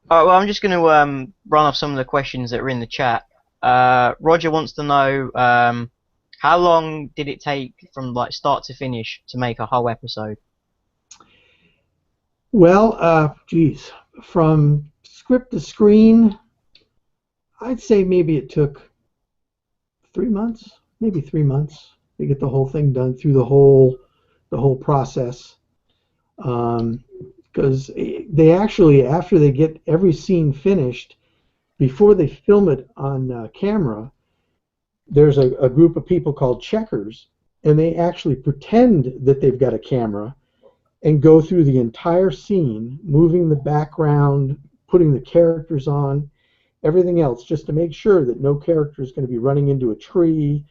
All right, well, I'm just going to run off some of the questions that are in the chat. Roger wants to know how long did it take from start to finish to make a whole episode? Well, geez, from script to screen, I'd say maybe it took 3 months, maybe 3 months to get the whole thing done through the whole process. Because they actually, after they get every scene finished, before they film it on camera, there's a group of people called checkers, and they actually pretend that they've got a camera and go through the entire scene, moving the background, putting the characters on, everything else, just to make sure that no character is going to be running into a tree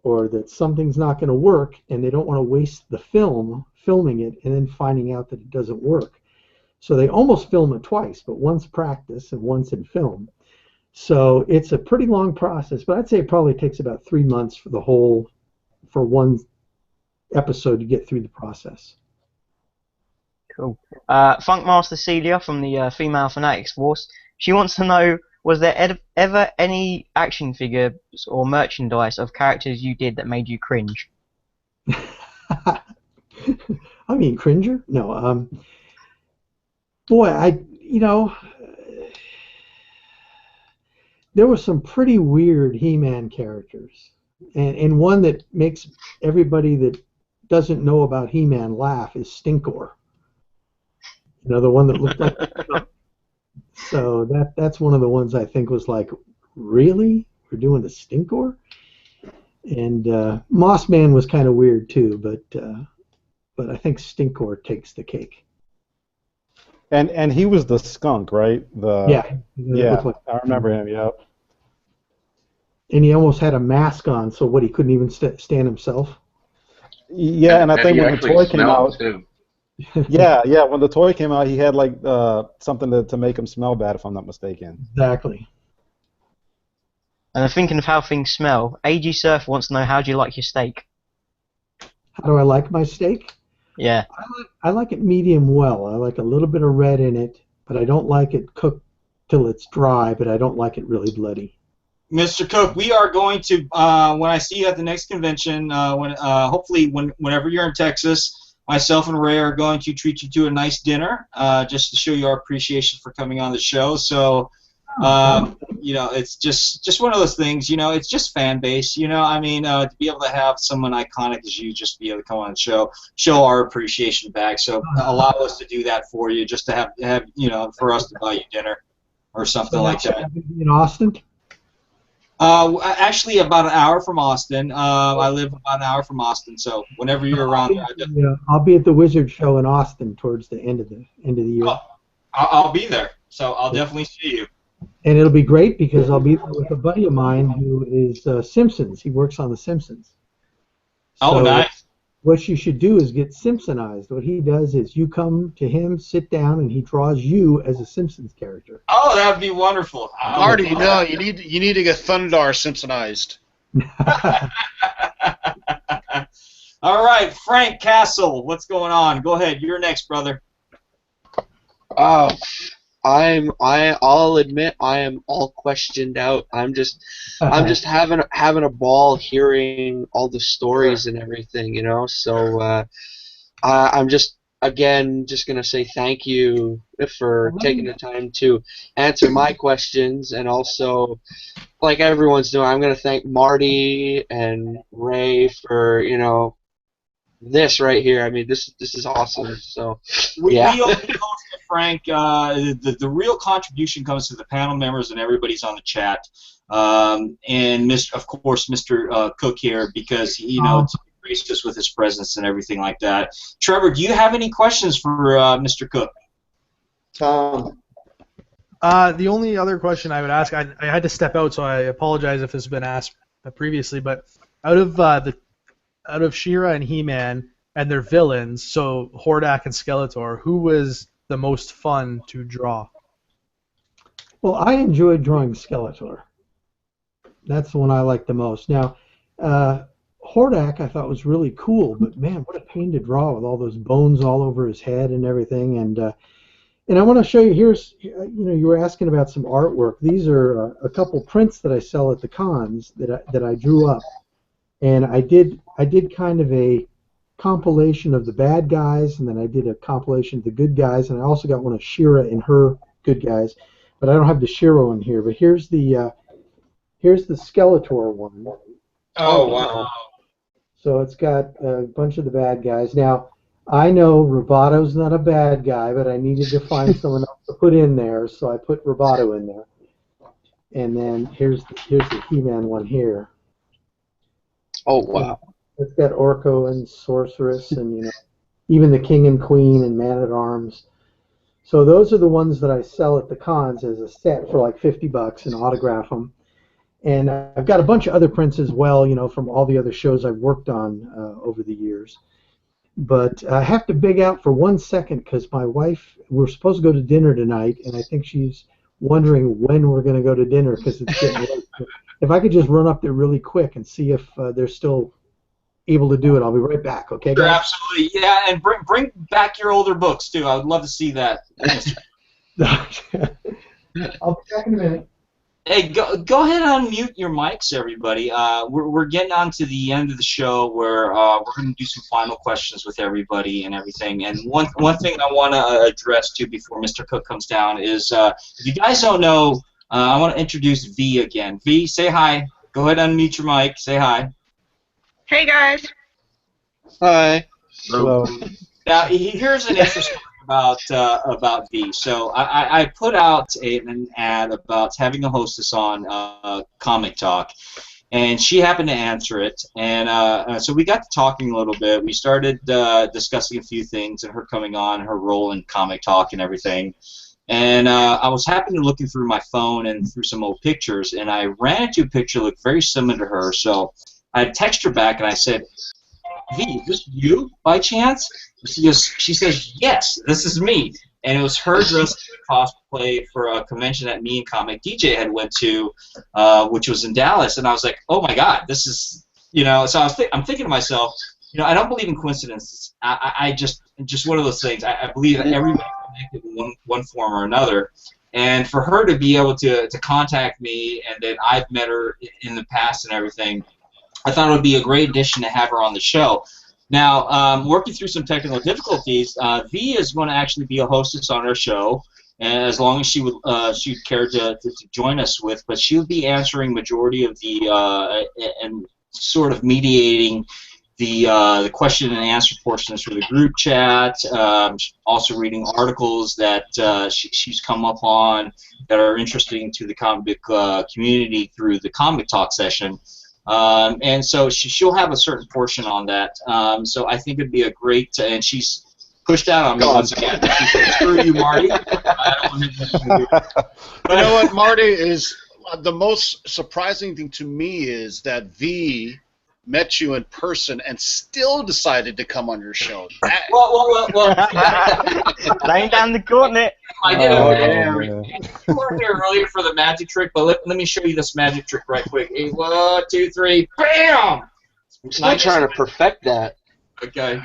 or that something's not going to work, and they don't want to waste the filming it and then finding out that it doesn't work. So they almost film it twice, but once practice and once in film. So it's a pretty long process, but I'd say it probably takes about 3 months for one episode to get through the process. Cool. Funkmaster Celia from the Female Fanatics Force. She wants to know, was there ever any action figures or merchandise of characters you did that made you cringe? I mean, cringer? No. Boy, there were some pretty weird He-Man characters, and one that makes everybody that doesn't know about He-Man laugh is Stinkor. The one that looked like. So that's one of the ones I think was like, really? We're doing the Stinkor? And Moss Man was kind of weird too, but I think Stinkor takes the cake. And he was the skunk, right? Yeah. I remember him. Yeah. And he almost had a mask on, so he couldn't even stand himself. Yeah, and I think when the toy came out, too. yeah, when the toy came out, he had like something to make him smell bad, if I'm not mistaken. Exactly. And I'm thinking of how things smell. AG Surf wants to know, how do you like your steak? How do I like my steak? Yeah. I like it medium well. I like a little bit of red in it, but I don't like it cooked till it's dry, but I don't like it really bloody. Mr. Cook, we are going to, when I see you at the next convention, hopefully whenever you're in Texas, myself and Ray are going to treat you to a nice dinner, just to show you our appreciation for coming on the show. So, it's just one of those things. It's just fan base. To be able to have someone iconic as you just be able to come on the show our appreciation back. So allow us to do that for you, just to have for us to buy you dinner or something like that. In Austin? Actually, about an hour from Austin. I live about an hour from Austin, so whenever you're around there, I'll be at the Wizard Show in Austin towards the end of the year. I'll be there, so I'll definitely see you. And it'll be great because I'll be there with a buddy of mine who is Simpsons. He works on The Simpsons. Oh, nice. What you should do is get Simpsonized. What he does is you come to him, sit down, and he draws you as a Simpsons character. Oh, that would be wonderful. Marty, you need to get Thundar Simpsonized. All right, Frank Castle, what's going on? Go ahead, you're next, brother. I'll admit I am all questioned out. I'm just having a ball hearing all the stories and everything, So I'm just gonna say thank you for taking the time to answer my questions, and also, like everyone's doing, I'm gonna thank Marty and Ray for this right here. I mean, this is awesome. So we host it, Frank. The real contribution comes to the panel members and everybody's on the chat, and of course Mr. Cook here, because he graced us with his presence and everything like that. Trevor, do you have any questions for Mr. Cook? The only other question I would ask, I had to step out, so I apologize if this has been asked previously, but out of She-Ra and He-Man and their villains, so Hordak and Skeletor, who was the most fun to draw? Well, I enjoyed drawing Skeletor. That's the one I like the most. Now, Hordak I thought was really cool, but man, what a pain to draw with all those bones all over his head and everything. And I want to show you. Here's, you were asking about some artwork. These are a couple prints that I sell at the cons that I drew up, and I did kind of a compilation of the bad guys, and then I did a compilation of the good guys, and I also got one of She-Ra and her good guys, but I don't have the She-Ra in here. But here's the Skeletor one. Oh wow! So it's got a bunch of the bad guys. Now I know Robato's not a bad guy, but I needed to find someone else to put in there, so I put Robato in there. And then here's the He-Man one here. Oh wow! It's got Orko and Sorceress, and even the King and Queen and Man-at-Arms. So those are the ones that I sell at the cons as a set for like $50 and autograph them. And I've got a bunch of other prints as well, from all the other shows I've worked on over the years. But I have to big out for 1 second because my wife, we're supposed to go to dinner tonight, and I think she's wondering when we're going to go to dinner because it's getting late. If I could just run up there really quick and see if they're still able to do it, I'll be right back. Okay, Sure, guys? absolutely. Yeah, and bring back your older books too. I would love to see that. I'll be back in a minute. Hey, go ahead and unmute your mics, everybody. We're getting on to the end of the show where we're going to do some final questions with everybody and everything. And one thing I want to address too before Mr. Cook comes down is if you guys don't know, I want to introduce V again. V, say hi. Go ahead and unmute your mic. Say hi. Hey guys. Hi. Hello. Now here's an interesting about V. So I put out an ad about having a hostess on Comic Talk, and she happened to answer it. And so we got to talking a little bit. We started discussing a few things and her coming on, her role in Comic Talk and everything. And I was happening to looking through my phone and through some old pictures, and I ran into a picture that looked very similar to her. So I texted her back and I said, V, is this you by chance? She says, yes, this is me. And it was her dressed in cosplay for a convention that me and Comic DJ had went to, which was in Dallas. And I was like, oh my God, this is, so I'm thinking to myself, I don't believe in coincidences. I just one of those things. I believe that everybody's connected in one form or another. And for her to be able to contact me, and then I've met her in the past and everything, I thought it would be a great addition to have her on the show. Now, working through some technical difficulties, V is going to actually be a hostess on our show, as long as she'd care to join us with. But she'll be answering majority of the and sort of mediating the question and answer portions for the group chat. Also reading articles that she's come up on that are interesting to the comic book community through the Comic Talk session. And so she'll have a certain portion on that. So I think it'd be a great, and she's pushed out on me once again. She said, screw you, Marty. I don't want to You know what, Marty, is the most surprising thing to me is that V met you in person and still decided to come on your show. Well. Laying down the gauntlet. I did yeah. You weren't here earlier for the magic trick, but let me show you this magic trick right quick. 1, 2, 3, bam! I'm still trying to perfect that. Okay.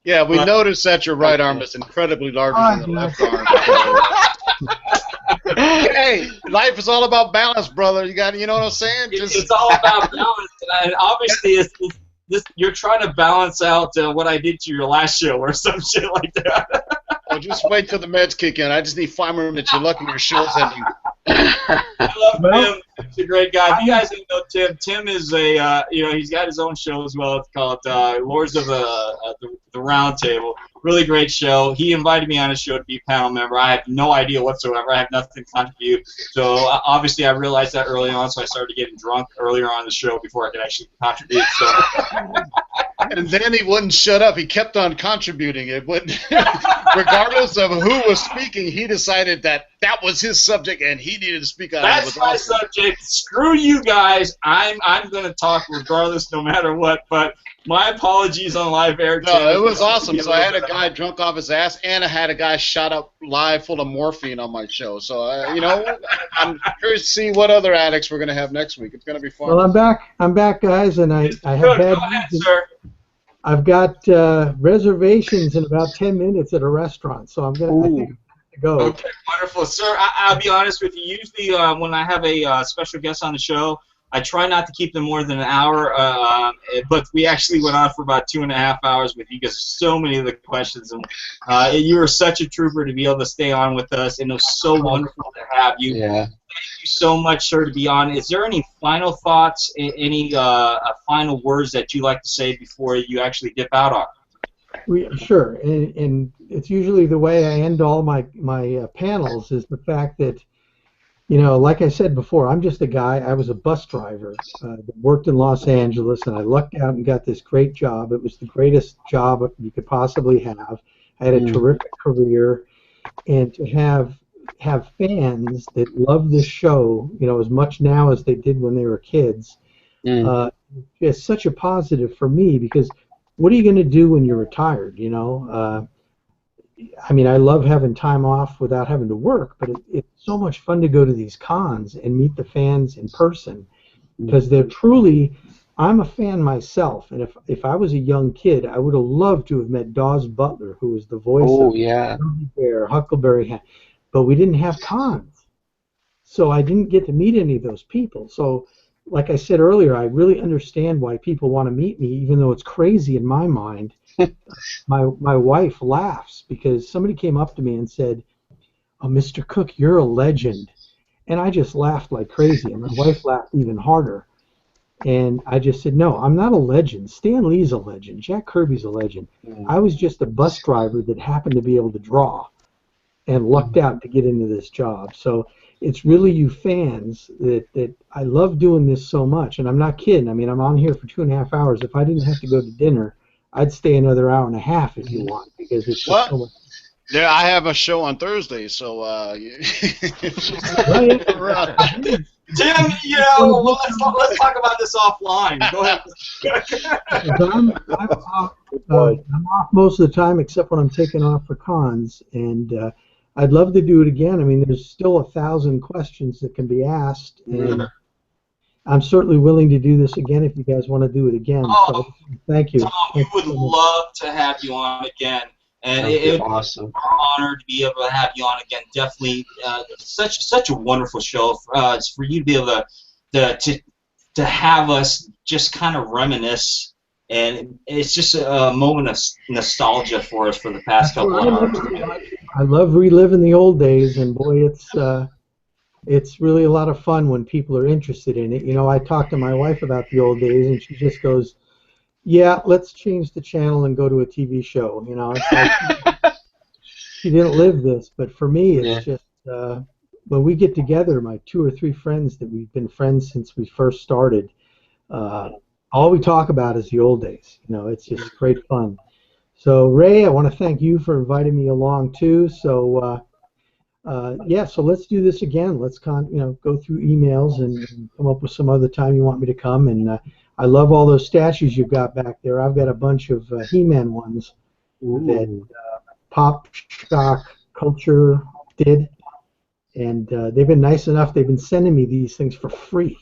Yeah, we noticed that your right arm is incredibly larger than the left arm. Hey, life is all about balance, brother. You know what I'm saying? It's all about balance, and obviously, you're trying to balance out what I did to your last show or some shit like that. Well, just wait till the meds kick in. I just need 5 more minutes. You're lucky your show's ending. I love Tim. He's a great guy. If you guys didn't know Tim, Tim is a he's got his own show as well. It's called Lords of the Round Table. Really great show. He invited me on his show to be a panel member. I have no idea whatsoever. I have nothing to contribute. So obviously I realized that early on, so I started getting drunk earlier on the show before I could actually contribute. So. And then he wouldn't shut up. He kept on contributing. It wouldn't, regardless of who was speaking, he decided that was his subject and he needed to speak on it. That's my subject. Screw you guys. I'm going to talk regardless, no matter what. But my apologies on live air. No, it was awesome. So I had a guy drunk off his ass, and I had a guy shot up live full of morphine on my show. So I'm curious to see what other addicts we're going to have next week. It's going to be fun. Well, I'm back, guys, and I have bad news. Sir. I've got reservations in about 10 minutes at a restaurant, so I think I'm going to go. Okay, wonderful. Sir, I'll be honest with you. Usually when I have a special guest on the show, I try not to keep them more than an hour, but we actually went on for about 2.5 hours with you because so many of the questions. And you were such a trooper to be able to stay on with us, and it was so wonderful to have you. Yeah. Thank you so much, sir, to be on. Is there any final thoughts, any final words that you'd like to say before you actually dip out on? Sure, and it's usually the way I end all my panels is the fact that, like I said before, I'm just a guy. I was a bus driver that worked in Los Angeles, and I lucked out and got this great job. It was the greatest job you could possibly have. I had a terrific career, and to have fans that love this show, as much now as they did when they were kids, it's such a positive for me because what are you going to do when you're retired? I mean, I love having time off without having to work, but it's so much fun to go to these cons and meet the fans in person because they're truly. I'm a fan myself, and if I was a young kid, I would have loved to have met Dawes Butler, who was the voice of Yogi Bear, Huckleberry Hound, but we didn't have cons, so I didn't get to meet any of those people. So, like I said earlier, I really understand why people want to meet me, even though it's crazy in my mind. My wife laughs because somebody came up to me and said, "Oh, Mr. Cook, you're a legend," and I just laughed like crazy, and my wife laughed even harder. And I just said, no, I'm not a legend. Stan Lee's a legend. Jack Kirby's a legend. I was just a bus driver that happened to be able to draw and lucked out to get into this job. So it's really you fans that I love doing this so much. And I'm not kidding. I mean, I'm on here for 2.5 hours. If I didn't have to go to dinner, I'd stay another hour and a half if you want because it's just so much. Yeah, I have a show on Thursday, so Tim, you know, let's talk about this offline. Go ahead. I'm off most of the time, except when I'm taking off for cons, and I'd love to do it again. I mean, there's still 1,000 questions that can be asked, and I'm certainly willing to do this again if you guys want to do it again. So, thank you. Tom, we would love to have you on again. And it would be awesome. An honor to be able to have you on again. Definitely, such a wonderful show. It's for you to be able to have us just kind of reminisce, and it's just a moment of nostalgia for us for the past couple of hours. I love reliving the old days, and boy, it's really a lot of fun when people are interested in it. You know, I talk to my wife about the old days, and she just goes, yeah, let's change the channel and go to a TV show. You know, it's like she didn't live this, but for me, it's just when we get together, my 2 or 3 friends that we've been friends since we first started, all we talk about is the old days. You know, it's just great fun. So, Ray, I want to thank you for inviting me along too. So, so let's do this again. Let's go through emails and come up with some other time you want me to come. And I love all those statues you've got back there. I've got a bunch of He-Man ones that Pop Shock Culture did, and they've been nice enough. They've been sending me these things for free.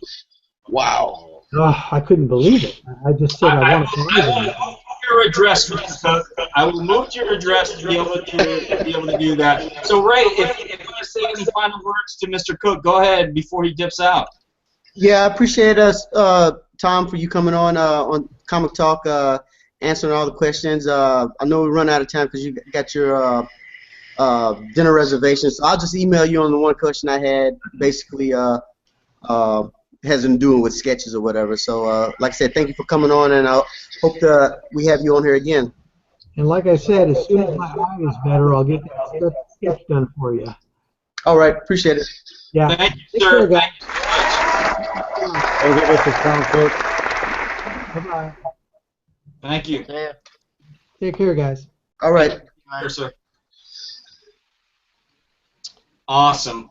Wow! Oh, I couldn't believe it. I just said I want to buy them. Your address, I will move to your address to be able to do that. So, Ray, if you want to say any final words to Mr. Cook, go ahead before he dips out. Yeah, I appreciate Tom, for you coming on Comic Talk, answering all the questions. I know we run out of time because you got your dinner reservations. So I'll just email you on the one question I had. Basically, hasn't to do with sketches or whatever. So, like I said, thank you for coming on, and I hope we have you on here again. And like I said, as soon as my eye is better, I'll get that sketch done for you. All right, appreciate it. Yeah. Thank you, sir. Thank you so much. Bye-bye. Thank you. Take care, guys. All right. Yes, sir. Awesome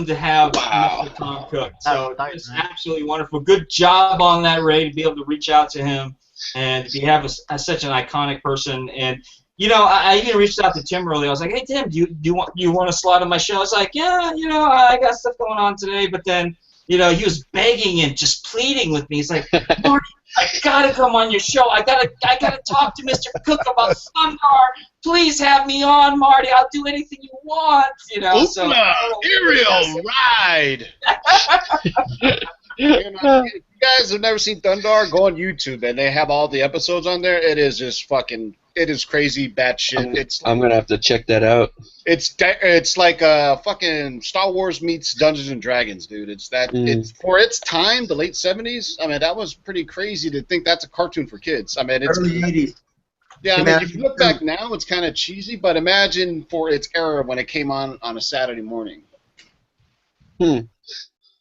to have Mr. Tom Cook. So it's absolutely wonderful. Good job on that, Ray, to be able to reach out to him and to have such an iconic person. And you know, I even reached out to Tim earlier. I was like, hey Tim, do you want to slot on my show? I was like, yeah, you know, I got stuff going on today. But then, you know, he was begging and just pleading with me. He's like, Marty, I gotta come on your show. I gotta talk to Mr. Cook about Thundar. Please have me on, Marty. I'll do anything you want. You know. Aerial ride. You know, if you guys have never seen Thundar, go on YouTube and they have all the episodes on there. It is just fucking. It is crazy batshit. I'm gonna have to check that out. It's like fucking Star Wars meets Dungeons and Dragons, dude. It's for its time, the late '70s. I mean, that was pretty crazy to think that's a cartoon for kids. I mean, it's early '80s. Yeah, I mean, if you look back now, it's kind of cheesy, but imagine for its era when it came on a Saturday morning.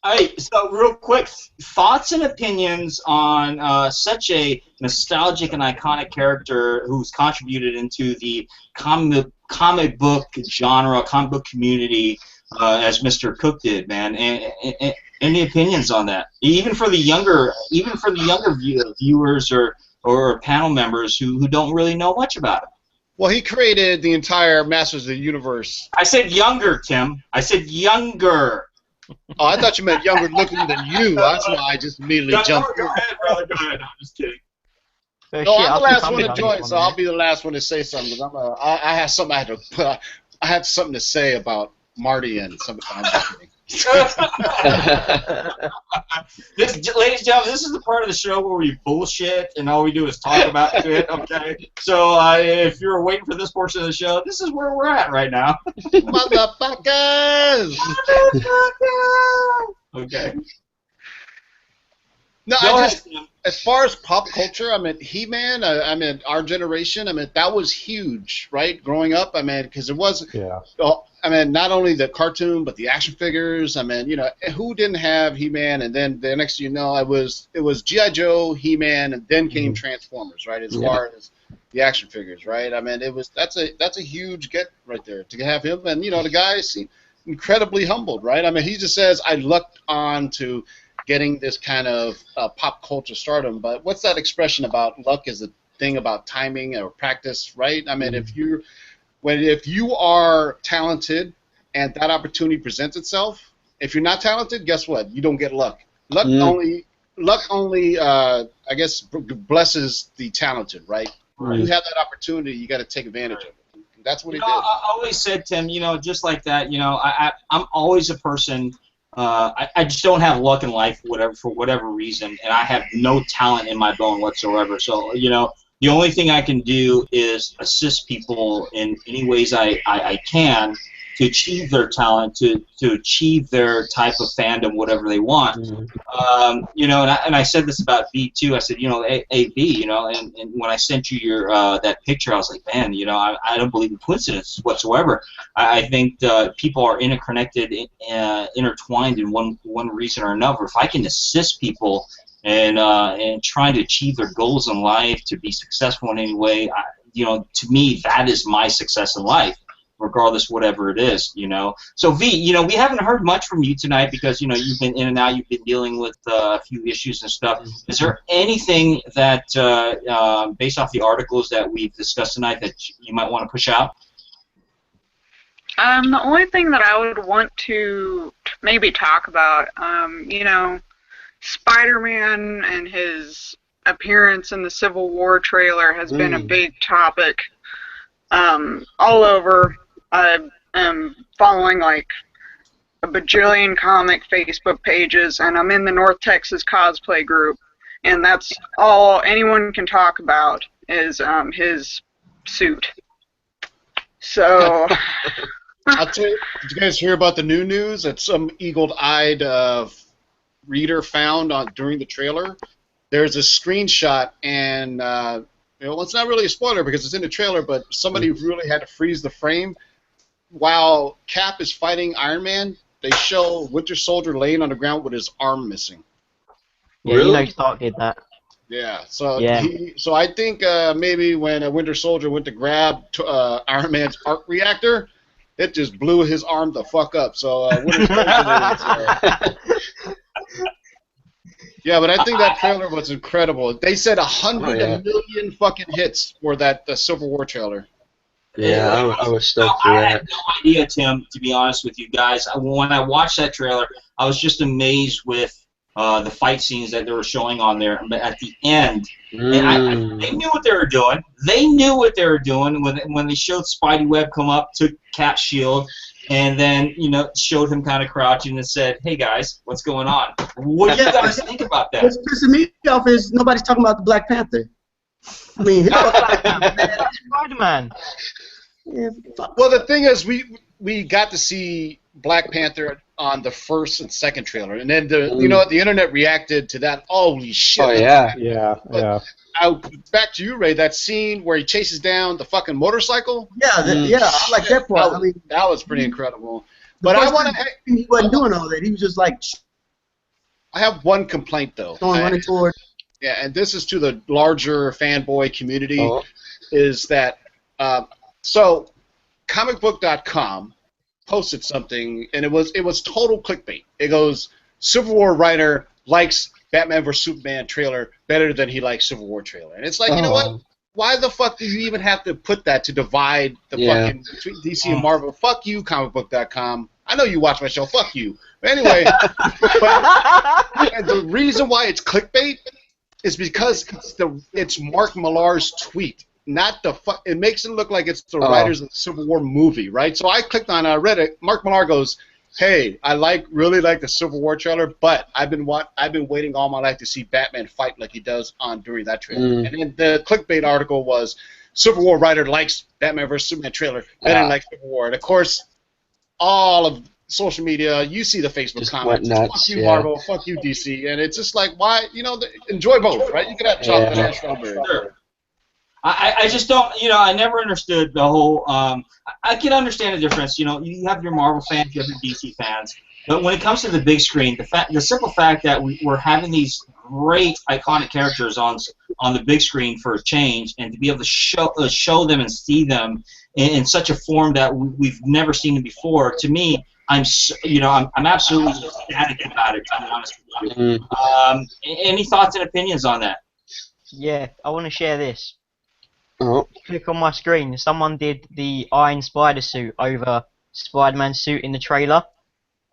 Hey, so real quick, thoughts and opinions on such a nostalgic and iconic character who's contributed into the comic book genre, comic book community, as Mr. Cook did, man. And any opinions on that? Even for the younger viewers or panel members who don't really know much about it. Well, he created the entire Masters of the Universe. I said younger, Tim. I said younger. Oh, I thought you meant younger looking than you. That's why I just immediately jumped in. Go ahead, brother. Go ahead. I'm just kidding. No, I'm the last one to join, so I'll be the last one to say something. Because I have something I had to put. I have something to say about Marty and something. I'm just kidding. Ladies and gentlemen, this is the part of the show where we bullshit and all we do is talk about it. Okay, so if you're waiting for this portion of the show, this is where we're at right now. Motherfuckers! Okay. No, as far as pop culture, I mean, He-Man, I mean, our generation, I mean, that was huge, right? Growing up, I mean, because it was, I mean, not only the cartoon, but the action figures. I mean, you know, who didn't have He-Man? And then the next, you know, it was G.I. Joe, He-Man, and then came Transformers, right? As far as the action figures, right? I mean, that's a huge get right there to have him, and you know, the guy seemed incredibly humbled, right? I mean, he just says, I lucked on to getting this kind of pop culture stardom, but what's that expression about luck is a thing about timing or practice, right? I mean, if you are talented and that opportunity presents itself, if you're not talented, guess what? You don't get luck. Luck only, I guess, blesses the talented, right? You have that opportunity, you got to take advantage of it. That's what he did. I always said, Tim, you know, just like that, you know, I'm always a person. I just don't have luck in life, for whatever reason, and I have no talent in my bone whatsoever. So, you know, the only thing I can do is assist people in any ways I can to achieve their talent, to achieve their type of fandom, whatever they want. You know, and I said this about B too. I said, you know, hey B, you know, and when I sent you your that picture, I was like, man, you know, I don't believe in coincidences whatsoever. I think people are interconnected, intertwined in one reason or another. If I can assist people and trying to achieve their goals in life, to be successful in any way, you know, to me, that is my success in life, regardless whatever it is, you know. So V, you know, we haven't heard much from you tonight because, you know, you've been in and out, you've been dealing with a few issues and stuff. Is there anything that, based off the articles that we've discussed tonight, that you might want to push out? The only thing that I would want to maybe talk about, you know, Spider-Man and his appearance in the Civil War trailer has been a big topic all over. I'm following like a bajillion comic Facebook pages, and I'm in the North Texas cosplay group, and that's all anyone can talk about is his suit. So I'll tell you, did you guys hear about the new news that some eagle-eyed reader found during the trailer? There's a screenshot, and you know, well, it's not really a spoiler because it's in the trailer, but somebody really had to freeze the frame. While Cap is fighting Iron Man, they show Winter Soldier laying on the ground with his arm missing. Yeah, you know Stark did that. Yeah, so so I think maybe when Winter Soldier went to grab Iron Man's arc reactor, it just blew his arm the fuck up. So Winter Soldier yeah, but I think that trailer was incredible. They said 100 million fucking hits for that Civil War trailer. Yeah, I was stoked for that. I had no idea, Tim, to be honest with you guys. When I watched that trailer, I was just amazed with the fight scenes that they were showing on there. But at the end, and they knew what they were doing. They knew what they were doing when they showed Spidey come up, took Cap's shield, and then, you know, showed him kind of crouching and said, hey, guys, what's going on? What do you guys think about that? What's pissing me off is nobody's talking about the Black Panther. I mean, Spider-Man. Well, the thing is, we got to see Black Panther on the first and second trailer, and then you know, the internet reacted to that. Holy shit! Oh yeah, back to you, Ray. That scene where he chases down the fucking motorcycle. Yeah, I like that part. I mean, that was pretty incredible. But I want to. He wasn't doing all that. He was just like. I have one complaint though. Running toward. Yeah, and this is to the larger fanboy community, is that so comicbook.com posted something, and it was total clickbait. It goes, Civil War writer likes Batman vs Superman trailer better than he likes Civil War trailer, and it's like, you know what? why the fuck do you even have to put that to divide the fucking between DC and Marvel? Fuck you, comicbook.com. I know you watch my show. Fuck you. But anyway, and the reason why it's clickbait is because it's Mark Millar's tweet, not the it makes it look like it's the writers of the Civil War movie, right? So I clicked on it, I read it. Mark Millar goes, "Hey, I really like the Civil War trailer, but I've been waiting all my life to see Batman fight like he does during that trailer." And then the clickbait article was, "Civil War writer likes Batman vs Superman trailer, better like Civil War." And of course, all of social media, you see the Facebook just comments, nuts, "Fuck you, Marvel, fuck you, DC," and it's just like, why? Enjoy both, right? You could have chocolate and strawberry. Sure. I just don't, I never understood the whole, I can understand the difference, you have your Marvel fans, you have your DC fans, but when it comes to the big screen, the simple fact that we're having these great iconic characters on the big screen for a change, and to be able to show them and see them in such a form that we've never seen them before, to me, I'm absolutely ecstatic about it, to be honest with you. Any thoughts and opinions on that? Yeah, I want to share this. Oh. Click on my screen. Someone did the Iron Spider suit over Spider-Man's suit in the trailer,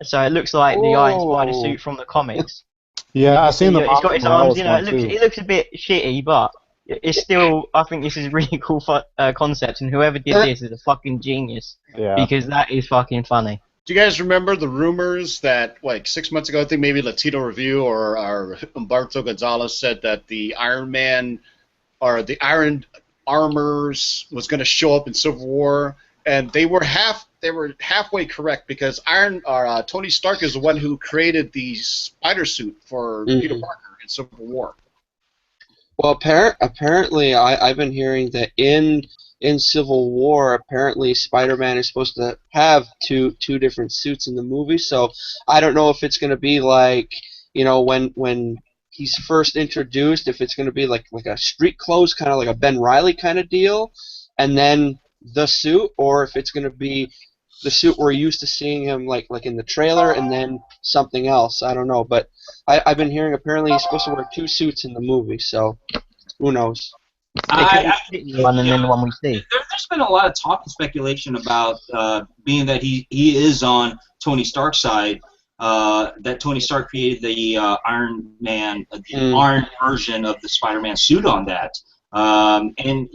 so it looks like the Iron Spider suit from the comics. Yeah, I've seen the. It's got its arms. It looks a bit shitty, but it's still. I think this is a really cool concept, and whoever did this is a fucking genius. Yeah. Because that is fucking funny. Do you guys remember the rumors that, 6 months ago, I think maybe Latino Review or Humberto Gonzalez said that the Iron Man or the Iron Armors was going to show up in Civil War, and they were halfway correct, because Tony Stark is the one who created the spider suit for Peter Parker in Civil War. Well, apparently, I've been hearing that in Civil War, apparently Spider-Man is supposed to have two different suits in the movie. So I don't know if it's going to be like, when he's first introduced, if it's going to be like a street clothes, kind of like a Ben Reilly kind of deal, and then the suit, or if it's going to be the suit we're used to seeing him like in the trailer, and then something else. I don't know, but I've been hearing apparently he's supposed to wear two suits in the movie, so who knows? One and then the one we see. There's been a lot of talk and speculation about being that he is on Tony Stark's side. That Tony Stark created the Iron Man, the Iron version of the Spider-Man suit on that, and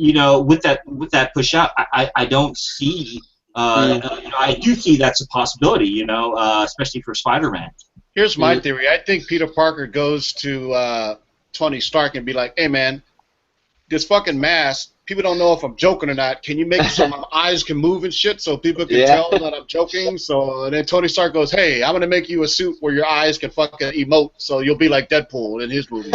with that push out, I don't see. I do see that's a possibility, especially for Spider-Man. Here's my theory. I think Peter Parker goes to Tony Stark and be like, "Hey, man, this fucking mask, people don't know if I'm joking or not. Can you make it so my eyes can move and shit so people can tell that I'm joking?" So then Tony Stark goes, "Hey, I'm going to make you a suit where your eyes can fucking emote, so you'll be like Deadpool in his movie."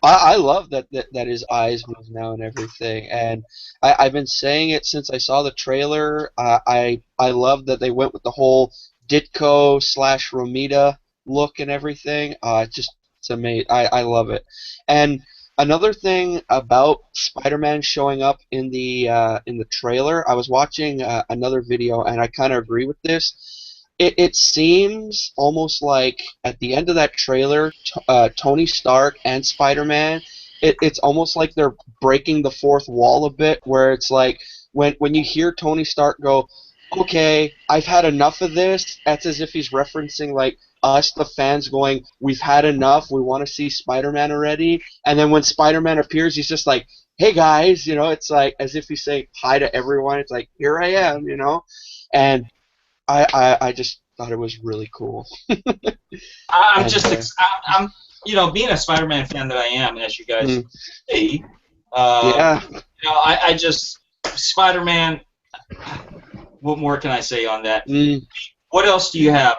I love that his eyes move now and everything, and I've been saying it since I saw the trailer. I love that they went with the whole Ditko / Romita look and everything. It's amazing. I love it. And another thing about Spider-Man showing up in the trailer, I was watching another video, and I kind of agree with this. It seems almost like at the end of that trailer, Tony Stark and Spider-Man, it's almost like they're breaking the fourth wall a bit, where it's like when you hear Tony Stark go, "Okay, I've had enough of this," that's as if he's referencing like us, the fans, going, "We've had enough, we want to see Spider-Man already." And then when Spider-Man appears, he's just like, "Hey guys," it's like as if he's saying hi to everyone. It's like, "Here I am," and I just thought it was really cool. I'm being a Spider-Man fan that I am, as you guys see. I just Spider-Man. What more can I say on that? What else do you have?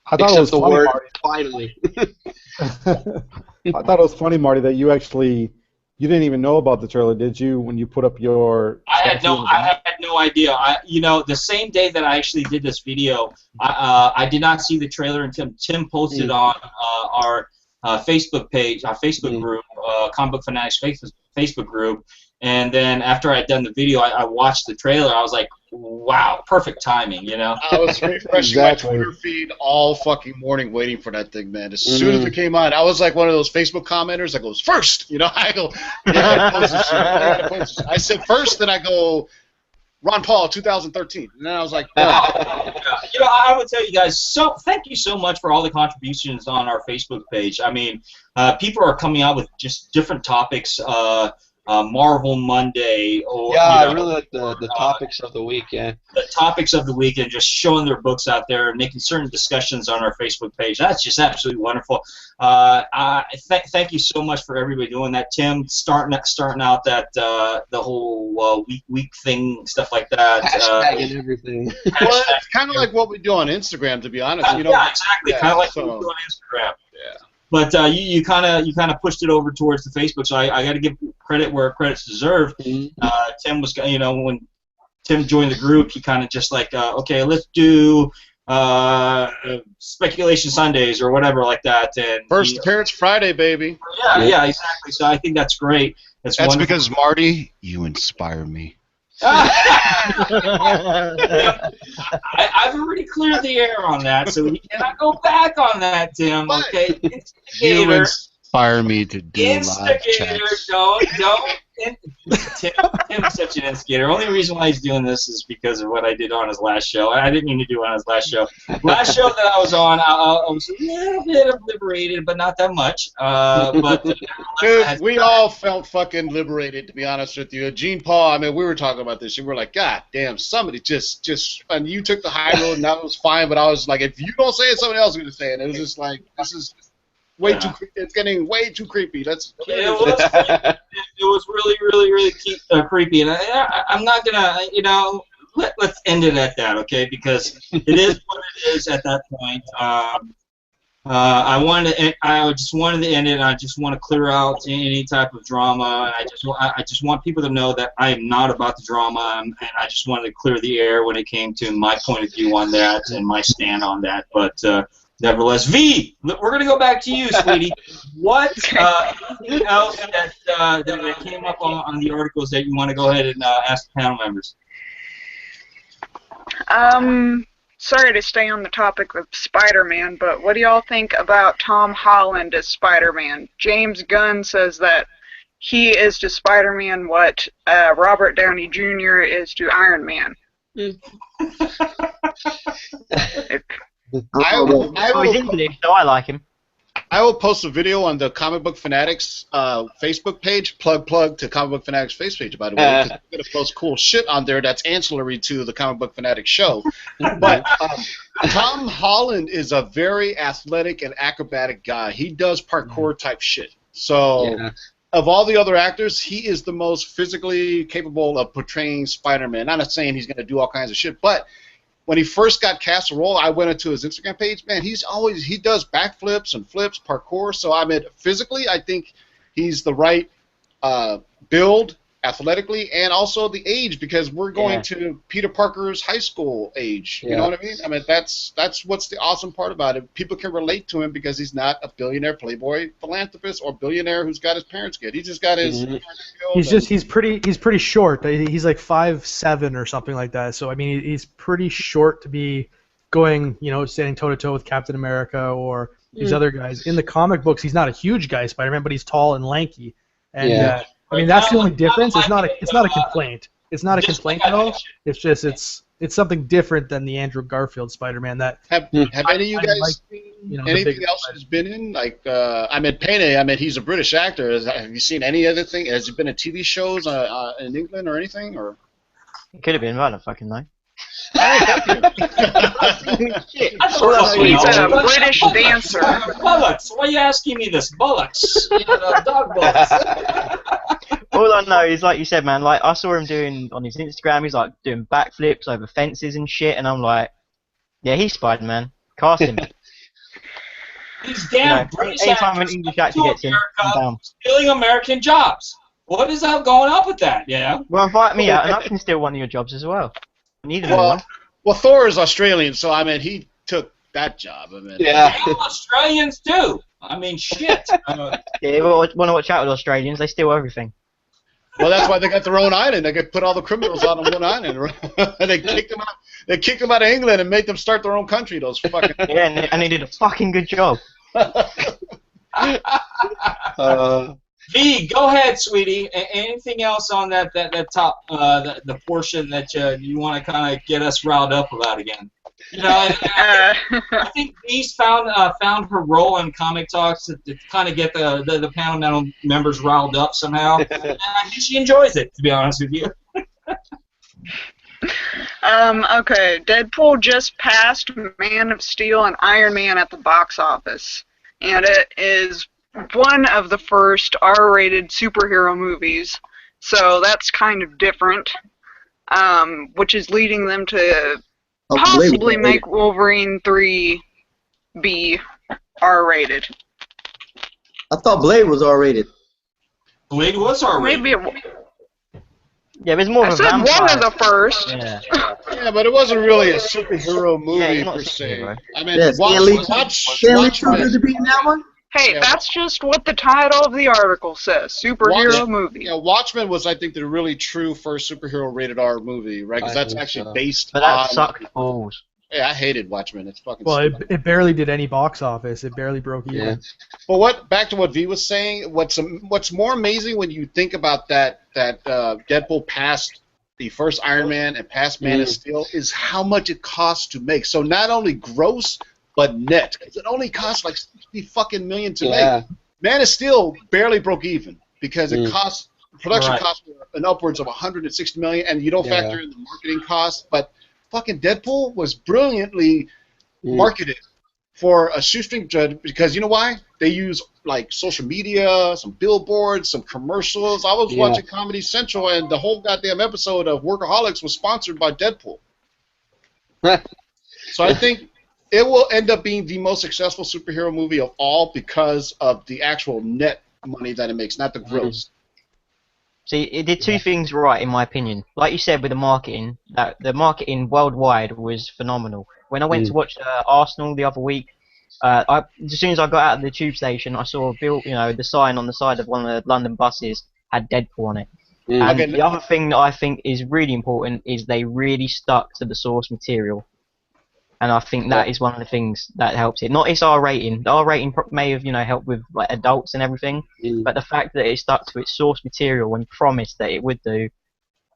I thought it was funny, word, Marty. finally. I thought it was funny, Marty, that you didn't even know about the trailer, did you? When you put up your I had no idea. The same day that I actually did this video, I did not see the trailer until Tim posted on our Facebook page, our Facebook group, Comic Book Fanatics Facebook group. And then after I had done the video, I watched the trailer. I was like, wow, perfect timing, you know. I was refreshing my Twitter feed all fucking morning waiting for that thing, man. As soon as it came on, I was like one of those Facebook commenters that goes first. You know, I go, yeah, post this shit. I gotta post this. I said first, then I go, Ron Paul, 2013. And then I was like, you know, I would tell you guys, so thank you so much for all the contributions on our Facebook page. I mean, people are coming out with just different topics. Marvel Monday, or I really like the topics of the week. Yeah, the topics of the week, and just showing their books out there, and making certain discussions on our Facebook page. That's just absolutely wonderful. Thank you so much for everybody doing that. Tim, starting out that the whole week thing, stuff like that. Hashtag and everything. Well, it's kind of like what we do on Instagram, to be honest. You know, yeah, exactly. Kind of like what we do on Instagram. Yeah. But you kind of pushed it over towards the Facebook, so I got to give credit where credit's deserved. Tim was, you know, when Tim joined the group, he kind of just like, okay, let's do Speculation Sundays or whatever like that. And First Appearance Friday, baby. Yeah, exactly. So I think that's great. That's because Marty, you inspire me. I've already cleared the air on that, so we cannot go back on that, Tim. Okay, you inspire me to do live chats. Don't. Tim is such an instigator. Only reason why he's doing this is because of what I did on his last show. I didn't mean to do it on his last show. Last show that I was on, I was a little bit liberated, but not that much. But dude, we all felt fucking liberated, to be honest with you. Gene Paul, I mean, we were talking about this, and we were like, God damn, somebody just, and you took the high road, and that was fine. But I was like, if you don't say it, somebody else is going to say it. It was just like, this is way too. It's getting way too creepy. It was really creepy, and I'm not gonna, you know, let's end it at that, okay? Because it is what it is at that point. I just wanted to end it, and I just want to clear out any type of drama. And I just want people to know that I am not about the drama, and I just wanted to clear the air when it came to my point of view on that and my stand on that. But nevertheless, V, we're going to go back to you, sweetie. What anything else that came up on the articles that you want to go ahead and ask the panel members? Sorry to stay on the topic of Spider-Man, but what do y'all think about Tom Holland as Spider-Man? James Gunn says that he is to Spider-Man what Robert Downey Jr. is to Iron Man. He's English, so I like him. I will post a video on the Comic Book Fanatics Facebook page. Plug to Comic Book Fanatics Facebook page, by the way, because I'm going to post cool shit on there that's ancillary to the Comic Book Fanatics show. But Tom Holland is a very athletic and acrobatic guy. He does parkour type shit. So of all the other actors, he is the most physically capable of portraying Spider-Man. I'm not saying he's going to do all kinds of shit, but when he first got cast a role, I went into his Instagram page. Man, he does backflips and flips, parkour. So I mean, physically, I think he's the right build, athletically, and also the age, because we're going to Peter Parker's high school age. You know what I mean? I mean, that's what's the awesome part about it. People can relate to him because he's not a billionaire playboy philanthropist or billionaire who's got his parents good. He just got his. He's pretty short. He's like 5'7" or something like that. So I mean, he's pretty short to be going, you know, standing toe to toe with Captain America or these other guys. In the comic books, he's not a huge guy, Spider-Man, but he's tall and lanky. And I mean, that's the only difference. It's not a complaint. It's not a complaint at all. It's just it's something different than the Andrew Garfield Spider-Man. That have any of you guys seen anything else he's been in? Like I mean, Payne. I mean, he's a British actor. Have you seen any other thing? Has he been in TV shows in England or anything? Or it could have been. I don't fucking know. He's a British dancer. Bullocks. Why are you asking me this? Bullocks. Dog bullocks. All I know is, like you said, man, like I saw him doing on his Instagram, he's like doing backflips over fences and shit, and I'm like, yeah, he's Spider-Man. Cast him. These damn British anytime an English actor gets in, I'm down. Stealing American jobs. What is that going on with that? Yeah. Well, invite me out, and I can steal one of your jobs as well. Need another one. Well, Thor is Australian, so I mean, he took that job. I mean, Australians too. I mean, shit. Yeah, well, want to watch out with Australians? They steal everything. Well, that's why they got their own island. They could put all the criminals out on one island. They kicked them out. They kicked them out of England and made them start their own country. Those fucking. Yeah, and they did a fucking good job. V, go ahead, sweetie. Anything else on that top the portion that you want to kind of get us riled up about again? You know, I think V's found her role in Comic Talks to kind of get the panel members riled up somehow. And I think she enjoys it, to be honest with you. Okay, Deadpool just passed Man of Steel and Iron Man at the box office, and it is one of the first R-rated superhero movies, so that's kind of different, which is leading them to possibly make Wolverine 3 be R-rated. I thought Blade was R-rated. Blade was R-rated. Maybe it Yeah, there's more I of a said vampire. one of the first. Yeah. Yeah, but it wasn't really a superhero movie not a per se. superhero. I mean, Yeah, Stanley watch Tucker's to be in that one? Hey, Yeah. that's just what the title of the article says. Superhero movie. Yeah, Watchmen was, I think, the really true first superhero rated R movie, right? Because I that's think actually so. based But that on. sucked balls. Yeah, I hated Watchmen. It's fucking. Well, stupid. it barely did any box office. It barely broke even. Yeah. But back to what V was saying. What's more amazing when you think about that Deadpool passed the first Iron Man and past Man of Steel is how much it costs to make. So not only gross but net, because it only costs like $60 fucking million to make. Man of Steel barely broke even because it cost production costs an upwards of $160 million, and you don't factor in the marketing costs. But fucking Deadpool was brilliantly marketed for a shoestring judge because you know why? They use like social media, some billboards, some commercials. I was watching Comedy Central, and the whole goddamn episode of Workaholics was sponsored by Deadpool. So I think it will end up being the most successful superhero movie of all because of the actual net money that it makes, not the gross. See, it did two things right, in my opinion. Like you said with the marketing, that the marketing worldwide was phenomenal. When I went to watch Arsenal the other week, as soon as I got out of the tube station, I saw the sign on the side of one of the London buses had Deadpool on it. And the other thing that I think is really important is they really stuck to the source material. And I think that is one of the things that helps it. Not its R rating. The R rating may have, helped with like adults and everything, but the fact that it stuck to its source material and promised that it would do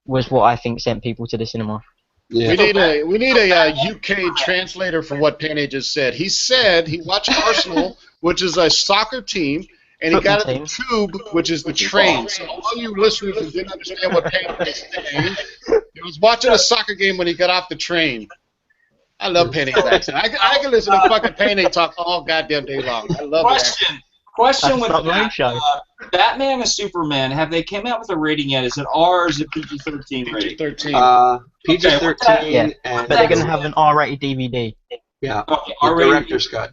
was what I think sent people to the cinema. Yeah. We need a UK translator for what Penny just said. He said he watched Arsenal, which is a soccer team, and he got the tube, which is the train. So all you listeners who didn't understand what Penny was saying, he was watching a soccer game when he got off the train. I love Penny's accent. I can listen to fucking Penny talk all goddamn day long. I love it. Question with that. Batman and Superman, have they came out with a rating yet? Is it R or is it PG-13 rating? PG-13. PG-13. Yeah, but they're going to have an R-rated DVD. Yeah, okay, the director's cut.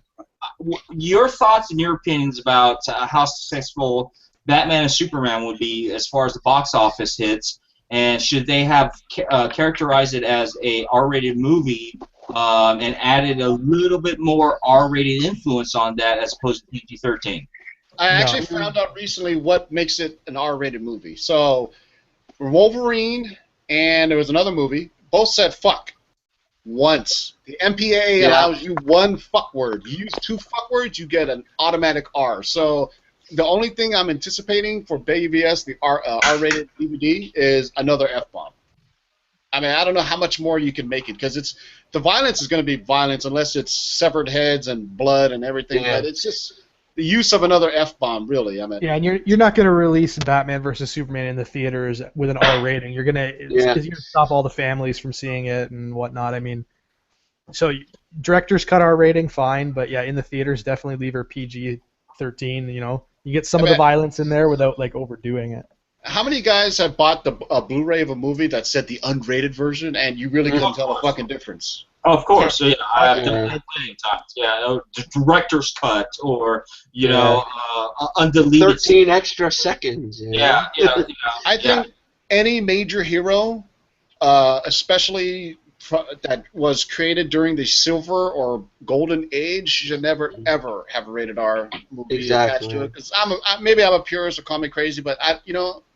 Your thoughts and your opinions about how successful Batman and Superman would be as far as the box office hits, and should they have characterized it as a R-rated movie and added a little bit more R-rated influence on that as opposed to PG-13? I actually found out recently what makes it an R-rated movie. So, Wolverine and there was another movie, both said fuck once. The MPAA allows you one fuck word. You use two fuck words, you get an automatic R. So, the only thing I'm anticipating for BVS, the R-rated DVD, is another F-bomb. I mean, I don't know how much more you can make it because the violence is going to be violence unless it's severed heads and blood and everything. Yeah. But it's just the use of another F-bomb, really. I mean, yeah, and you're not going to release Batman versus Superman in the theaters with an R rating. You're going to stop all the families from seeing it and whatnot. I mean, so director's cut R rating, fine, but yeah, in the theaters, definitely leave her PG-13. You get some of the violence in there without like overdoing it. How many guys have bought a Blu-ray of a movie that said the unrated version, and you really couldn't tell the fucking difference? Of course, so, I've done it plenty of times. Yeah, the director's cut, or undeleted. 13 extra seconds. I think any major hero, especially that was created during the silver or golden age should never ever have a rated R movie attached to it. Because maybe I'm a purist or call me crazy, but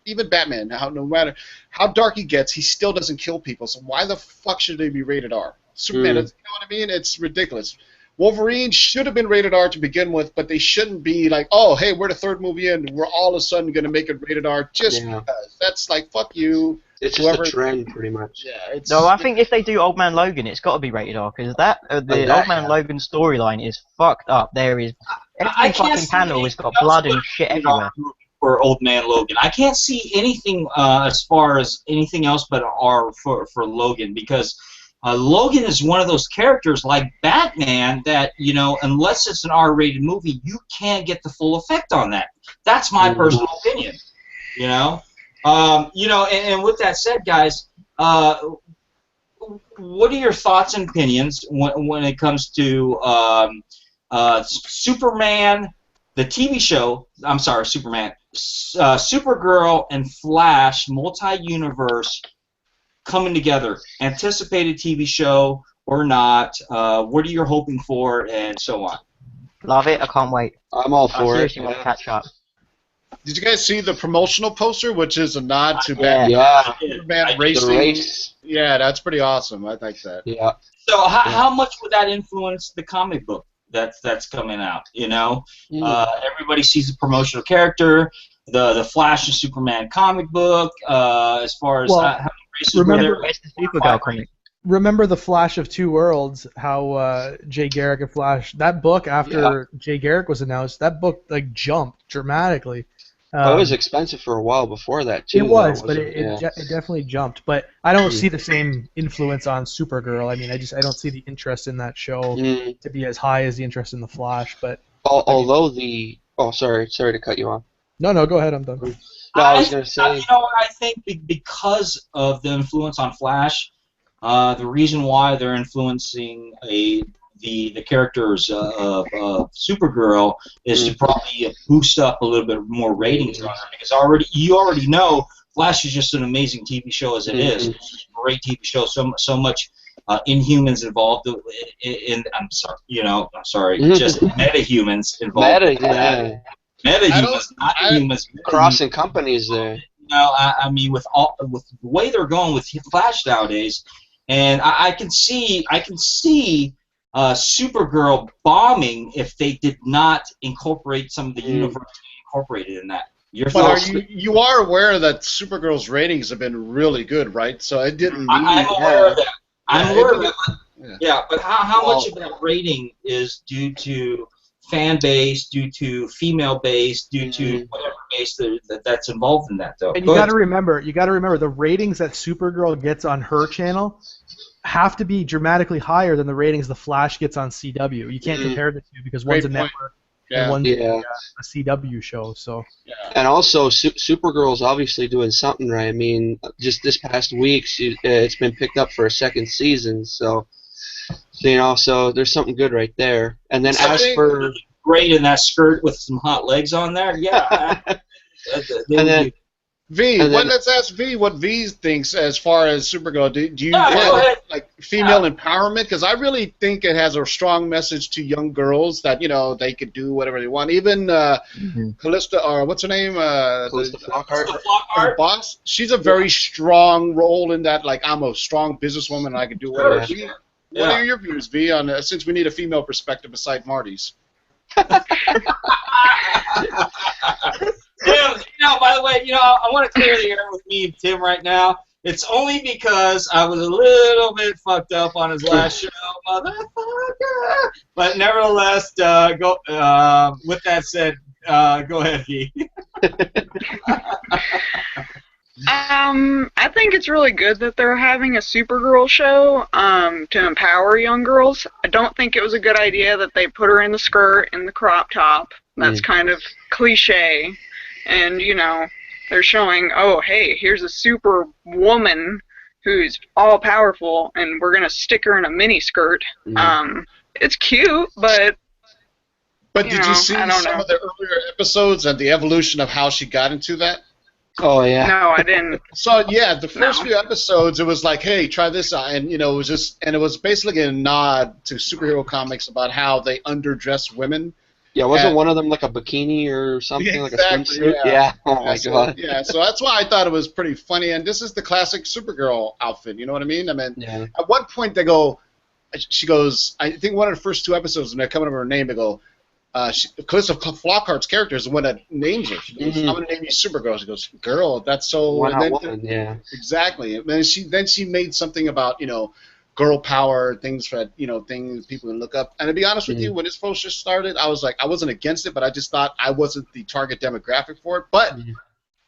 even Batman, no matter how dark he gets, he still doesn't kill people. So why the fuck should they be rated R? Superman, you know what I mean? It's ridiculous. Wolverine should have been rated R to begin with, but they shouldn't be like, oh, hey, we're the third movie in, we're all of a sudden going to make it rated R just because. That's like, fuck you. It's just a trend, pretty much. Yeah. No, I think if they do Old Man Logan, it's got to be rated R, because the Old Man Logan storyline is fucked up. There is every fucking panel has got blood and shit everywhere. For Old Man Logan, I can't see anything as far as anything else but R for Logan, because Logan is one of those characters like Batman that, unless it's an R-rated movie, you can't get the full effect on that. That's my personal opinion. And with that said, guys, what are your thoughts and opinions when it comes to Superman, the TV show? I'm sorry, Superman, Supergirl, and Flash multi-universe coming together? Anticipated TV show or not? What are you hoping for, and so on? Love it. I can't wait. I'm all for it. I seriously want to catch up. Did you guys see the promotional poster, which is a nod to Superman racing? Race. Yeah, that's pretty awesome. I like that. Yeah. So how much would that influence the comic book that's coming out? Everybody sees the promotional character, the Flash and Superman comic book. As far as how many races were there? It's the Supergirl comic. Remember the Flash of Two Worlds? How Jay Garrick and Flash, that book after Jay Garrick was announced, that book jumped dramatically. It was expensive for a while before that too. It was, but it definitely jumped. But I don't see the same influence on Supergirl. I mean, I don't see the interest in that show to be as high as the interest in the Flash. But although sorry to cut you off. No, go ahead. I'm done. No, I was going to say. I think because of the influence on Flash, the reason why they're influencing the characters of Supergirl is to probably boost up a little bit more ratings on her, because you already know Flash is just an amazing TV show as it is. It's a great TV show. So much Inhumans involved I'm sorry, just metahumans involved. Metahumans, not Inhumans. Crossing companies there. I mean, with the way they're going with Flash nowadays, and I can see Supergirl bombing if they did not incorporate some of the universe incorporated in that. You are aware that Supergirl's ratings have been really good, right? So it didn't. I'm aware of that. I'm aware of that. Yeah, but how much of that rating is due to fan base, due to female base, due to whatever base that's involved in that, though? And you got to remember, the ratings that Supergirl gets on her channel have to be dramatically higher than the ratings the Flash gets on CW. You can't compare the two, because one's a network and one's a CW show. So. Yeah. And also, Supergirl's obviously doing something right. I mean, just this past week, it's been picked up for a second season. So there's something good right there. And then for great in that skirt with some hot legs on there, yeah. Let's ask V what V thinks as far as Supergirl. Do you like female empowerment? Because I really think it has a strong message to young girls that they could do whatever they want. Even Callista, or what's her name? Callista Flockhart. Boss. She's a very strong role in that. Like, I'm a strong businesswoman and I can do whatever. What are your views, V, on since we need a female perspective besides Marty's? Tim, by the way, I want to clear the air with me and Tim right now. It's only because I was a little bit fucked up on his last show, motherfucker. But nevertheless, with that said, go ahead, V. I think it's really good that they're having a Supergirl show to empower young girls. I don't think it was a good idea that they put her in the skirt and the crop top. That's kind of cliche. And, they're showing, oh, hey, here's a super woman who's all-powerful, and we're going to stick her in a mini skirt. It's cute, but did you see some of the earlier episodes and the evolution of how she got into that? Oh yeah. No, I didn't. So yeah, the first No. few episodes, it was like, hey, try this out, and it was just, and it was basically a nod to superhero comics about how they underdress women. Yeah, wasn't And- one of them like a bikini or something, like a Exactly, swimsuit? yeah. Oh my god. Yeah, so that's why I thought it was pretty funny, and this is the classic Supergirl outfit. You know what I mean? I mean, Yeah. at one point they go, she goes, I think one of the first two episodes when they're coming up with her name, they go, Calista Flockhart's character is the one that names her. She goes, I'm going to name you Supergirl. She goes, girl, that's so... Why and not then- woman? Yeah. Exactly. And then she made something about, girl power, things that, things people can look up. And to be honest with you, when this post just started, I was like, I wasn't against it, but I just thought I wasn't the target demographic for it. But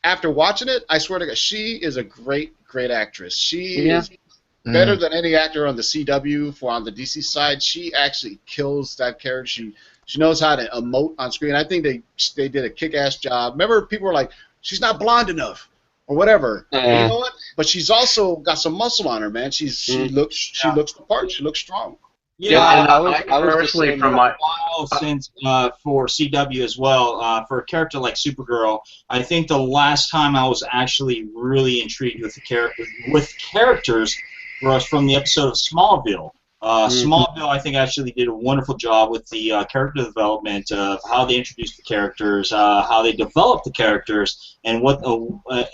after watching it, I swear to God, she is a great, great actress. She is better than any actor on the CW on the DC side. She actually kills that character. She knows how to emote on screen. I think they did a kick-ass job. Remember, people were like, she's not blonde enough or whatever. But you know what? But she's also got some muscle on her, man. She looks the part. She looks strong. Yeah, and I was personally, just from a my while since for CW as well, for a character like Supergirl, I think the last time I was actually really intrigued with characters was from the episode of Smallville. Smallville, I think, actually did a wonderful job with the character development of how they introduced the characters, how they developed the characters, and what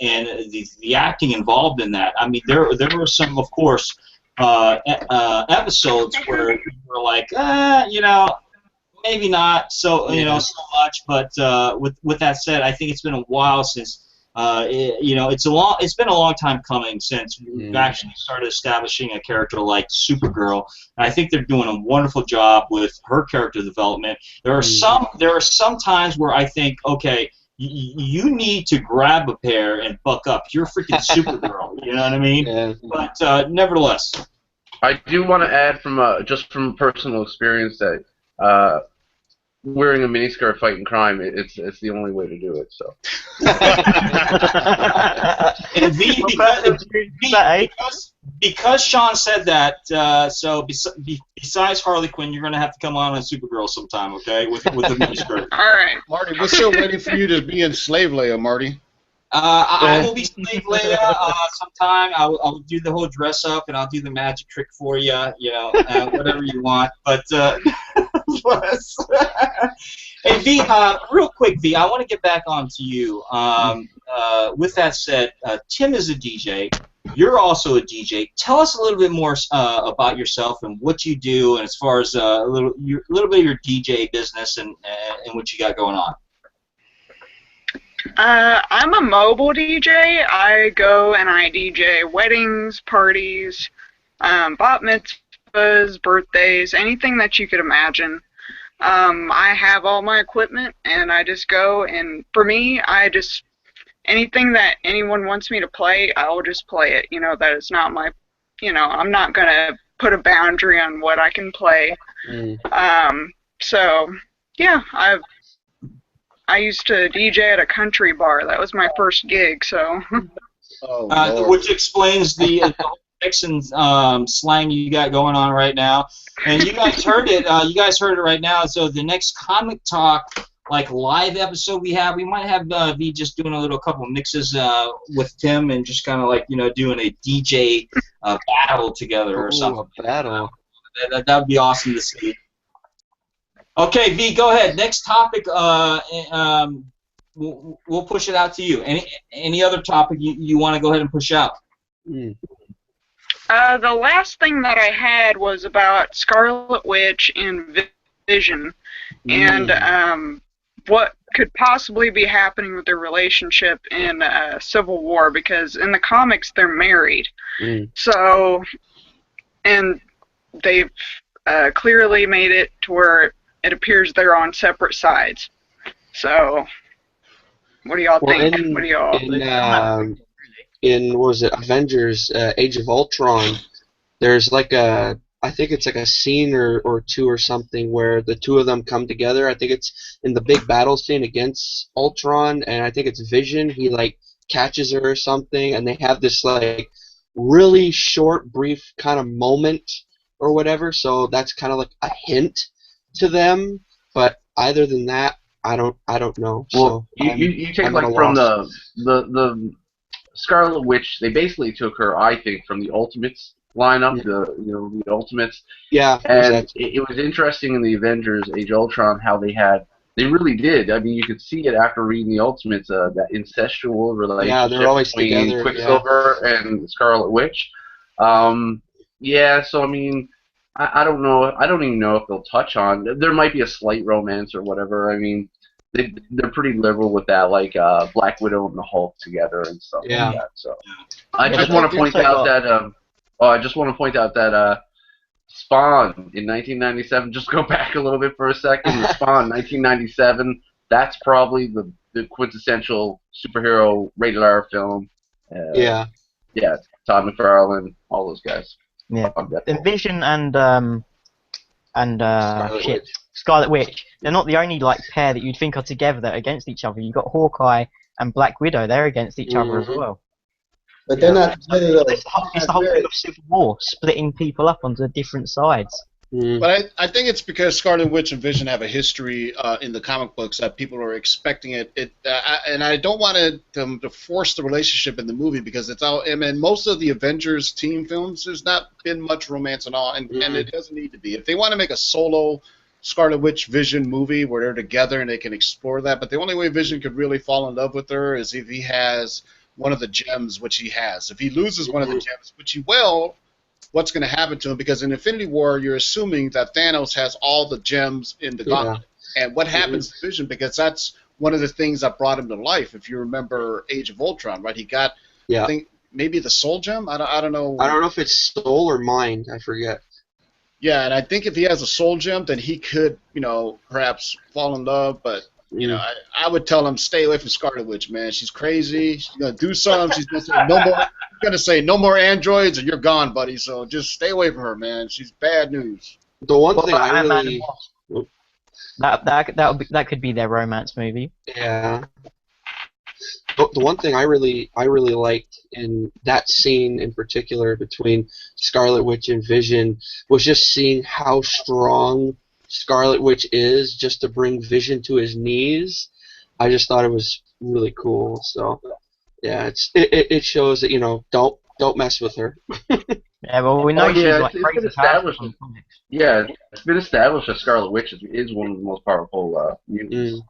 and the acting involved in that. I mean, there were some, of course, episodes where you were like, maybe not so so much. But with that said, I think it's been a while since. It's been a long time coming since we've actually started establishing a character like Supergirl. And I think they're doing a wonderful job with her character development. There are some times where I think, okay, you need to grab a pair and buck up. You're freaking Supergirl. You know what I mean? Yeah. But nevertheless, I do want to add just from personal experience that wearing a miniskirt fighting crime, it's the only way to do it. So. And because Sean said that, so besides Harley Quinn, you're going to have to come on Supergirl sometime, okay? With the miniskirt. All right. Marty, we're still waiting for you to be in Slave Leia, Marty. I will be Slave Leia sometime. I'll do the whole dress up, and I'll do the magic trick for you, whatever you want. But hey, V, real quick, V, I want to get back on to you. With that said, Tim is a DJ. You're also a DJ. Tell us a little bit more about yourself and what you do, and as far as a little bit of your DJ business and what you got going on. I'm a mobile DJ. I go and I DJ weddings, parties, bat mitzvahs, birthdays, anything that you could imagine. I have all my equipment, and I just go, and for me, anything that anyone wants me to play, I'll just play it. That is not my, I'm not going to put a boundary on what I can play. So, yeah, I used to DJ at a country bar. That was my first gig, so. Which explains the Texan slang you got going on right now. And you guys heard it. You guys heard it right now. So the next Comic Talk live episode we might have V just doing a couple mixes with Tim and just kind of doing a DJ battle together or something. A battle. That would be awesome to see. Okay, V, go ahead. Next topic. We'll push it out to you. Any other topic you want to go ahead and push out? The last thing that I had was about Scarlet Witch and Vision, and what could possibly be happening with their relationship in Civil War, because in the comics they're married. So, and they've clearly made it to where it appears they're on separate sides. So, what do y'all think? What do y'all think? In what was it, Avengers Age of Ultron, there's I think it's a scene or two or something where the two of them come together. I think it's in the big battle scene against Ultron, and I think it's Vision. He catches her or something, and they have this really short, brief kind of moment or whatever. So that's kind of a hint to them. But other than that, I don't know. Well, So you take I'm at a like from loss. the Scarlet Witch. They basically took her, I think, from the Ultimates lineup, the Ultimates. Yeah, And exactly. it was interesting in the Avengers Age of Ultron how they really did. I mean, you could see it after reading the Ultimates, that incestual Yeah, they're relationship always between together. Yeah. Quicksilver and Scarlet Witch. Yeah, so I mean, I don't know. I don't even know if they'll touch on. There might be a slight romance or whatever. I mean, they're pretty liberal with that, like Black Widow and the Hulk together and stuff Yeah. like that. So I Yeah, just but want to they've point also out got that I just want to point out that Spawn in 1997. Just go back a little bit for a second. The Spawn 1997. That's probably the quintessential superhero rated R film. Yeah. Yeah, Todd McFarlane, all those guys. yeah, Fuck that. Vision and Scarlet shit, Witch. Scarlet Witch. They're not the only like pair that you'd think are together that are against each other. You've got Hawkeye and Black Widow. They're against each other as Mhm. well. But they're not together though. It's the whole thing of Civil War, splitting people up onto different sides. Mm. But I think it's because Scarlet Witch and Vision have a history in the comic books that people are expecting it. And I don't want to force the relationship in the movie because it's all. I mean, most of the Avengers team films, there's not been much romance at all, and it doesn't need to be. If they want to make a solo Scarlet Witch Vision movie where they're together and they can explore that, but the only way Vision could really fall in love with her is if he has one of the gems, which he has. If he loses one of the gems, which he will. What's going to happen to him? Because in Infinity War, you're assuming that Thanos has all the gems in the gauntlet. And what happens to Vision? Because that's one of the things that brought him to life. If you remember Age of Ultron, right? He got, I think, maybe the Soul Gem. I don't know. I don't know if it's soul or mind. I forget. Yeah, and I think if he has a Soul Gem, then he could, perhaps fall in love. But I would tell him stay away from Scarlet Witch, man. She's crazy. She's gonna do something. She's gonna say no more. Gonna say no more androids, and you're gone, buddy. So just stay away from her, man. She's bad news. The one What thing about I Ant-Man really and Wasp? That could be their romance movie. Yeah. The one thing I really liked in that scene in particular between Scarlet Witch and Vision was just seeing how strong Scarlet Witch is just to bring Vision to his knees. I just thought it was really cool. So yeah, it shows that don't mess with her. Yeah, well we know she's like it's crazy been established. powerful in comics. Yeah, it's been established that Scarlet Witch is one of the most powerful mutants.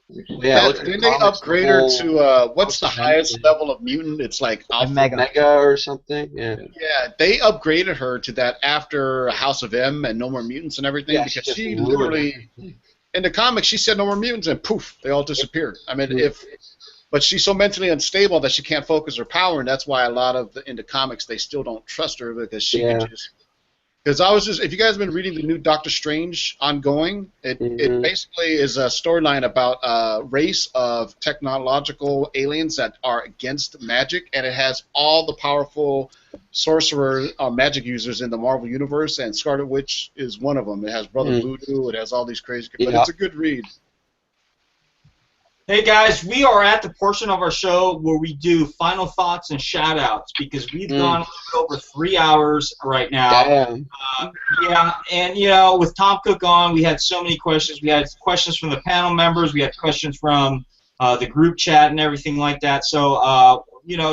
Yeah, didn't they upgrade her to what's the highest level of mutant? It's like Alpha Mega or something. Yeah. Yeah, they upgraded her to that after House of M and No More Mutants and everything because she literally in the comics she said no more mutants and poof they all disappeared. I mean but she's so mentally unstable that she can't focus her power, and that's why a lot of in the comics they still don't trust her because she could just. Because if you guys have been reading the new Doctor Strange ongoing, it basically is a storyline about a race of technological aliens that are against magic, and it has all the powerful sorcerer magic users in the Marvel Universe, and Scarlet Witch is one of them. It has Brother Voodoo, it has all these crazy, but it's a good read. Hey guys, we are at the portion of our show where we do final thoughts and shout outs because we've gone a little bit over 3 hours right now. Yeah, and with Tom Cook on, we had so many questions. We had questions from the panel members, we had questions from the group chat and everything like that. So,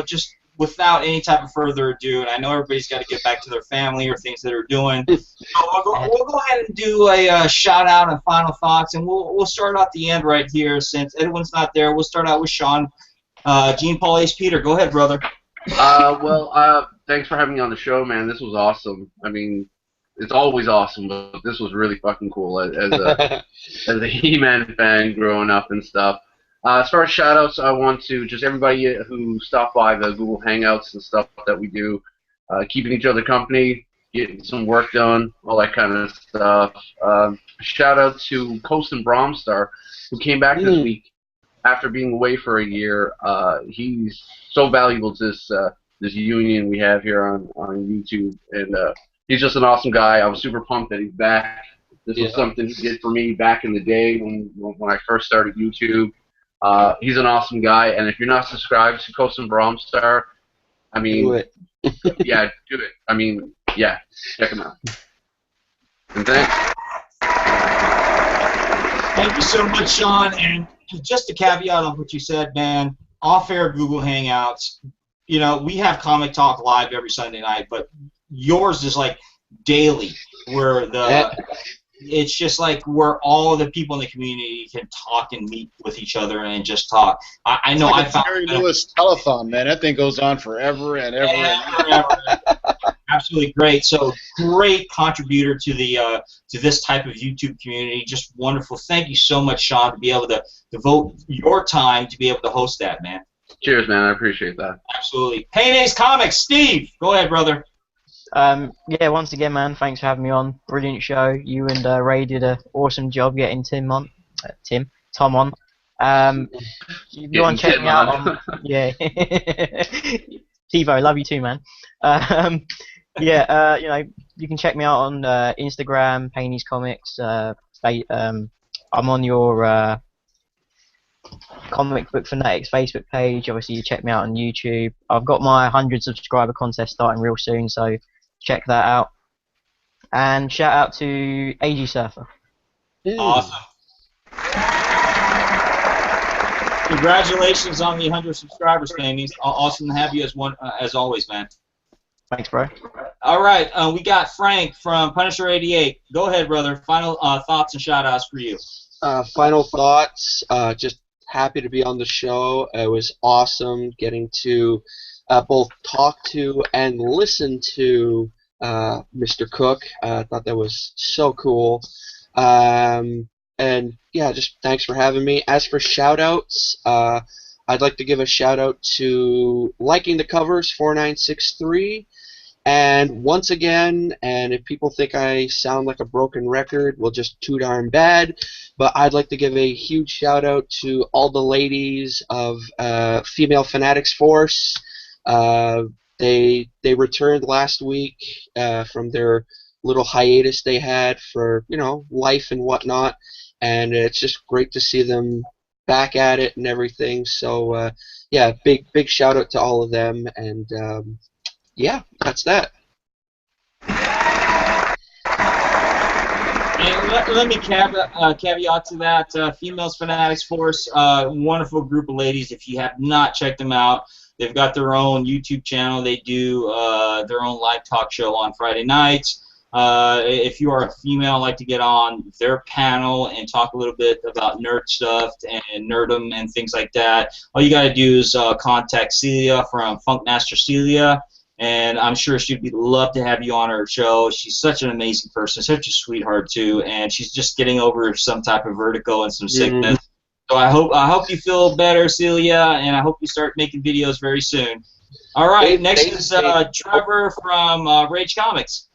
just without any type of further ado, and I know everybody's got to get back to their family or things that they're doing. So we'll go ahead and do a shout out and final thoughts, and we'll start out the end right here since Edwin's not there. We'll start out with Sean. Gene Paul Ace Peter, go ahead, brother. Thanks for having me on the show, man. This was awesome. I mean, it's always awesome, but this was really fucking cool as a He-Man fan growing up and stuff. As far as shout-outs, I want to just everybody who stopped by the Google Hangouts and stuff that we do, keeping each other company, getting some work done, all that kind of stuff. Shout-out to Coast and Bromstar, who came back this week after being away for a year. He's so valuable to this union we have here on YouTube, and he's just an awesome guy. I was super pumped that he's back. This was something he did for me back in the day when I first started YouTube. He's an awesome guy, and if you're not subscribed to Coast and Bromstar, I mean, do it. Yeah, do it. I mean, yeah, check him out. And thanks. Thank you so much, Sean. And just a caveat on what you said, man. Off-air Google Hangouts. You know, we have Comic Talk live every Sunday night, but yours is like daily, where it's just like where all the people in the community can talk and meet with each other and just talk. I know like I a found Jerry Lewis telethon, man. That thing goes on forever and ever and ever. Absolutely great. So great contributor to the to this type of YouTube community. Just wonderful. Thank you so much, Sean, to be able to devote your time to be able to host that, man. Cheers, man. I appreciate that. Absolutely. Paydays Comics, Steve. Go ahead, brother. Yeah, once again, man, thanks for having me on. Brilliant show. You and Ray did an awesome job getting Tom on. You go and check me out on. Yeah. Tivo, love you too, man. Yeah, you know, you can check me out on Instagram, Payneys Comics. I'm on your Comic Book Fanatics Facebook page. Obviously, you check me out on YouTube. I've got my 100 subscriber contest starting real soon, so check that out. And shout out to AG Surfer. Awesome. Congratulations on the 100 subscribers, Payneys. Awesome to have you as always, man. Thanks, bro. All right, we got Frank from Punisher 88. Go ahead, brother. Final thoughts and shout-outs for you. Final thoughts. Just happy to be on the show. It was awesome getting to both talk to and listen to Mr. Cook. I thought that was so cool. And yeah, just thanks for having me. As for shout-outs, I'd like to give a shout-out to Liking the Covers 4963. And once again, and if people think I sound like a broken record, well, just too darn bad, but I'd like to give a huge shout out to all the ladies of Female Fanatics Force. They returned last week from their little hiatus they had for, you know, life and whatnot, and it's just great to see them back at it and everything. So yeah, big shout out to all of them, and yeah, that's that. And let me caveat to that. Females Fanatics Force, wonderful group of ladies. If you have not checked them out, they've got their own YouTube channel. They do their own live talk show on Friday nights. If you are a female and like to get on their panel and talk a little bit about nerd stuff and nerdum and things like that, all you got to do is contact Celia from Funkmaster Celia. And I'm sure she'd love to have you on her show. She's such an amazing person, such a sweetheart too, and she's just getting over some type of vertigo and some sickness. So I hope you feel better, Celia, and I hope you start making videos very soon. All right, next is Trevor from Rage Comics.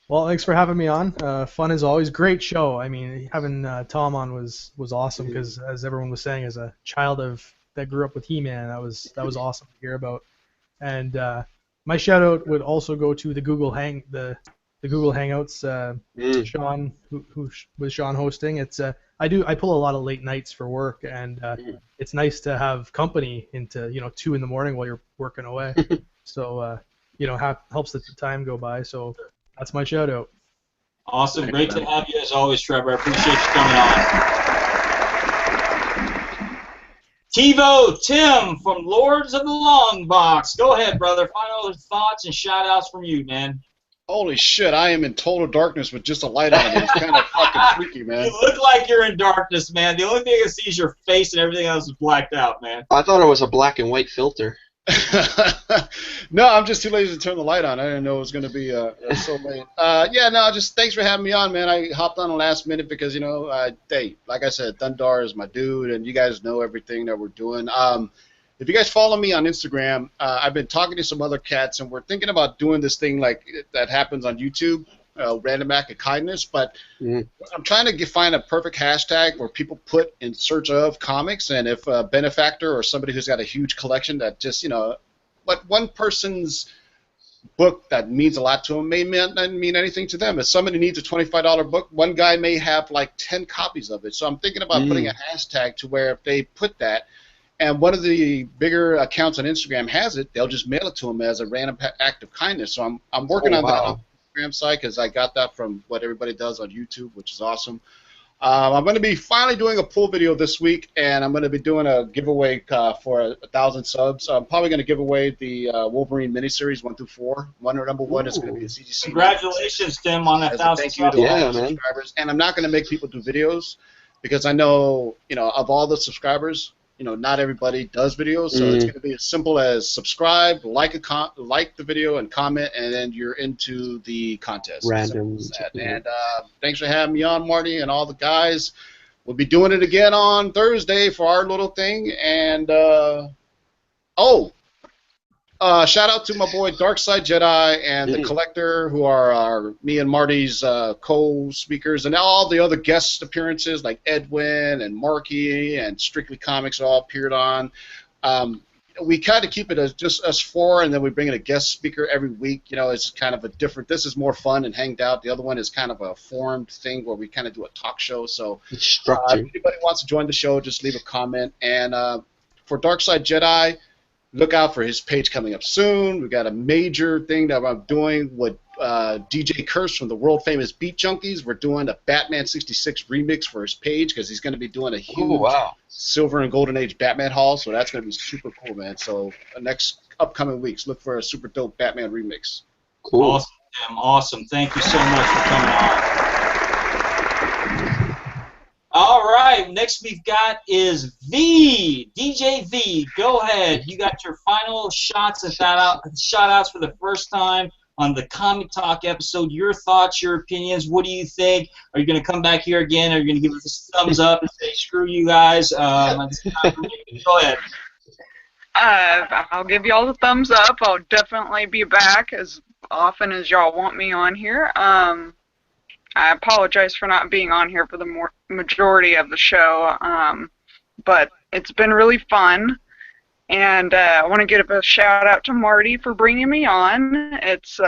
Well, thanks for having me on. Fun as always. Great show. I mean, having Tom on was awesome because, as everyone was saying, as a child that grew up with He-Man, that was awesome to hear about. And my shout out would also go to the Google Hangouts. Sean, who was Sean hosting. It's I pull a lot of late nights for work, and it's nice to have company into 2 in the morning while you're working away. So helps the time go by. So that's my shout out. Awesome, great to have you as always, Trevor. I appreciate you coming on. TiVo Tim from Lords of the Long Box. Go ahead, brother. Final thoughts and shout-outs from you, man. Holy shit, I am in total darkness with just a light on. It's kind of fucking freaky, man. You look like you're in darkness, man. The only thing I see is your face and everything else is blacked out, man. I thought it was a black and white filter. No, I'm just too lazy to turn the light on. I didn't know it was going to be so late. Yeah, no, just thanks for having me on, man. I hopped on the last minute because, hey, like I said, Thundar is my dude, and you guys know everything that we're doing. If you guys follow me on Instagram, I've been talking to some other cats, and we're thinking about doing this thing like that happens on YouTube, Random Act of Kindness, but I'm trying to find a perfect hashtag where people put in search of comics, and if a benefactor or somebody who's got a huge collection that just, what one person's book that means a lot to them may not mean anything to them. If somebody needs a $25 book, one guy may have like 10 copies of it. So I'm thinking about putting a hashtag to where if they put that, and one of the bigger accounts on Instagram has it, they'll just mail it to them as a random act of kindness. So I'm working on that on the Instagram site because I got that from what everybody does on YouTube, which is awesome. I'm going to be finally doing a pool video this week, and I'm going to be doing a giveaway for 1,000 subs. I'm probably going to give away the Wolverine miniseries 1 through 4. Number 1 is going to be a CGC. Congratulations, Tim, on that 1,000 subs. Thank you to all the subscribers. And I'm not going to make people do videos because I know, of all the subscribers, not everybody does videos, so it's going to be as simple as subscribe, like the video, and comment, and then you're into the contest. Random. And thanks for having me on, Marty, and all the guys. We'll be doing it again on Thursday for our little thing. And shout out to my boy Darkside Jedi and the Collector, who are me and Marty's co-speakers, and all the other guest appearances like Edwin and Marky and Strictly Comics all appeared on. We kind of keep it as just us four, and then we bring in a guest speaker every week. It's kind of a different. This is more fun and hanged out. The other one is kind of a formed thing where we kind of do a talk show. So if anybody wants to join the show, just leave a comment. And for Darkside Jedi, look out for his page coming up soon. We've got a major thing that I'm doing with DJ Curse from the world famous Beat Junkies. We're doing a Batman 66 remix for his page because he's going to be doing a huge Silver and Golden Age Batman haul. So that's going to be super cool, man. So the next upcoming weeks, look for a super dope Batman remix. Cool. Awesome, Tim. Awesome. Thank you so much for coming on. All right, next we've got is V, DJ V. Go ahead. You got your final shots and shout-outs for the first time on the Comic Talk episode. Your thoughts, your opinions. What do you think? Are you going to come back here again? Are you going to give us a thumbs up and say, screw you guys? Go ahead. I'll give you all the thumbs up. I'll definitely be back as often as y'all want me on here. I apologize for not being on here for the majority of the show, but it's been really fun, and I want to give a shout out to Marty for bringing me on. This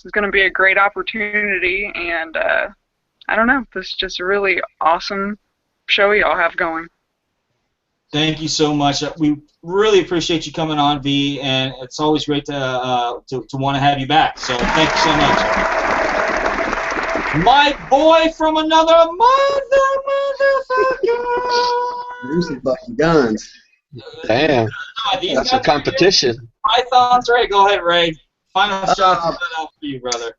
is going to be a great opportunity, and I don't know, this is just a really awesome show y'all have going. Thank you so much. We really appreciate you coming on, V, and it's always great to want to have you back. So thank you so much. My boy from another motherfucker. Lucy busting guns. Damn. That's a competition. Python's Ray. Go ahead, Ray. Final shots for you, brother.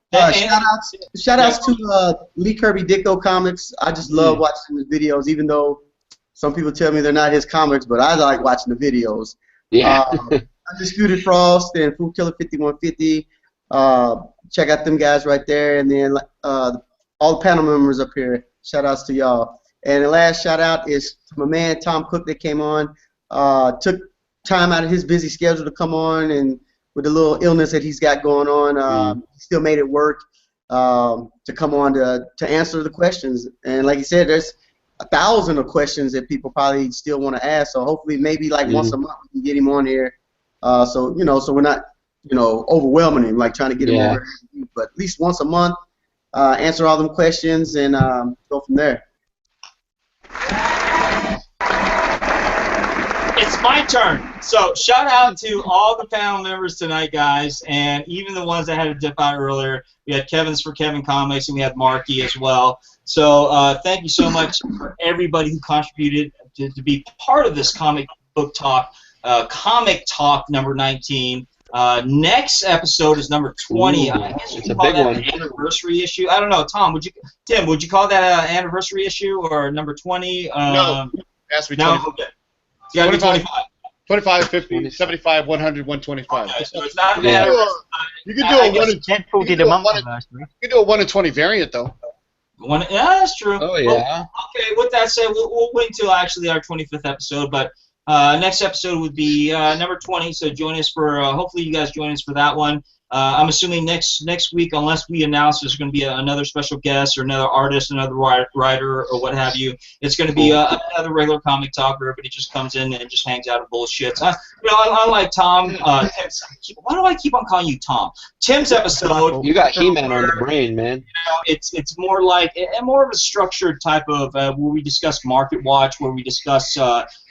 Shout outs to Lee Kirby Dicko Comics. I just love watching the videos, even though some people tell me they're not his comics, but I like watching the videos. Yeah. Undisputed Frost and Food Killer 5150. Check out them guys right there, and then all the panel members up here. Shout outs to y'all. And the last shout out is to my man Tom Cook that came on. Took time out of his busy schedule to come on, and with the little illness that he's got going on, he still made it work to come on to answer the questions. And like he said, there's 1,000 of questions that people probably still want to ask. So hopefully, maybe like once a month we can get him on here. So we're not overwhelming him, like trying to get him over. But at least once a month, answer all them questions and go from there. It's my turn. So shout out to all the panel members tonight, guys, and even the ones that had to dip out earlier. We had Kevin's for Kevin Comics, and we had Marky as well. So thank you so much for everybody who contributed to be part of this comic book talk, Comic Talk number 19. Next episode is number 20. I guess you can call that an anniversary issue. I don't know, Tim, would you call that an anniversary issue or number 20? No, it has to be 20. Okay. It's got to be 25. 25, 50, 75, 100, 125. Okay, so it's not an anniversary. You can do a 1 in 20. You can do a 1 in 20 variant though. Yeah, that's true. Oh yeah. Well, okay, with that said, we'll wait until actually our 25th episode, but next episode would be number 20. So join us for. Hopefully, you guys join us for that one. I'm assuming next week, unless we announce there's going to be another special guest or another artist, another writer, or what have you, it's going to be another regular comic talk where everybody just comes in and just hangs out and bullshits. Unlike Tom, why do I keep on calling you Tom? Tim's episode. You got He-Man on the brain, man. It's more like more of a structured type of where we discuss Market Watch, where we discuss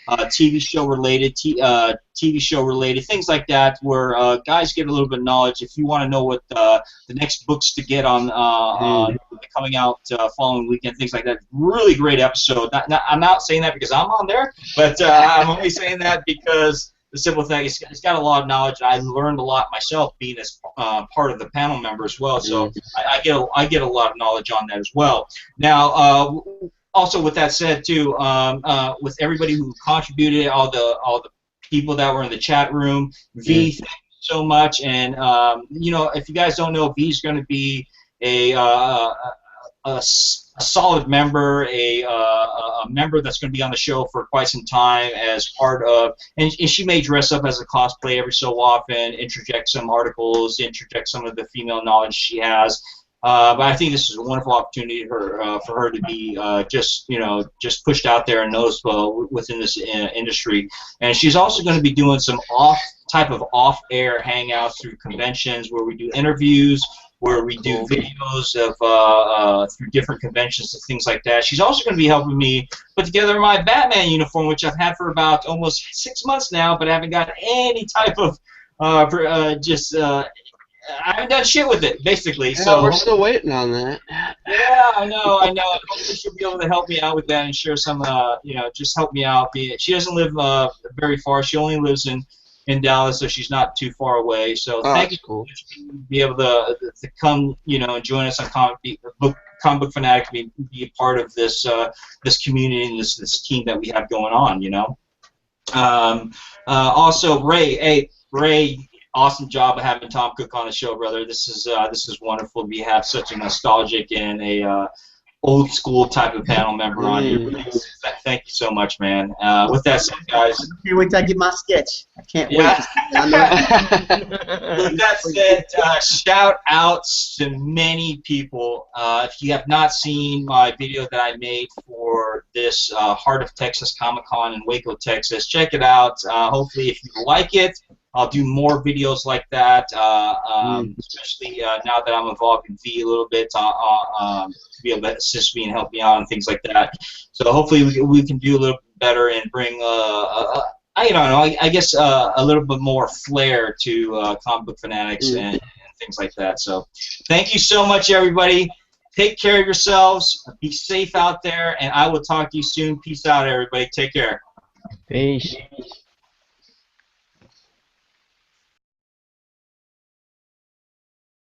TV show related, TV show related, things like that, where guys get a little bit of knowledge. If you want to know what the next books to get on coming out following weekend, things like that. Really great episode. I'm not saying that because I'm on there, but I'm only saying that because the simple thing is it's got a lot of knowledge. I learned a lot myself being as part of the panel member as well. So I get a lot of knowledge on that as well. Now. Also, with that said, too, with everybody who contributed, all the people that were in the chat room, V, thank you so much. And you know, if you guys don't know, V's going to be a solid member, a member that's going to be on the show for quite some time as part of, and she may dress up as a cosplay every so often, interject some articles, interject some of the female knowledge she has. But I think this is a wonderful opportunity for her to be just pushed out there and noticeable within this industry. And she's also going to be doing some off-air hangouts through conventions where we do interviews, where we do videos of through different conventions and things like that. She's also going to be helping me put together my Batman uniform, which I've had for about almost 6 months now, but I haven't got any type of I haven't done shit with it, basically. Yeah, so we're still waiting on that. Yeah, I know. Hopefully she'll be able to help me out with that and share some, just help me out. She doesn't live very far. She only lives in Dallas, so she's not too far away. So thank you for be able to come, and join us on Comic Book Fanatic, be a part of this this community and this team that we have going on. Also, Ray. Awesome job of having Tom Cook on the show, brother. This is wonderful. We have such a nostalgic and a old school type of panel member on here. Thank you so much, man. With that said, guys, can't wait till I get my sketch. I can't wait. With that said, shout outs to many people. If you have not seen my video that I made for this Heart of Texas Comic-Con in Waco, Texas, check it out. Hopefully, if you like it, I'll do more videos like that, especially now that I'm involved in V a little bit to be able to assist me and help me out and things like that. So hopefully we can do a little bit better and bring, I don't know, I guess a little bit more flair to comic book fanatics and things like that. So thank you so much, everybody. Take care of yourselves. Be safe out there, and I will talk to you soon. Peace out, everybody. Take care. Peace.